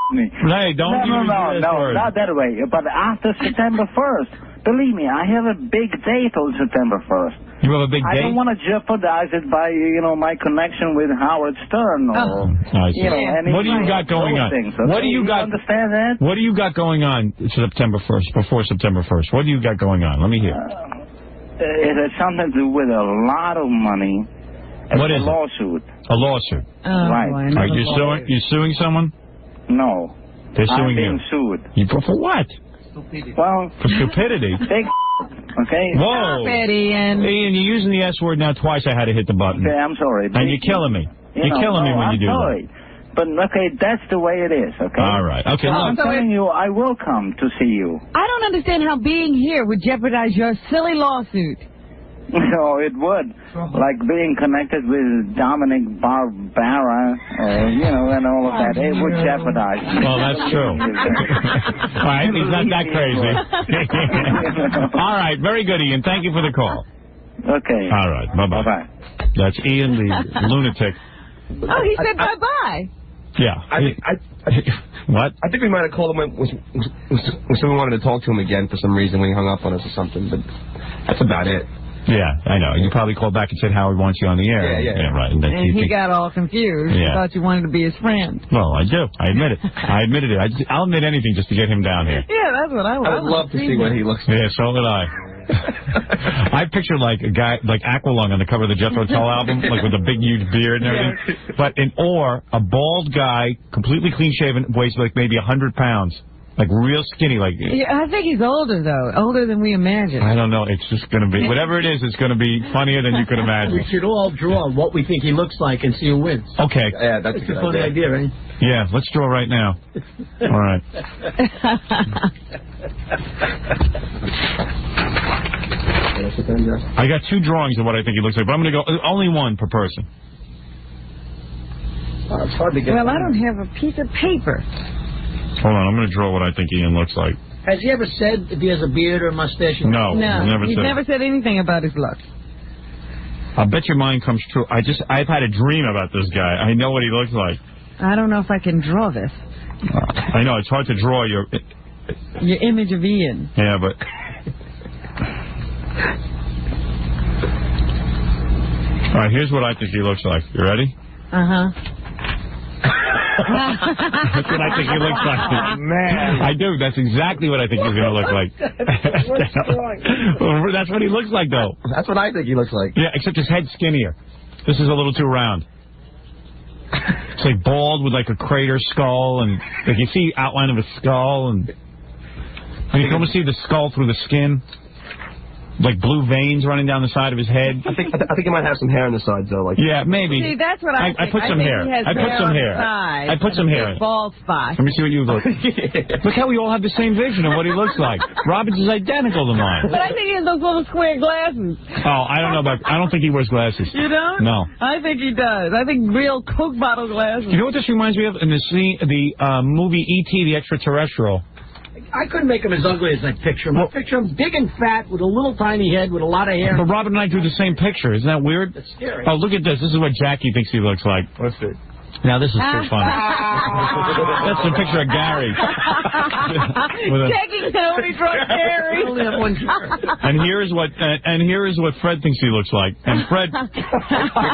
Hey, don't use this word. Not that way. But after September 1st, believe me, I have a big date on September 1st. You have a big date? I don't want to jeopardize it by, my connection with Howard Stern or, What do you got going on? Things, okay? What do you got? Understand that? What do you got going on September 1st, before September 1st? What do you got going on? Let me hear. It has something to do with a lot of money. What is a lawsuit? A lawsuit. Right. Are you suing someone? No. They're suing you. I'm being sued. For what? Well, for stupidity. Okay. Whoa. Stop it, Ian. Ian, you're using the S word now twice. I had to hit the button. Okay, I'm sorry. And you're killing me. You're killing me when you do that. But, okay, that's the way it is, okay? All right. Okay, I'm telling you, I will come to see you. I don't understand how being here would jeopardize your silly lawsuit. No, it would. Like being connected with Dominic Barbara, and all of that. It would jeopardize me. Well, that's true. All right, he's not that crazy. All right, very good, Ian. Thank you for the call. Okay. All right, bye-bye. Bye-bye. That's Ian, the lunatic. Oh, he said bye-bye. Yeah. What? I think we might have called him when we wanted to talk to him again for some reason when he hung up on us or something, but that's about it. Yeah, I know. You probably called back and said Howard wants you on the air. Yeah, right. And he got all confused. He thought you wanted to be his friend. Well, I do. I admit it. I admitted it. I'll admit anything just to get him down here. Yeah, that's what I want. I would love to see what he looks like. Yeah, so would I. I picture like a guy like Aqualung on the cover of the Jethro Tull album, like with a big huge beard and everything. But a bald guy, completely clean shaven, weighs like maybe 100 pounds. Like real skinny, like. Yeah, I think he's older though, older than we imagined. I don't know. It's just going to be whatever it is. It's going to be funnier than you could imagine. We should all draw what we think he looks like and see who wins. Okay. Yeah, that's a funny idea, right? Yeah, let's draw right now. All right. I got 2 drawings of what I think he looks like, but I'm going to go only one per person. It's hard to get. Well, I don't have a piece of paper. Hold on, I'm going to draw what I think Ian looks like. Has he ever said if he has a beard or a mustache? No, he's never said anything about his looks. I'll bet your mind comes true. I've had a dream about this guy. I know what he looks like. I don't know if I can draw this. I know, it's hard to draw your image of Ian. Yeah, but... All right, here's what I think he looks like. You ready? Uh-huh. That's what I think he looks like. Man. I do. That's exactly what I think he's going to look like. That's what he looks like, though. That's what I think he looks like. Yeah, except his head's skinnier. This is a little too round. It's like bald with like a crater skull, and like you see outline of a skull, and you can almost see the skull through the skin. Like blue veins running down the side of his head. I think he might have some hair on the sides though. Like yeah, maybe. See, that's what I think. I put some hair. I put some hair. I put some hair. Bald spot. Let me see what you look. Look how we all have the same vision of what he looks like. Robbins is identical to mine. But I think he has those little square glasses. Oh, I don't know about. I don't think he wears glasses. You don't? No. I think he does. I think real Coke bottle glasses. You know what this reminds me of? In the movie E.T. the Extraterrestrial. I couldn't make him as ugly as I picture him. I picture him big and fat with a little tiny head with a lot of hair. But Robin and I drew the same picture. Isn't that weird? That's scary. Oh, look at this. This is what Jackie thinks he looks like. What's it? Now this is so funny. That's a picture of Gary. Taking Tony from Gary. Only have one shirt. And here is what Fred thinks he looks like. And Fred,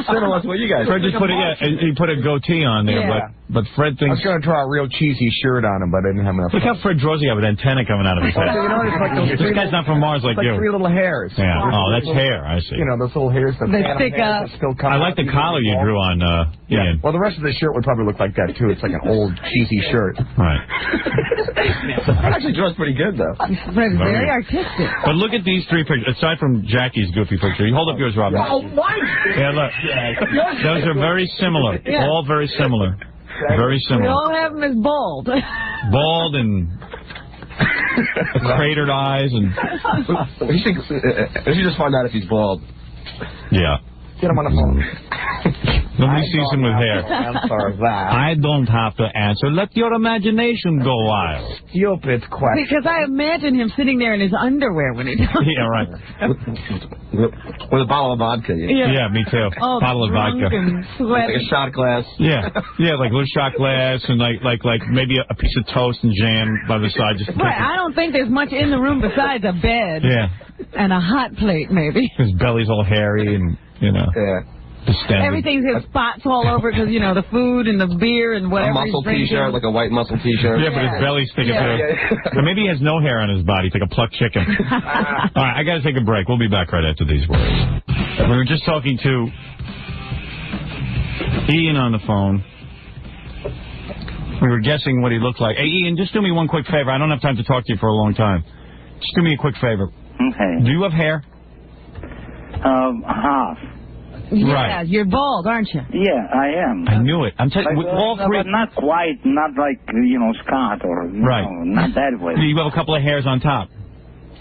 similar to what you guys. Fred just put he put a goatee on there, but Fred thinks. I was going to draw a real cheesy shirt on him, but I didn't have enough. Look how Fred draws. He have an antenna coming out of his head. You know, it's like those this guy's not from Mars like it's you. Like 3 little hairs. Yeah. Oh, that's hair. I see. You know, those little hairs that stick up. I like the collar you drew on Ian. Well, the rest of the shirt would probably look like that too. It's like an old cheesy shirt. Right. That actually draws pretty good though. Fred's very artistic. But look at these 3 pictures. Aside from Jackie's goofy picture, you hold up yours, Robin. Oh, what? Yeah, look. Those are very similar. Yeah. All very similar. Very We similar. all have him as bald. Bald and cratered eyes and. We should just find out if he's bald. Yeah. Get him on the phone. Nobody sees him with hair. Answer that. I don't have to answer. Let your imagination go wild. Stupid question. Because I imagine him sitting there in his underwear when he does. Yeah, right. With a bottle of vodka. Yeah, me too. Oh, bottle of vodka. Like a shot glass. Yeah, like a little shot glass and like maybe a piece of toast and jam by the side. Just Right, I don't think there's much in the room besides a bed. Yeah. And a hot plate, maybe. His belly's all hairy and, you know. Yeah. Everything's got spots all over because, you know, the food and the beer and whatever. A muscle T-shirt, like a white muscle T-shirt. Yeah, but his belly's sticking through. Or maybe he has no hair on his body. It's like a plucked chicken. All right, I got to take a break. We'll be back right after these words. We were just talking to Ian on the phone. We were guessing what he looked like. Hey, Ian, just do me one quick favor. I don't have time to talk to you for a long time. Just do me a quick favor. Okay. Do you have hair? Half. Yeah, right. You're bald, aren't you? Yeah, I am. I knew it. I'm telling you, all 3. But not quite, not like, Scott or, not that way. You have a couple of hairs on top.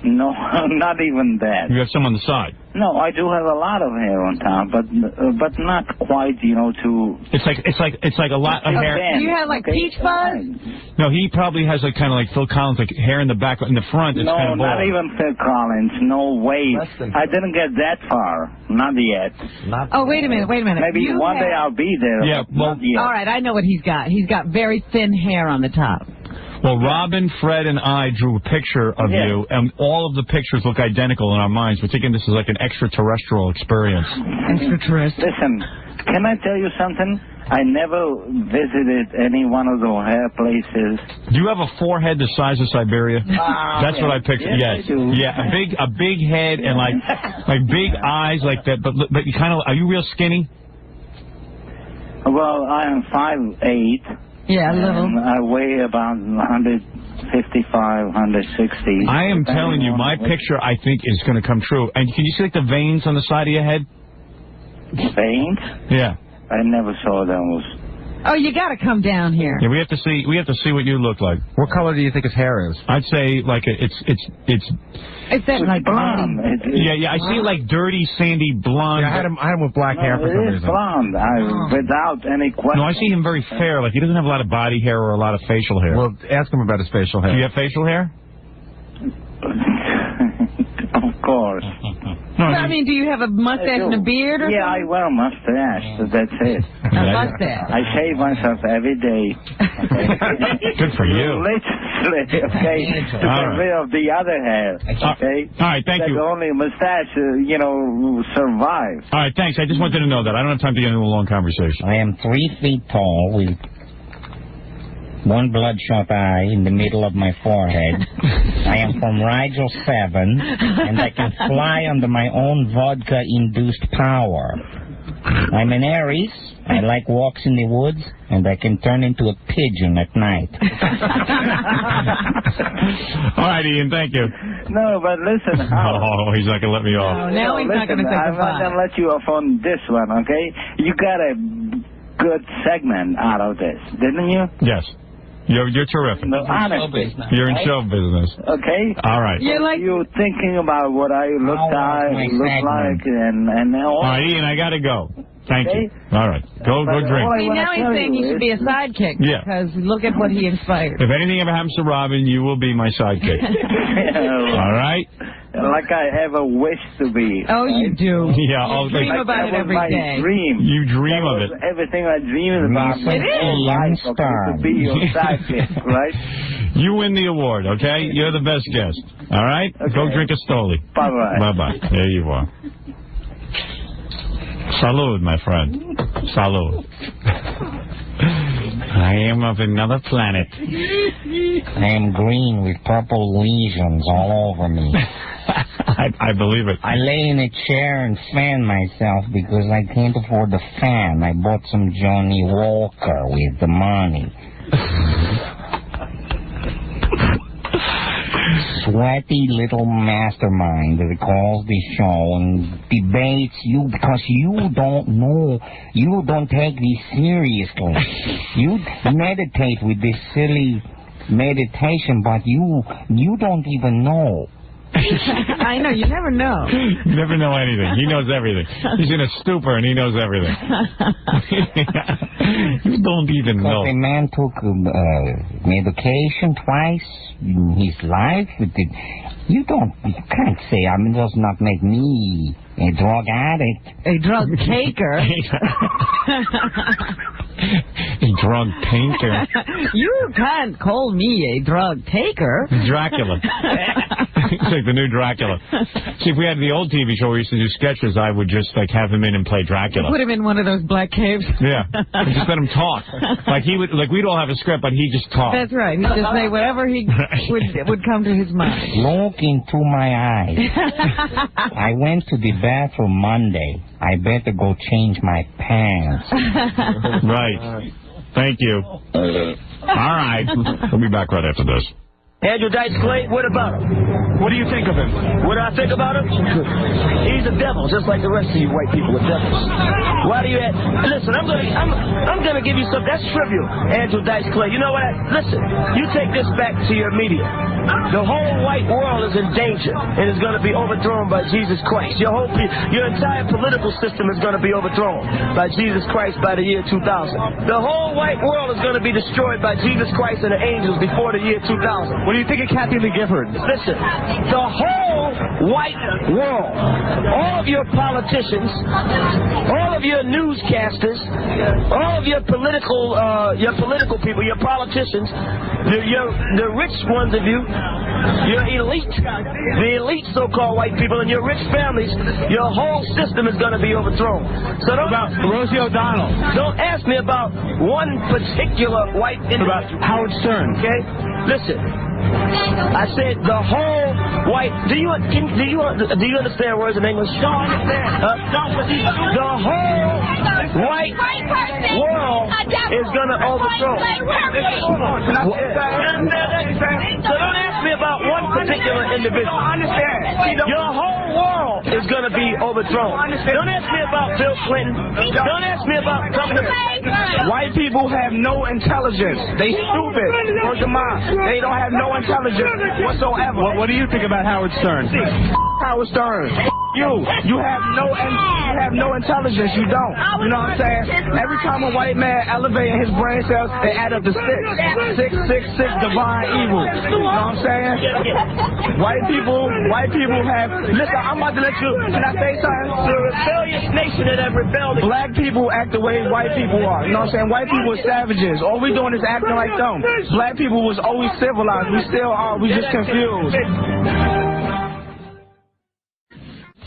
No, not even that. You have some on the side. No, I do have a lot of hair on top, but not quite, to. It's like a lot of hair. You have like peach fuzz? No, he probably has like kind of like Phil Collins, like hair in the back, in the front. It's No, kind of bald. not even Phil Collins. No way. I didn't get that far. Not yet. Oh, wait a minute. Maybe one day I'll be there. Yeah, well, not yet. All right, I know what he's got. He's got very thin hair on the top. Well, Robin, Fred, and I drew a picture of you, and all of the pictures look identical in our minds. We're thinking this is like an extraterrestrial experience. Extraterrestrial. Listen, can I tell you something? I never visited any one of those hair places. Do you have a forehead the size of Siberia? That's what I pictured. Yes, I do. Yeah, a big head and like big eyes like that. But you kind of, are you real skinny? Well, I am 5'8". Yeah, a little. I weigh about 155, 160. I am telling you, my picture, I think, is going to come true. And can you see like the veins on the side of your head? Veins? Yeah. I never saw those. Oh, you got to come down here. Yeah, we have to see what you look like. What color do you think his hair is? I'd say like it's that like blonde. Yeah, I see like dirty, sandy blonde. Yeah, I had him with black hair for some reason. Blonde, without any question. No, I see him very fair. Like he doesn't have a lot of body hair or a lot of facial hair. Well, ask him about his facial hair. Do you have facial hair? Of course. No, I mean, do you have a mustache and a beard or Yeah, I something? wear a mustache, but that's it. A mustache. I shave myself every day. Good for you. Literally, okay? To get rid of the other hair, okay? All right, thank you. That only mustache, survive. All right, thanks. I just wanted to know that. I don't have time to get into a long conversation. I am 3 feet tall with one bloodshot eye in the middle of my forehead. I am from Rigel 7, and I can fly under my own vodka-induced power. I'm an Aries. I like walks in the woods, and I can turn into a pigeon at night. All right, Ian, thank you. No, but listen. Oh, he's not going to let me off. No, now he's not going to say I'm not going to let you off on this one, okay? You got a good segment out of this, didn't you? Yes. You're terrific. No, honestly. You're in show business. Okay? All right. You're thinking about what I look like, and all. All right, Ian, I got to go. Thank you. All right. Go drink. See, now he's saying he should be a sidekick. Yeah. Because look at what he inspired. If anything ever happens to Robin, you will be my sidekick. All right? Like I have a wish to be. Oh, you do. Yeah. You dream about it every day. Dream. You dream of it. Everything I dreamed about. It is. To be your sidekick, right? You win the award, okay? You're the best guest. All right? Okay. Go drink a Stoli. Bye-bye. Bye-bye. There you are. Salud, my friend. Salud. I am of another planet. I am green with purple lesions all over me. I believe it. I lay in a chair and fan myself because I can't afford the fan. I bought some Johnny Walker with the money. Sweaty little mastermind that calls the show and debates you because you don't know, you don't take this seriously. You meditate with this silly meditation, but you don't even know. I know, you never know. You never know anything. He knows everything. He's in a stupor and he knows everything. You don't even know. Because a man took medication twice in his life. You can't say, it does not make me a drug addict. A drug taker. A drug taker. You can't call me a drug taker. Dracula. It's like the new Dracula. See, if we had the old TV show where we used to do sketches, I would just have him in and play Dracula. Put him in one of those black caves. Yeah. And just let him talk. We'd all have a script, but he'd just talk. That's right. He'd just say whatever he would come to his mind. Look into my eyes. I went to the bathroom Monday. I better go change my pants. Right. Thank you. All right. We'll be back right after this. Andrew Dice Clay, what about him? What do you think of him? What do I think about him? He's a devil, just like the rest of you white people are devils. Why do you listen, I'm gonna give you something that's trivial, Andrew Dice Clay. You know what? Listen, you take this back to your media. The whole white world is in danger and is gonna be overthrown by Jesus Christ. Your entire political system is gonna be overthrown by Jesus Christ by the year 2000. The whole white world is gonna be destroyed by Jesus Christ and the angels before the year 2000. What do you think of Kathy Lee Gifford? Listen, the whole white world, all of your politicians, all of your newscasters, all of your political people, your politicians, the rich ones of you, your elite, the elite so-called white people, and your rich families, your whole system is going to be overthrown. So don't about Rosie O'Donnell. Don't ask me about one particular white individual. About Howard Stern. Okay, listen. I said the whole white. Do you understand words in English? The whole white world is gonna overthrow. So don't ask me about one particular individual. Your whole world is gonna be overthrown. Don't ask me about Bill Clinton. Don't ask me about Governor. White people have no intelligence. They stupid. They don't have no intelligence whatsoever. What do you think about Howard Stern? Howard Stern. You have no intelligence. You don't. You know what I'm saying? Every time a white man elevating his brain cells, they add up to 6. 6, divine evil. You know what I'm saying? White people have. Listen, I'm about to let you. Can I say something? The rebellious nation that have rebelled. Black people act the way white people are. You know what I'm saying? White people are savages. All we doing is acting like them. Black people was always civilized. We still are. We just confused.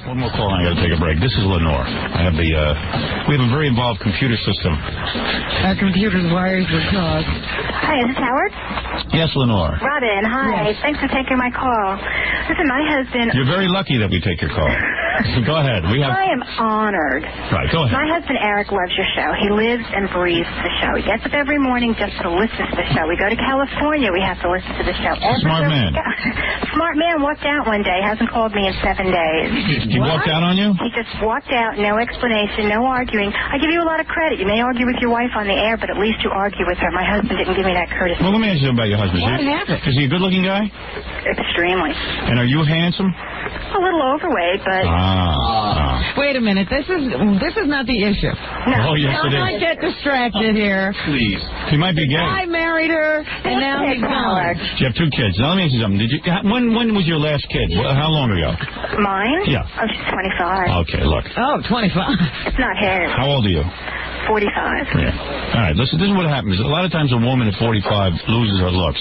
One more call and I got to take a break. This is Lenore. I have we have a very involved computer system. Our computer's wires were clogged. Hi, is this Howard? Yes, Lenore. Robin, hi. Yes. Thanks for taking my call. Listen, my husband... You're very lucky that we take your call. Go ahead. I am honored. Right, go ahead. My husband Eric loves your show. He lives and breathes the show. He gets up every morning just to listen to the show. We go to California, we have to listen to the show. Smart man. Smart man walked out one day, hasn't called me in 7 days. He walked out on you? He just walked out, no explanation, no arguing. I give you a lot of credit. You may argue with your wife on the air, but at least you argue with her. My husband didn't give me that courtesy. Well, let me ask you about your husband. What happened? Is he a good-looking guy? Extremely. And are you handsome? A little overweight, but... Wait a minute. This is not the issue. No. Oh, yes, it is. Don't get distracted here. Please. He might be gay. I married her, and now he's gone. You have 2 kids. Now, let me ask you something. When was your last kid? How long ago? Mine? Yeah. Oh, she's 25. Okay, look. Oh, 25. It's not his. How old are you? 45. Yeah. All right, listen, this is what happens. A lot of times a woman at 45 loses her looks.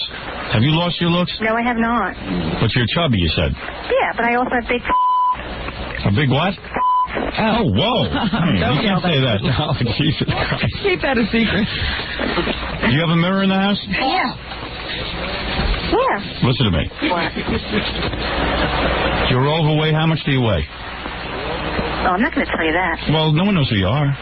Have you lost your looks? No, I have not. But you're chubby, you said. Yeah, but I also have big... A big what? Oh, whoa. Don't You can't say that. Oh, Jesus Christ. Keep that a secret. Do you have a mirror in the house? Yeah. Yeah. Listen to me. What? You're overweight. How much do you weigh? Oh, I'm not going to tell you that. Well, no one knows who you are.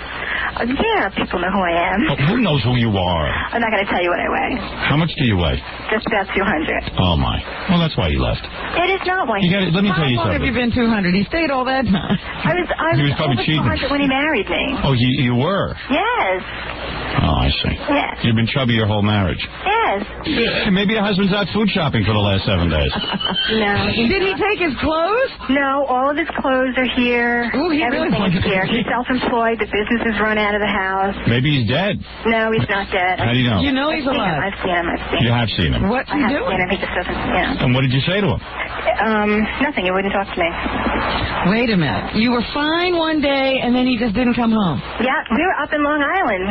Yeah, people know who I am. Oh, who knows who you are? I'm not going to tell you what I weigh. How much do you weigh? Just about 200. Oh, my. Well, that's why you left. It is not why. Let me tell you How long have you been 200? He stayed all that time. I was probably over cheating. 200 when he married me. Oh, you were? Yes. Oh, I see. Yes. You've been chubby your whole marriage. Yes. Hey, maybe your husband's out food shopping for the last 7 days. No. Did he take his clothes? No, all of his clothes are here. Ooh, he Everything really is here. He's self-employed. The business is run out of the house. Maybe he's dead. No, he's not dead. How do you know? You know he's alive. I've seen him. You have seen him. What's he I have doing? seen him. He just doesn't, And what did you say to him? Nothing. He wouldn't talk to me. Wait a minute. You were fine one day, and then he just didn't come home. Yeah, we were up in Long Island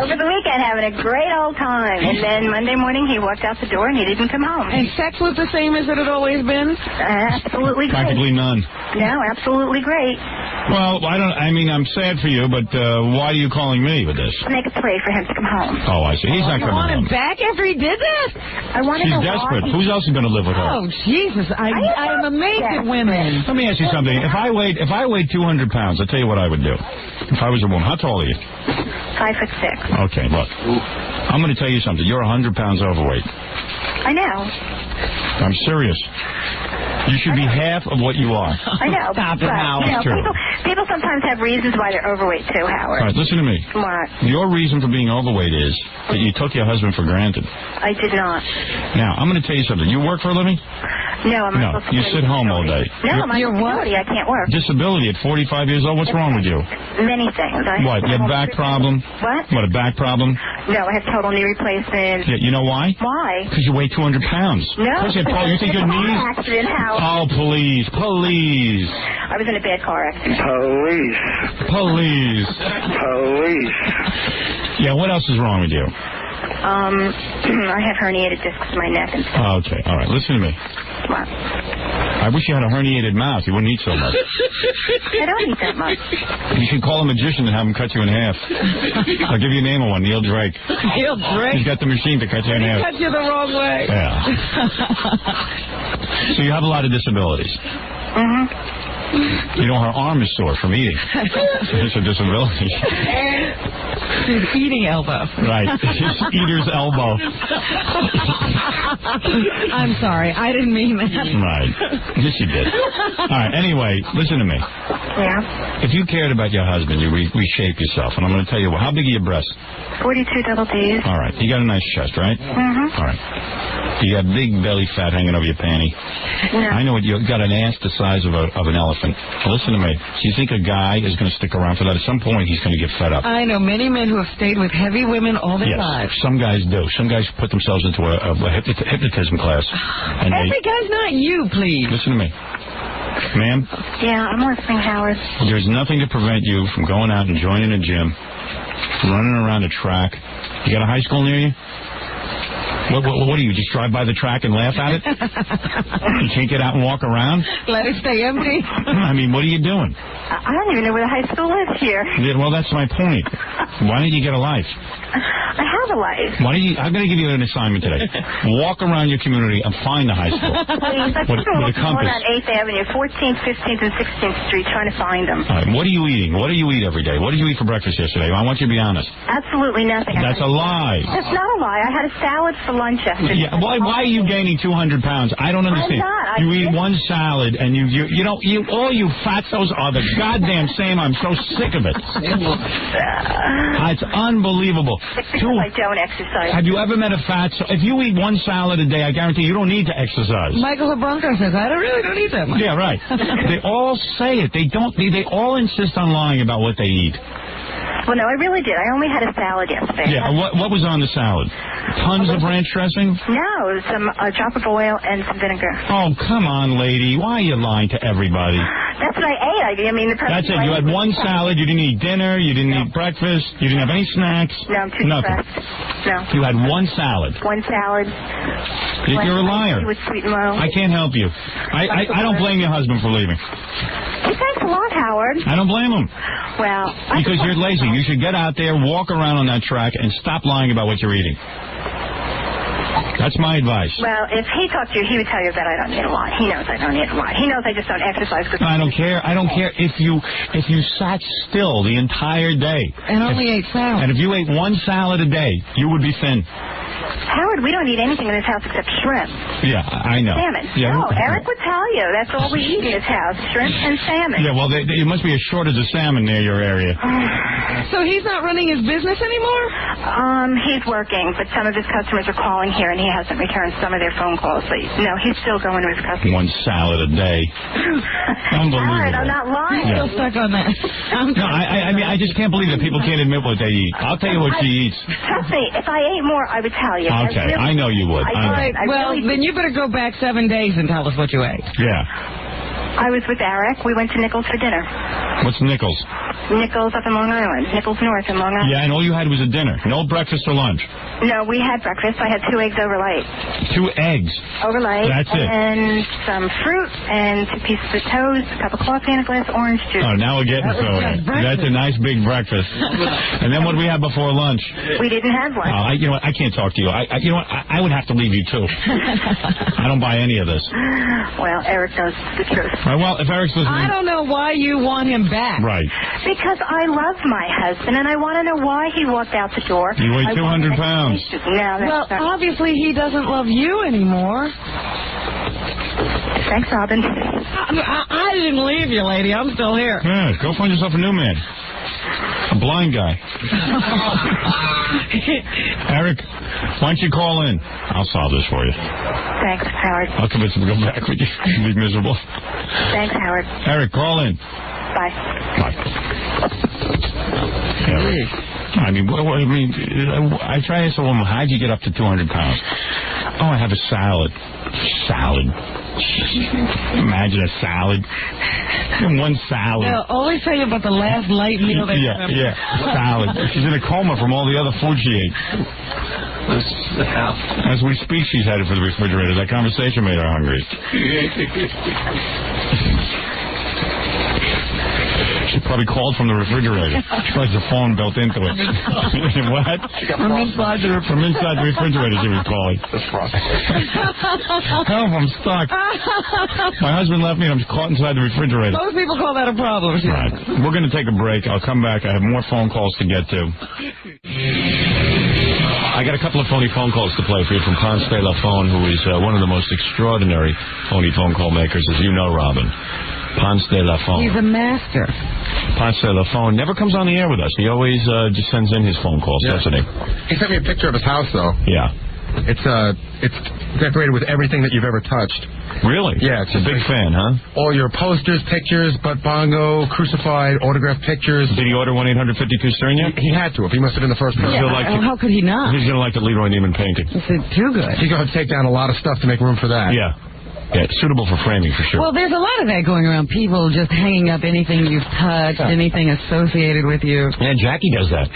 over the weekend having a great old time. And then Monday morning he walked out the door and he didn't come home. And sex was the same as it had always been? Absolutely great. Practically none. No, absolutely great. Well, I'm sad for you, but why are you calling me with this? Make a play for him to come home. Oh, I see. He's not You coming want him home. back after he did that? I want to She's know desperate. why. Who else is going to live with her? Oh, Jesus. I am amazed at women. Let me ask you something. If I weighed 200 pounds, I'll tell you what I would do. If I was a woman. How tall are you? 5'6". Okay, look. I'm going to tell you something. You're 100 pounds overweight. I know. I'm serious. You should be half of what you are. I know. Stop it, but, Howard. you know, It's true. people sometimes have reasons why they're overweight too, Howard. All right, listen to me. What? Your reason for being overweight is that you took your husband for granted. I did not. Now, I'm going to tell you something. You work for a living? No, I'm not. You sit home all day. No, I'm on disability. I can't work. Disability at 45 years old? What's wrong with you? Many things. What? You have back problem? What? What, a back problem? No, I have total knee replacement. Yeah, you know why? Why? Because you weigh 200 pounds. No. Of course you have problems. You think your Car knees... accident, Howard. Oh, please. Please. I was in a bad car accident. Please. Yeah, what else is wrong with you? I have herniated discs in my neck and stuff. Okay, all right. Listen to me. What? I wish you had a herniated mouth. You wouldn't eat so much. I don't eat that much. You should call a magician and have him cut you in half. I'll give you a name of one, Neil Drake. Neil Drake? He's got the machine to cut you in He half. cut you the wrong way. Yeah. So you have a lot of disabilities. Mm-hmm. You know, her arm is sore from eating. It's a disability. His eating elbow. Right. His eater's elbow. I'm sorry. I didn't mean that. Right. Yes, you did. All right. Anyway, listen to me. Yeah. If you cared about your husband, you reshape yourself. And I'm going to tell you what. How big are your breasts? 42 double D's. All right. You got a nice chest, right? Mm-hmm. All right. You got big belly fat hanging over your panty. No. I know you got an ass the size of an elephant. Listen to me. Do you think a guy is going to stick around for that? At some point, he's going to get fed up. I know many men who have stayed with heavy women all their lives. Some guys do. Some guys put themselves into a hypnotism class. And Every guy's not you, please. Listen to me. Ma'am? Yeah, I'm listening, Howard. There's nothing to prevent you from going out and joining a gym, running around a track. You got a high school near you? What do you just drive by the track and laugh at it? You can't get out and walk around? Let it stay empty. I mean, what are you doing? I don't even know where the high school is here. Yeah, well, that's my point. Why don't you get a life? I have a life. I'm going to give you an assignment today. Walk around your community and find the high school. Please, I've been with a walking compass. on 8th Avenue, 14th, 15th, and 16th Street trying to find them. All right, what are you eating? What do you eat every day? What did you eat for breakfast yesterday? I want you to be honest. Absolutely nothing. That's a lie. That's not a lie. I had a salad for lunch yesterday. Yeah, why are you gaining 200 pounds? I don't understand. I'm not. You eat one salad and you all you fatzos are the goddamn same. I'm so sick of it. It's unbelievable. because I don't exercise. Have you ever met a fat... If you eat one salad a day, I guarantee you don't need to exercise. Michael LeBronco says, I don't eat that much. Yeah, right. They all say it. They don't. They all insist on lying about what they eat. Well, no, I really did. I only had a salad yesterday. Yeah, what was on the salad? Tons of ranch dressing? No, it was some a drop of oil and some vinegar. Oh, come on, lady. Why are you lying to everybody? That's what I ate. I mean, the That's it. You had one salad. You didn't eat dinner. You didn't eat breakfast. You didn't have any snacks. No, I'm too Nothing. stressed. No. You had one salad. One salad. You're a liar. With sweet and low. I can't help you. I don't blame your husband for leaving. Well, thanks a lot, Howard. I don't blame him. Well, Because you're lazy. You should get out there, walk around on that track, and stop lying about what you're eating. That's my advice. Well, if he talked to you, he would tell you that I don't eat a lot. He knows I don't eat a lot. He knows I just don't exercise. I don't care. I don't care if you sat still the entire day. And only ate salad. And if you ate one salad a day, you would be thin. Howard, we don't eat anything in this house except shrimp. Yeah, I know. Salmon. Yeah. No, Eric would tell you. That's all we eat in this house, shrimp and salmon. Yeah, well, there must be a shortage of salmon near your area. So he's not running his business anymore? He's working, but some of his customers are calling here, and he hasn't returned some of their phone calls. So, no, he's still going to his customers. One salad a day. Unbelievable. Howard, I'm not lying. I'm still stuck on that. No, I mean, I just can't believe that people can't admit what they eat. I'll tell you what she eats. Trust me, if I ate more, I would tell you. Okay, I know you would. Well, then you better go back 7 days and tell us what you ate. Yeah. I was with Eric. We went to Nichols for dinner. What's Nichols? Nichols up in Long Island. Nichols North in Long Island. Yeah, and all you had was a dinner. No breakfast or lunch. No, we had breakfast. I had 2 eggs over light. 2 eggs? Over light. That's it. And some fruit and 2 pieces of toast, a cup of coffee, and a glass of orange juice. Oh, now we're getting to it. That's a nice big breakfast. And then what do we have before lunch? We didn't have lunch. Oh, you know what? I can't talk to you. You know what? I would have to leave you, too. I don't buy any of this. Well, Eric knows the truth. Right, well, if Eric's listening... I don't know why you want him back. Right. Because I love my husband, and I want to know why he walked out the door. You weigh 200 pounds. No, well, obviously he doesn't love you anymore. Thanks, Robin. I didn't leave you, lady. I'm still here. Yeah, go find yourself a new man. A blind guy. Eric, why don't you call in? I'll solve this for you. Thanks, Howard. I'll convince him to go back with you. You'll be miserable. Thanks, Howard. Eric, call in. Bye. Eric. I mean, I try to ask a woman, how'd you get up to 200 pounds? Oh, I have a salad. Salad. Imagine a salad. One salad. They'll always tell you about the last light meal they remember. Yeah, salad. She's in a coma from all the other food she ate. As we speak, she's headed for the refrigerator. That conversation made her hungry. She probably called from the refrigerator. She probably has a phone built into it. What? From inside the refrigerator she was calling. Help, I'm stuck. My husband left me and I'm caught inside the refrigerator. Most people call that a problem. Right. We're going to take a break. I'll come back. I have more phone calls to get to. I got a couple of phony phone calls to play for you from Ponce de la Phone, who is one of the most extraordinary phony phone call makers, as you know, Robin. Ponce de la Phone. He's a master. Ponce de la Phone never comes on the air with us. He always just sends in his phone calls, doesn't he? He sent me a picture of his house, though. Yeah. It's decorated with everything that you've ever touched. Really? Yeah. It's a big fan, huh? All your posters, pictures, butt bongo, crucified, autographed pictures. Did he order 1-800-52-STERN yet? He had to. If he must have been the first person. Yeah, how could he not? He's going to like the Leroy Neiman painting. It's too good. He's going to take down a lot of stuff to make room for that. Yeah. Yeah, suitable for framing, for sure. Well, there's a lot of that going around. People just hanging up anything you've touched, anything associated with you. Yeah, Jackie does that.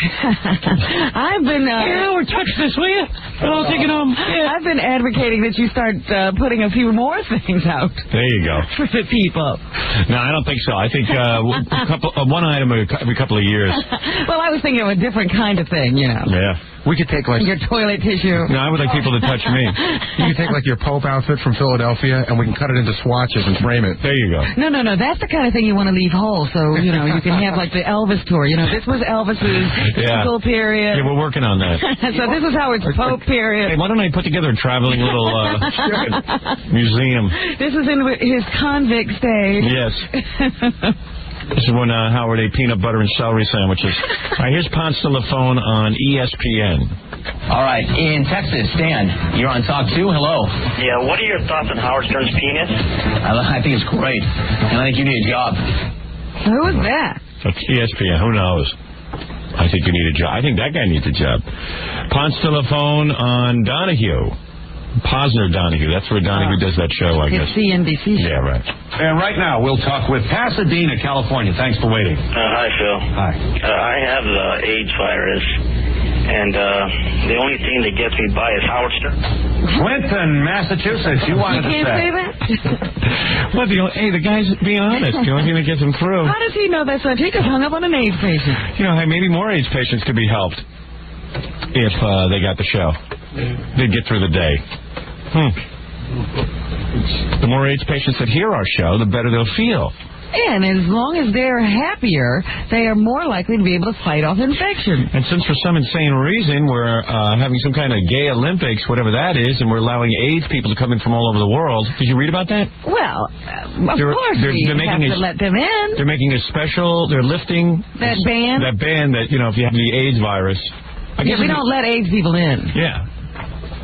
I've been... Howard, touch this, will you? I'll take it home. Yeah. I've been advocating that you start putting a few more things out. There you go. For the people. No, I don't think so. I think one item every couple of years. Well, I was thinking of a different kind of thing, you know. Yeah. We could take like... Your toilet tissue. No, I would like people to touch me. You could take like your Pope outfit from Philadelphia and we can cut it into swatches and frame it. There you go. No. That's the kind of thing you want to leave whole. So, you know, you can have like the Elvis tour. You know, this was Elvis's musical period. Yeah, we're working on that. So this is Howard's Pope period. Hey, why don't I put together a traveling little museum? This is in his convict stage. Yes. This is when Howard ate peanut butter and celery sandwiches. All right, here's Ponce de Leon on ESPN. All right, in Texas, Stan, you're on Talk 2. Hello. Yeah, what are your thoughts on Howard Stern's penis? I think it's great, and I think you need a job. Who is that? That's ESPN. Who knows? I think you need a job. I think that guy needs a job. Ponce de Leon on Donahue. Posner Donahue. That's where Donahue does that show, I guess. It's CNBC. Yeah, right. And right now, we'll talk with Pasadena, California. Thanks for waiting. Hi, Phil. Hi. I have the AIDS virus, and the only thing that gets me by is Howard Stern. Clinton, Massachusetts. You wanted to can't say that? Well, the guy's being honest. The only thing that gets him through. How does he know that's not? He just hung up on an AIDS patient. You know, hey, maybe more AIDS patients could be helped if they got the show. They'd get through the day. The more AIDS patients that hear our show, the better they'll feel. And as long as they're happier, they are more likely to be able to fight off infection. And since for some insane reason we're having some kind of gay Olympics, whatever that is, and we're allowing AIDS people to come in from all over the world, did you read about that? Well, of course we have to let them in. They're making a special, they're lifting that ban that, you know, if you have the AIDS virus. We don't let AIDS people in. Yeah.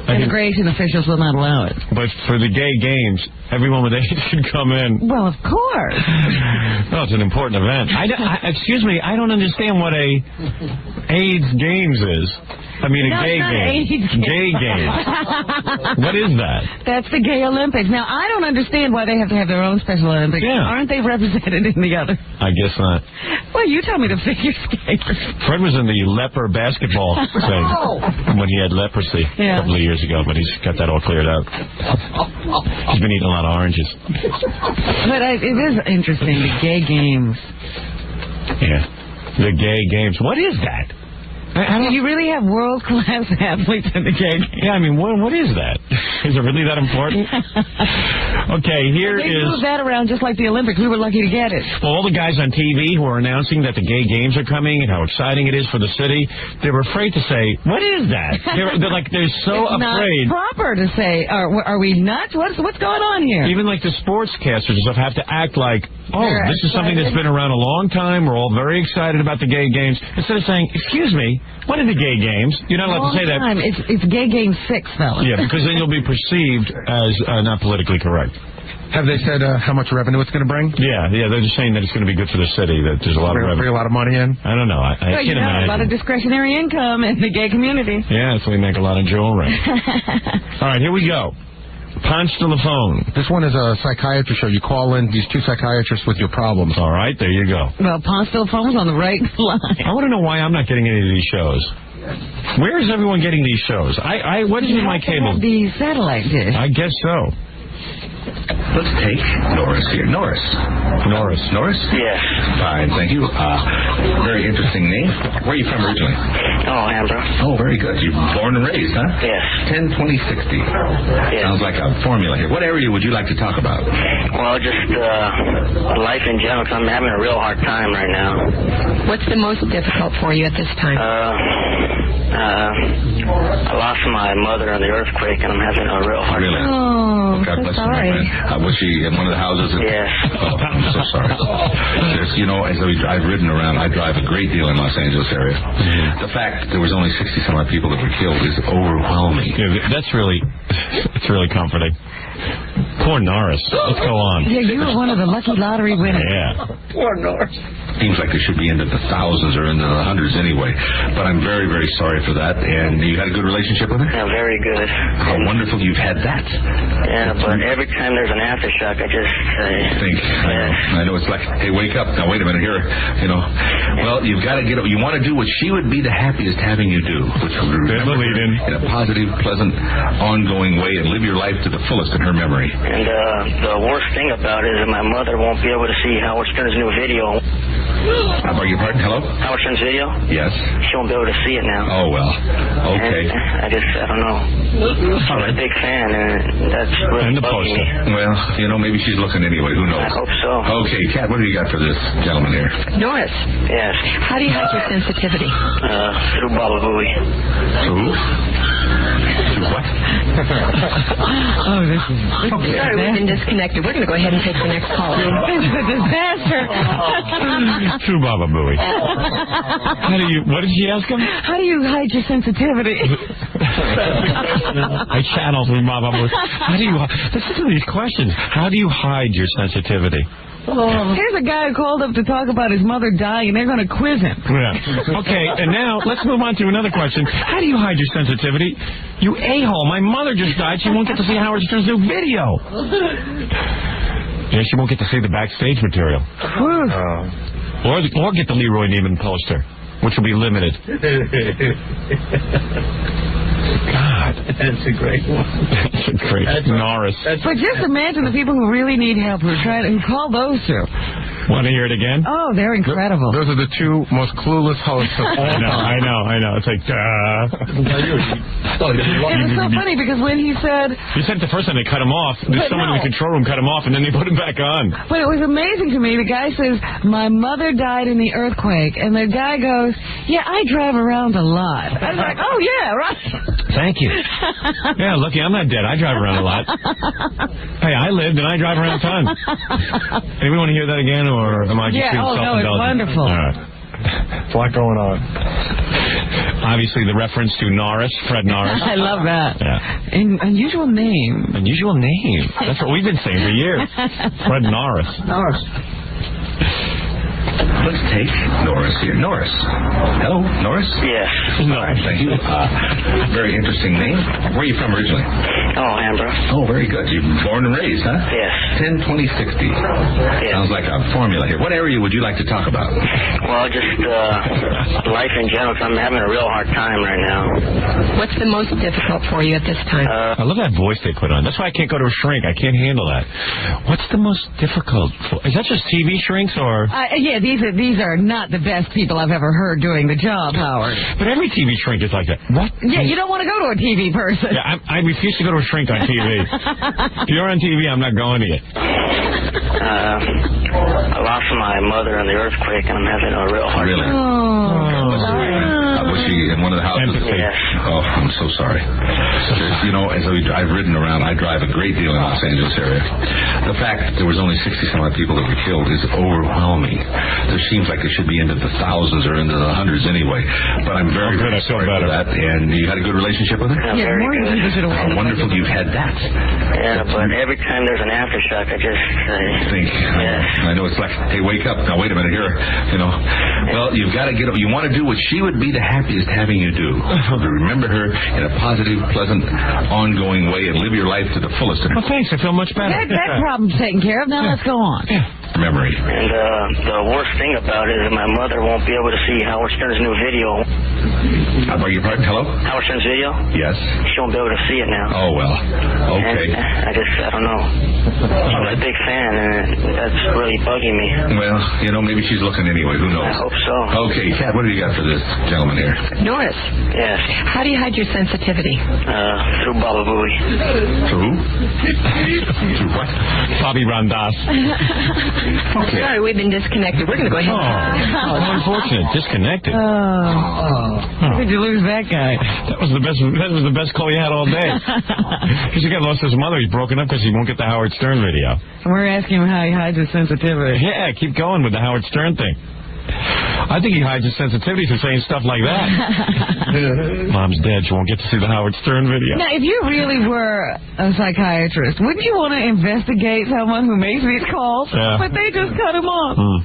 Immigration officials will not allow it. But for the gay games, everyone with AIDS should come in. Well, of course. Well, it's an important event. Excuse me, I don't understand what a AIDS games is. I mean, a gay game. Gay games. What is that? That's the Gay Olympics. Now, I don't understand why they have to have their own Special Olympics. Yeah. Aren't they represented in the other? I guess not. Well, you tell me the figure skaters. Fred was in the leper basketball thing when he had leprosy a couple of years ago, but he's got that all cleared out. He's been eating a lot of oranges. But it is interesting, the gay games. Yeah. The gay games. What is that? You really have world-class athletes in the gay game. Yeah, I mean, what is that? Is it really that important? Okay, here they is... move that around just like the Olympics. We were lucky to get it. Well, all the guys on TV who are announcing that the gay games are coming and how exciting it is for the city, they were afraid to say, what is that? They're so it's afraid. It's not proper to say, are we nuts? What's going on here? Even like the sportscasters and stuff have to act like, this is something that's been around a long time. We're all very excited about the gay games. Instead of saying, excuse me, what are the gay games? You're not allowed to say that. It's Gay Game 6, fellas. Yeah, because then you'll be perceived as not politically correct. Have they said how much revenue it's going to bring? Yeah, they're just saying that it's going to be good for the city, that there's a lot of revenue. Bring a lot of money in? I don't know. I can't imagine. A lot of discretionary income in the gay community. Yeah, so we make a lot of jewelry. All right, here we go. Ponce de Leon. This one is a psychiatrist show. You call in these two psychiatrists with your problems. All right, there you go. Well, Ponce de Leon's on the right line. I want to know why I'm not getting any of these shows. Where is everyone getting these shows? What is in my cable? The satellite dish. I guess so. Let's take Norris here. Norris? Yes. Fine, thank you. Very interesting name. Where are you from originally? Oh, Amber. Oh, very good. You're born and raised, huh? Yes. 10, 20, 60. Yes. Sounds like a formula here. What area would you like to talk about? Well, just life in general, 'cause I'm having a real hard time right now. What's the most difficult for you at this time? I lost my mother in the earthquake, and I'm having a real hard time. Oh, God bless sorry. you, my friend. Was she in one of the houses? Yes. Oh, I'm so sorry. You know, as I've ridden around, I drive a great deal in Los Angeles area. The fact there was only 60-some-odd people that were killed is overwhelming. Yeah, it's really comforting. Poor Norris. Let's go on. Yeah, you were one of the lucky lottery winners. Yeah. Poor Norris. Seems like they should be into the thousands or into the hundreds anyway. But I'm very, very sorry for that. And you had a good relationship with her? Yeah, very good. How wonderful you've had that. Yeah, but every time there's an aftershock, I just think. I know it's like, hey, wake up. Now, wait a minute here. You know. Well, you've got to get up. You want to do what she would be the happiest having you do, which would remember her in a positive, pleasant, ongoing way and live your life to the fullest in her memory. And the worst thing about it is that my mother won't be able to see Howard Stern's new video. I beg your pardon? Hello? Howard Stern's video? Yes. She won't be able to see it now. Oh, well. Okay. And I don't know. I'm a big fan, and that's really bugging me. Well, you know, maybe she's looking anyway. Who knows? I hope so. Okay, Kat, what do you got for this gentleman here? Norris. Yes. How do you hide your sensitivity? Through Baba Booey. Through? Through what? Oh, this is Sorry, we've been disconnected. We're going to go ahead and take the next call. This is a disaster. True Baba Booey. What did she ask him? How do you hide your sensitivity? I channeled through Baba Booey. How do you... Listen to these questions. How do you hide your sensitivity? Here's a guy who called up to talk about his mother dying, and they're going to quiz him. Yeah. Okay, and now let's move on to another question. How do you hide your sensitivity? You a-hole. My mother just died. She won't get to see Howard Stern's new video. Yeah, she won't get to see the backstage material. Or get the Leroy Neiman poster, which will be limited. God, that's a great one. That's a great Norris. But just imagine the people who really need help who call those two. Want to hear it again? Oh, they're incredible. Those are the two most clueless hosts of all time. I know. It's like, It was so funny because when he said... You said it the first time they cut him off. Someone in the control room cut him off, and then they put him back on. But it was amazing to me. The guy says, my mother died in the earthquake. And the guy goes, yeah, I drive around a lot. I was like, oh, yeah, right. Thank you. Yeah, lucky I'm not dead. I drive around a lot. Hey, I lived and I drive around a ton. Anybody want to hear that again, or am I just being self-indulgent? No, it's wonderful. All right. There's a lot going on. Obviously, the reference to Norris, Fred Norris. I love that. Yeah. Unusual name. Unusual name. That's what we've been saying for years. Fred Norris. Let's take Norris here. Norris. Hello, Norris? Yes. All right, thank you. Very interesting name. Where are you from originally? Oh, Ambra. Oh, very good. You're born and raised, huh? Yes. 10, 20, 60. Yes. Sounds like a formula here. What area would you like to talk about? Well, just life in general. I'm having a real hard time right now. What's the most difficult for you at this time? I love that voice they put on. That's why I can't go to a shrink. I can't handle that. What's the most difficult? Is that just TV shrinks or? Yeah, these are not the best people I've ever heard doing the job, Howard. But every TV shrink is like that. What? Yeah, you don't want to go to a TV person. Yeah, I refuse to go to a shrink on TV. If you're on TV, I'm not going to you. I lost my mother in the earthquake, and I'm having a real hard time. Was she in one of the houses? Yes. Oh, I'm so sorry. You know, as I've ridden around, I drive a great deal in Los Angeles area. The fact that there was only 60-some odd people that were killed is overwhelming. There seems like it should be into the thousands or into the hundreds anyway. But I'm very, very sorry for that. And you had a good relationship with her? Yeah, very good. How wonderful you've had that. Yeah, but every time there's an aftershock, I just think. I know it's like, hey, wake up. Now, wait a minute here. You know, well, you've got to get up. You want to do what she would be the happiest having you do. Remember her in a positive, pleasant, ongoing way and live your life to the fullest. Well, thanks. I feel much better. That problem's taken care of. Now let's go on. Memory. And the worst thing about it is my mother won't be able to see Howard Stern's new video. I beg your pardon? Hello? Howard Stern's video? Yes. She won't be able to see it now. Oh, well. Okay. And I don't know. She's a big fan, and that's really bugging me. Well, you know, maybe she's looking anyway. Who knows? I hope so. Okay, Kat, what do you got for this gentleman here? Norris. Yes. How do you hide your sensitivity? Through Baba Booey. Through who? Through what? Bobby Ramdas. Okay. Sorry, we've been disconnected. We're going to go ahead. Oh, unfortunate. Disconnected. How did you lose that guy? That was the best call you had all day. Because the guy lost his mother. He's broken up because he won't get the Howard Stern video. And we're asking him how he hides his sensitivity. Yeah, keep going with the Howard Stern thing. I think he hides his sensitivity from saying stuff like that. Mom's dead. She won't get to see the Howard Stern video. Now, if you really were a psychiatrist, wouldn't you want to investigate someone who makes these calls? Yeah. But they just cut him off.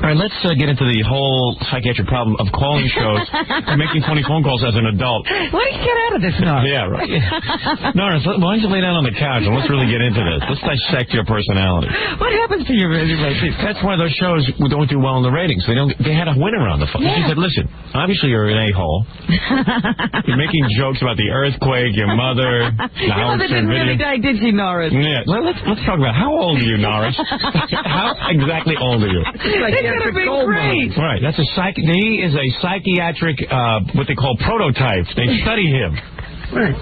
All right, let's get into the whole psychiatric problem of calling shows and making funny phone calls as an adult. Why don't you get out of this, Norris? Yeah, right. Norris, why don't you lay down on the couch and let's really get into this. Let's dissect your personality. What happens to your personality? That's why those shows don't do well in the ratings. They had a winner on the phone. Yeah. She said, listen, obviously you're an a-hole. You're making jokes about the earthquake, your mother, the Howard Stern video. Really die, did she, Norris? Yeah. Let's talk about how old are you, Norris? How exactly old are you? It's gonna be great. Right. He is a psychiatric, what they call prototype. They study him. Right.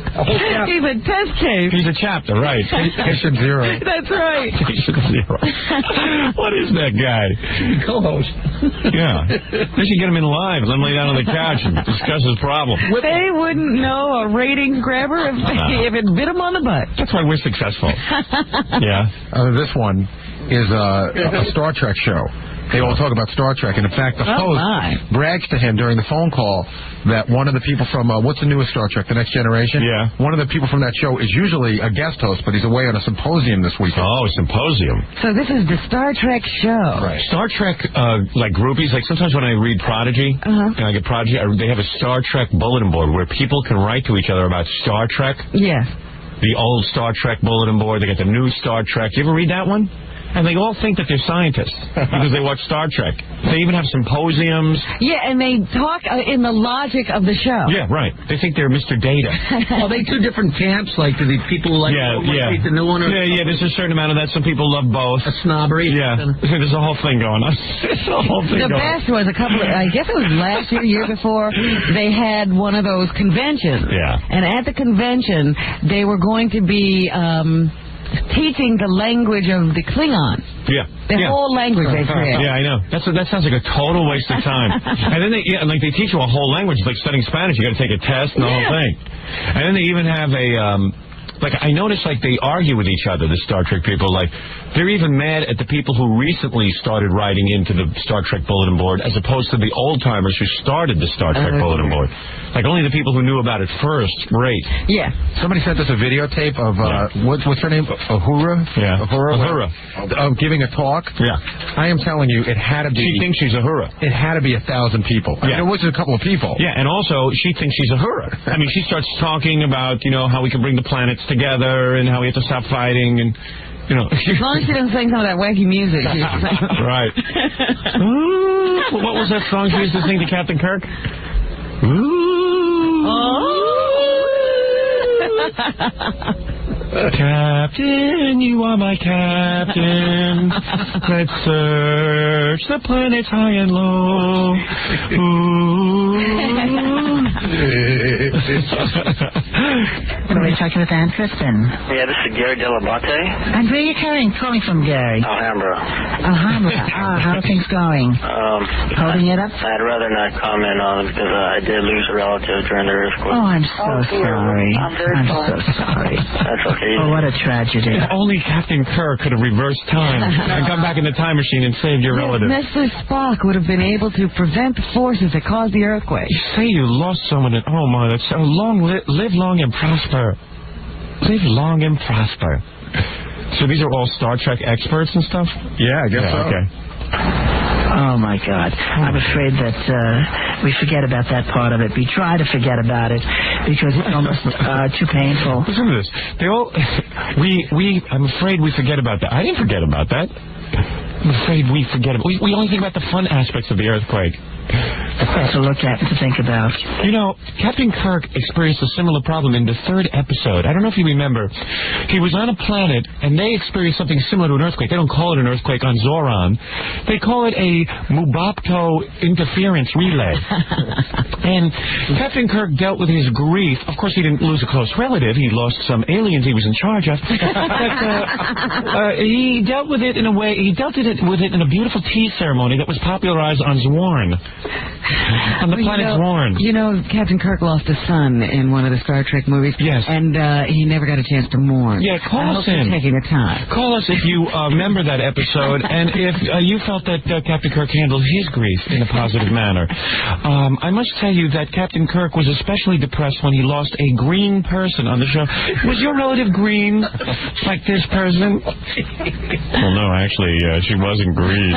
He's a test case. He's a chapter, right. Patient zero. That's right. Patient zero. What is that guy? Co-host. Yeah. They should get him in live. Let him lay down on the couch and discuss his problem. They wouldn't know a ratings grabber if it bit him on the butt. That's why we're successful. Yeah. This one is a Star Trek show. They all talk about Star Trek, and in fact, the host brags to him during the phone call that one of the people from, what's the newest Star Trek, The Next Generation? Yeah. One of the people from that show is usually a guest host, but he's away on a symposium this weekend. Oh, a symposium. So this is the Star Trek show. Right. Star Trek, like groupies, like sometimes when I read Prodigy, and I get Prodigy, they have a Star Trek bulletin board where people can write to each other about Star Trek. Yes. The old Star Trek bulletin board. They got the new Star Trek. You ever read that one? And they all think that they're scientists because they watch Star Trek. They even have symposiums. Yeah, and they talk in the logic of the show. Yeah, right. They think they're Mr. Data. Are they two different camps? Like, do the people like the new one? Or Yeah, there's a certain amount of that. Some people love both. A snobbery? Yeah. There's a whole thing going on. The best was I guess it was last year before, they had one of those conventions. Yeah. And at the convention, they were going to be teaching the language of the Klingon. Yeah. The whole language they create. Yeah, I know. That sounds like a total waste of time. And then they teach you a whole language. It's like studying Spanish. You got to take a test and the whole thing. And then they even have I noticed they argue with each other, the Star Trek people. Like, they're even mad at the people who recently started writing into the Star Trek bulletin board as opposed to the old-timers who started the Star Trek bulletin board. Like, only the people who knew about it first rate. Yeah. Somebody sent us a videotape of, what's her name? Uhura? Yeah. Uhura. Of giving a talk. Yeah. I am telling you, it had to be... She thinks she's Uhura. It had to be 1,000 people. Yeah. There was a couple of people. Yeah, and also, she thinks she's Uhura. I mean, she starts talking about, how we can bring the planets together and how we have to stop fighting and... As long as she doesn't sing some of that wacky music. Right. Ooh, what was that song she used to sing to Captain Kirk? Ooh. Captain, you are my captain. Let's search the planets high and low. Ooh. Are we talking with Ann Kristen? Yeah, this is Gary Delabate. And where are you calling from, Gary? Alhambra. How are things going? Holding it up? I'd rather not comment on it because I did lose a relative during the earthquake. Oh, I'm so sorry. I'm so sorry. That's okay. Oh, what a tragedy. If only Captain Kirk could have reversed time and come back in the time machine and saved your relative. Mr. Spock would have been able to prevent the forces that caused the earthquake. You say you lost someone. Oh, my, that's so long. Live long and prosper. Live long and prosper. So these are all Star Trek experts and stuff? Yeah, I guess so. Okay. Oh, my God. I'm afraid that we forget about that part of it. We try to forget about it because it's almost too painful. Listen to this. I'm afraid we forget about that. I didn't forget about that. I'm afraid we forget about it. We only think about the fun aspects of the earthquake. To look at and to think about. Captain Kirk experienced a similar problem in the third episode. I don't know if you remember. He was on a planet, and they experienced something similar to an earthquake. They don't call it an earthquake on Zoran. They call it a Mubapto interference relay. And Captain Kirk dealt with his grief. Of course, he didn't lose a close relative. He lost some aliens he was in charge of. But he dealt with it in a way. He dealt with it in a beautiful tea ceremony that was popularized on Zorn. On the planet Zorn. Captain Kirk lost a son in one of the Star Trek movies. Yes. And he never got a chance to mourn. Yeah, call us in. Taking the time. Call us if you remember that episode and if you felt that Captain Kirk handled his grief in a positive manner. I must tell you that Captain Kirk was especially depressed when he lost a green person on the show. Was your relative green like this person? Well, no, actually, she wasn't green.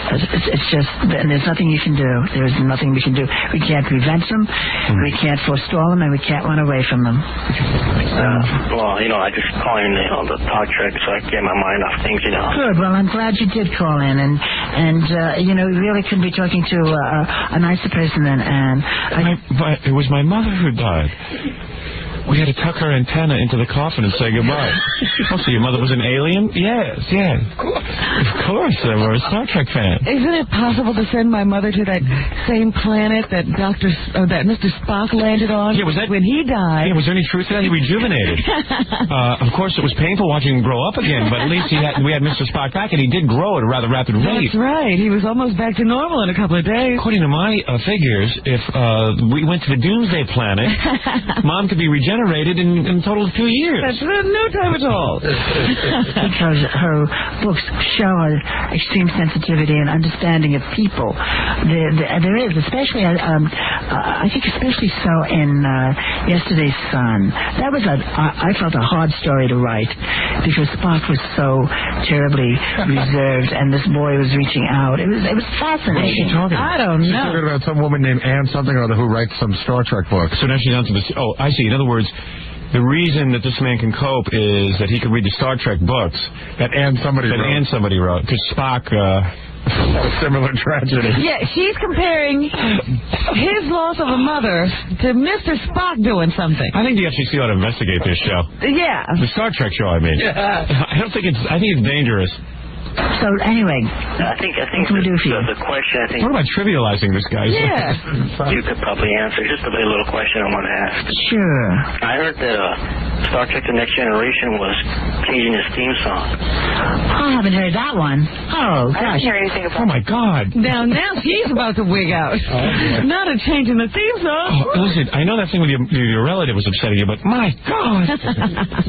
It's just, there's nothing you can do. There's nothing we can do. We can't prevent them, we can't forestall them, and we can't run away from them. I just call in, the talk track so I can get my mind off things, Good. Well, I'm glad you did call in, and we really couldn't be talking to a nicer person than Anne. But it was my mother who died. we had to tuck her antenna into the coffin and say goodbye. Oh, so your mother was an alien? Yes, yeah. Of course, we're a Star Trek fan. Isn't it possible to send my mother to that same planet that that Mr. Spock landed on when he died? Yeah, was there any truth to that? He rejuvenated. Of course, it was painful watching him grow up again, but at least we had Mr. Spock back, and he did grow at a rather rapid rate. That's right. He was almost back to normal in a couple of days. According to my figures, if we went to the Doomsday Planet, Mom could be regenerated in a total of 2 years. That's no time at all. Because her books show her extreme sensitivity and understanding of people. There is, especially, I think especially so in Yesterday's Sun. That was, I felt, a hard story to write because Spock was so terribly reserved and this boy was reaching out. It was fascinating. What is she talking about? I don't know. She's talking about some woman named Anne something or other who writes some Star Trek books. So now she's onto this. Oh, I see. In other words, the reason that this man can cope is that he could read the Star Trek books that Anne somebody wrote. Because Spock had a similar tragedy. Yeah, she's comparing his loss of a mother to Mr. Spock doing something. I think the FCC ought to investigate this show. Yeah. The Star Trek show, I mean. Yeah. I think it's dangerous. So anyway, I think what can we do for you? the question, I think... What about trivializing this guy? Yeah. You could probably answer. Just a little question I want to ask. Sure. I heard that Star Trek The Next Generation was changing his theme song. I haven't heard that one. Oh, gosh. I didn't hear anything about Oh, my God. Now she's about to wig out. Not a change in the theme song. Oh, listen, I know that thing with your relative was upsetting you, but my God.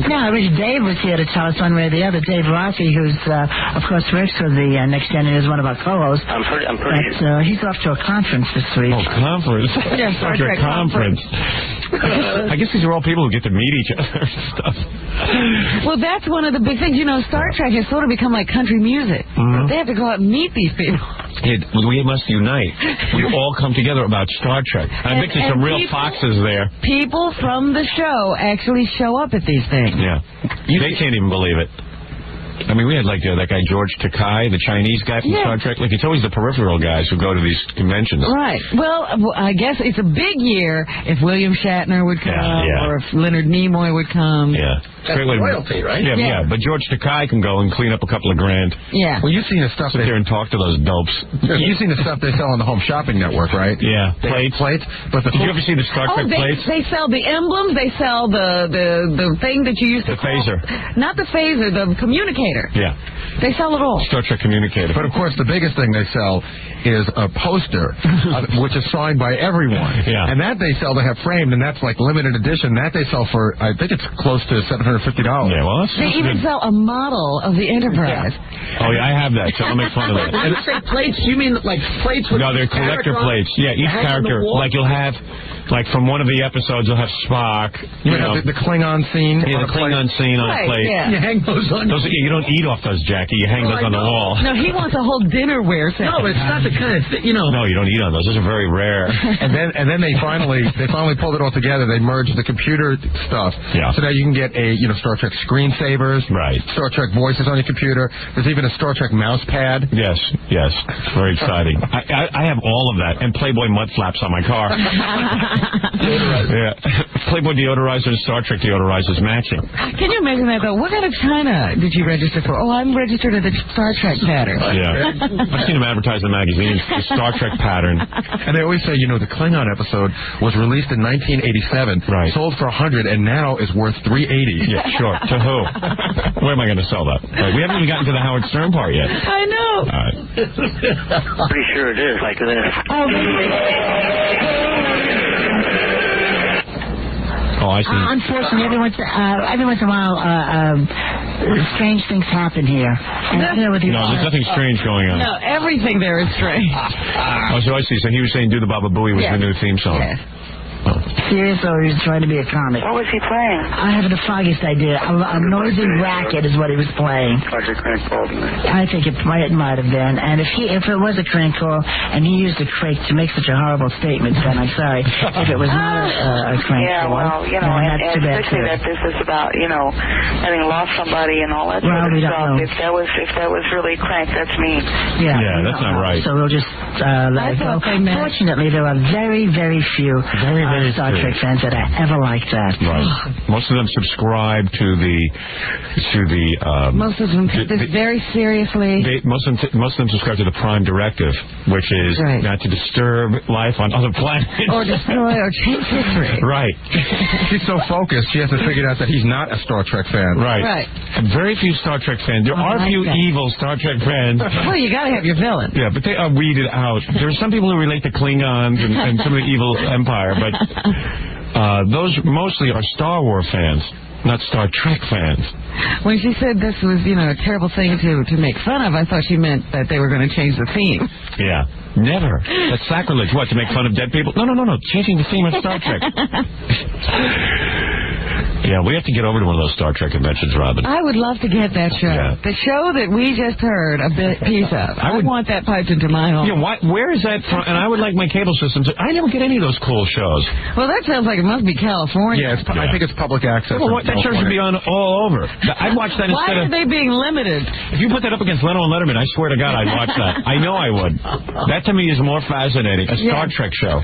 No, I wish Dave was here to tell us one way or the other. Dave Rossi, who's, of course, works for the Next Gen, is one of our co-hosts. I'm pretty. But, he's off to a conference this week. Oh, conference? Yeah, Star Trek conference. I guess these are all people who get to meet each other and stuff. Well, that's one of the big things. You know, Star Trek has sort of become like country music. Mm-hmm. They have to go out and meet these people. We must unite. We all come together about Star Trek. I bet there's some real foxes there. People from the show actually show up at these things. Yeah. They can't even believe it. I mean, we had like that guy George Takei, the Chinese guy from Star Trek. Like, it's always the peripheral guys who go to these conventions. Right. Well, I guess it's a big year if William Shatner would come or if Leonard Nimoy would come. Yeah. That's royalty, right? Yeah, but George Takei can go and clean up a couple of grand. Yeah. Well, you've seen the stuff. Sit there and talk to those dopes. You've seen the stuff they sell on the Home Shopping Network, right? Yeah. Plates. But did you ever see the Star Trek plates? They sell the emblems. They sell the thing that you used to call. The phaser. Not the phaser, the communicator. Yeah. They sell it all. Star Trek communicator. But, of course, the biggest thing they sell is a poster, which is signed by everyone. Yeah. And that they sell, they have framed, and that's like limited edition. That they sell for, I think it's close to $750. Yeah, well, they even sell a model of the Enterprise. Yeah. Oh, yeah, I have that, so I'll make fun of that. When you say plates, you mean like plates with... No, they're collector plates. Yeah, each character. Like, you'll have... Like, from one of the episodes, you'll have Spock. You know, the Klingon scene. Yeah, the Klingon scene on a plate. Yeah. You hang those on. You don't eat off those, Jackie. You hang those on the wall. No, he wants a whole dinnerware set. No, it's not the kind of thing, No, you don't eat on those. Those are very rare. And then they finally pulled it all together. They merged the computer stuff. Yeah. So that you can get Star Trek screensavers. Right. Star Trek voices on your computer. There's even a Star Trek mouse pad. Yes. It's very exciting. I have all of that and Playboy mud flaps on my car. Yeah, Playboy deodorizer and Star Trek deodorizers matching. Can you imagine that, though? What kind of China did you register for? Oh, I'm registered at the Star Trek pattern. Yeah. I've seen them advertise in magazines, the Star Trek pattern. And they always say, the Klingon episode was released in 1987, right? Sold for $100, and now is worth $380. Yeah, sure. To who? Where am I going to sell that? We haven't even gotten to the Howard Stern part yet. I know. All right. Pretty sure it is like this. Oh, I see. Unfortunately, every once in a while, strange things happen here. No, there's nothing strange going on. No, everything there is strange. Oh, so I see. So he was saying "Do the Baba Booey" was the new theme song. Yes. Oh. Serious, or he was trying to be a comic? What was he playing? I haven't the foggiest idea. A noisy racket is what he was playing. Like a crank call. I think it might have been. And if it was a crank call and he used a crank to make such a horrible statement, then I'm sorry. If it was not a crank call, well, and especially that this is about, having lost somebody and all that sort of stuff. If that was really crank, that's mean. Yeah, that's not right. So we'll just let go. Fortunately, there are very, very few Star Trek fans that ever like that. Right. Most of them subscribe to the. Most of them take this very seriously. Most of them subscribe to the Prime Directive, which is not to disturb life on other planets. Or destroy or change history. Right. She's so focused, she hasn't figured out that he's not a Star Trek fan. Right. And very few Star Trek fans. There are a few evil Star Trek fans. Well, you got to have your villain. Yeah, but they are weeded out. There are some people who relate to Klingons and some of the evil Empire, but those mostly are Star Wars fans, not Star Trek fans. When she said this was, a terrible thing to make fun of, I thought she meant that they were going to change the theme. Yeah. Never. That's sacrilege. What, to make fun of dead people? No. Changing the theme of Star Trek. Yeah, we have to get over to one of those Star Trek conventions, Robin. I would love to get that show. Yeah. The show that we just heard a piece of. I want that piped into my home. Yeah, where is that from? And I would like my cable system to... I never get any of those cool shows. Well, that sounds like it must be California. Yeah, I think it's public access. Well, that show should be on all over. I'd watch that instead of... Why are they being limited? If you put that up against Leno and Letterman, I swear to God, I'd watch that. I know I would. That to me is more fascinating. A Star Trek show.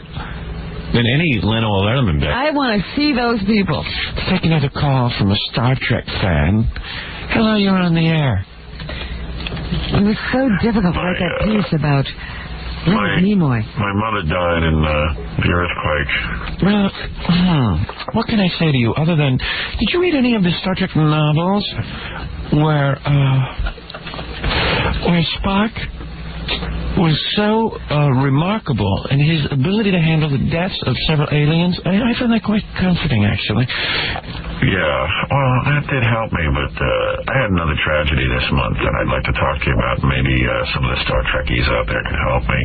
Than any Leno or Letterman bit. I want to see those people. Let's take another call from a Star Trek fan. Hello, you're on the air. It was so difficult to write that piece about Leonard Nimoy. My mother died in the earthquake. Well, what can I say to you other than... Did you read any of the Star Trek novels where Spock was so remarkable in his ability to handle the deaths of several aliens? I found that quite comforting, actually. Yeah, well, that did help me, but I had another tragedy this month that I'd like to talk to you about. Maybe some of the Star Trekkies out there can help me.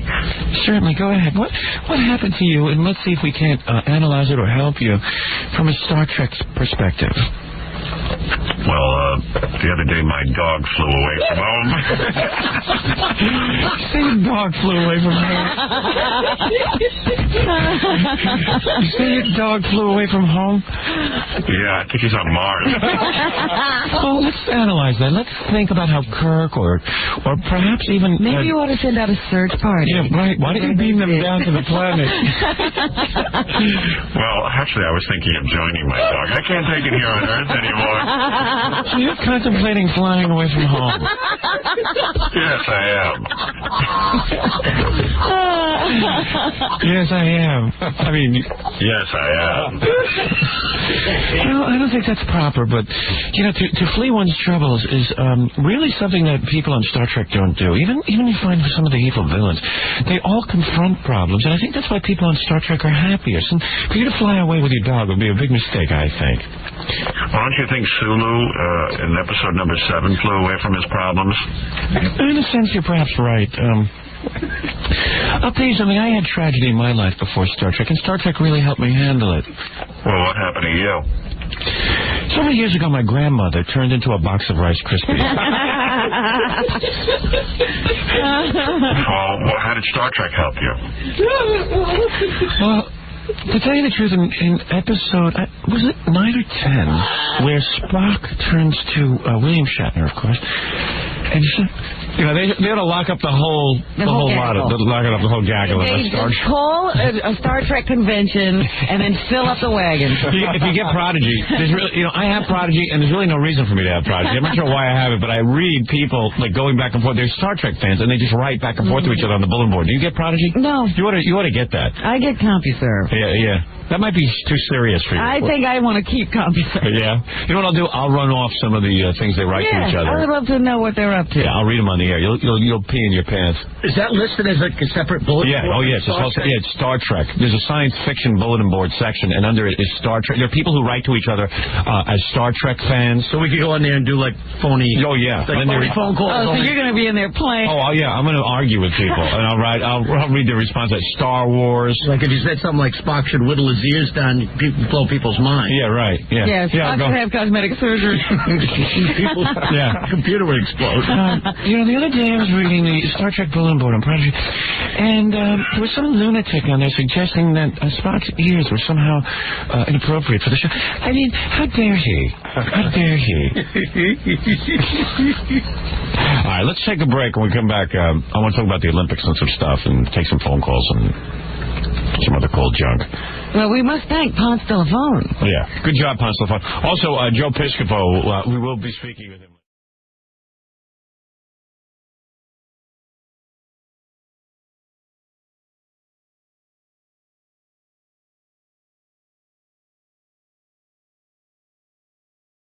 Certainly, go ahead. What happened to you? And let's see if we can't analyze it or help you from a Star Trek perspective. Well, the other day my dog flew away from home. Say your dog flew away from home. You say your dog flew away from home? Yeah, I think he's on Mars. Oh, let's analyze that. Let's think about how Kirk or perhaps even... Maybe you ought to send out a search party. Yeah, right. Why don't you beam them down to the planet? Well, actually, I was thinking of joining my dog. I can't take it here on Earth anymore. So you're contemplating flying away from home? Yes, I am. Yes, I am. I mean... Yes, I am. Well, I don't think that's proper, but, to flee one's troubles is really something that people on Star Trek don't do. Even you find some of the evil villains, they all confront problems, and I think that's why people on Star Trek are happiest. And for you to fly away with your dog would be a big mistake, I think. Well, don't you think Sulu, in episode number 7, flew away from his problems? In a sense, you're perhaps right. I'll tell you something. I had tragedy in my life before Star Trek, and Star Trek really helped me handle it. Well, what happened to you? Several years ago, my grandmother turned into a box of Rice Krispies. Well, how did Star Trek help you? Well, to tell you the truth, in episode, was it 9 or 10, where Spock turns to William Shatner, of course, and they ought to lock up the whole lot of the whole gaggle of Star Trek. Call a Star Trek convention and then fill up the wagons. If you get Prodigy, there's really, I have Prodigy, and there's really no reason for me to have Prodigy. I'm not sure why I have it, but I read people going back and forth. They're Star Trek fans, and they just write back and forth to each other on the bulletin board. Do you get Prodigy? No. You ought to get that. I get CompuServe. Yeah. That might be too serious for you. I think I want to keep CompuServe. Yeah. You know what I'll do? I'll run off some of the things they write to each other. I would love to know what they're up to. Yeah, I'll read them on the air. You'll pee in your pants. Is that listed as a separate bulletin board? Oh, yeah. It's Star Trek. There's a science fiction bulletin board section, and under it is Star Trek. There are people who write to each other as Star Trek fans. So we could go in there and do phony. Oh, yeah. Phony phone calls. Oh, so you're going to be in there playing. Oh, yeah. I'm going to argue with people, and I'll read their response like Star Wars. Like if you said something like Spock should whittle his ears down, blow people's minds. Yeah, right. Yeah. Spock should have cosmetic surgery. Computer would explode. the other day I was reading the Star Trek bulletin board on Prodigy, and there was some lunatic on there suggesting that Spock's ears were somehow inappropriate for the show. I mean, how dare he? How dare he? All right, let's take a break. When we come back, I want to talk about the Olympics and some stuff and take some phone calls and some other cold junk. Well, we must thank Ponce de Leon. Yeah, good job, Ponce de Leon. Also, Joe Piscopo, we will be speaking with him.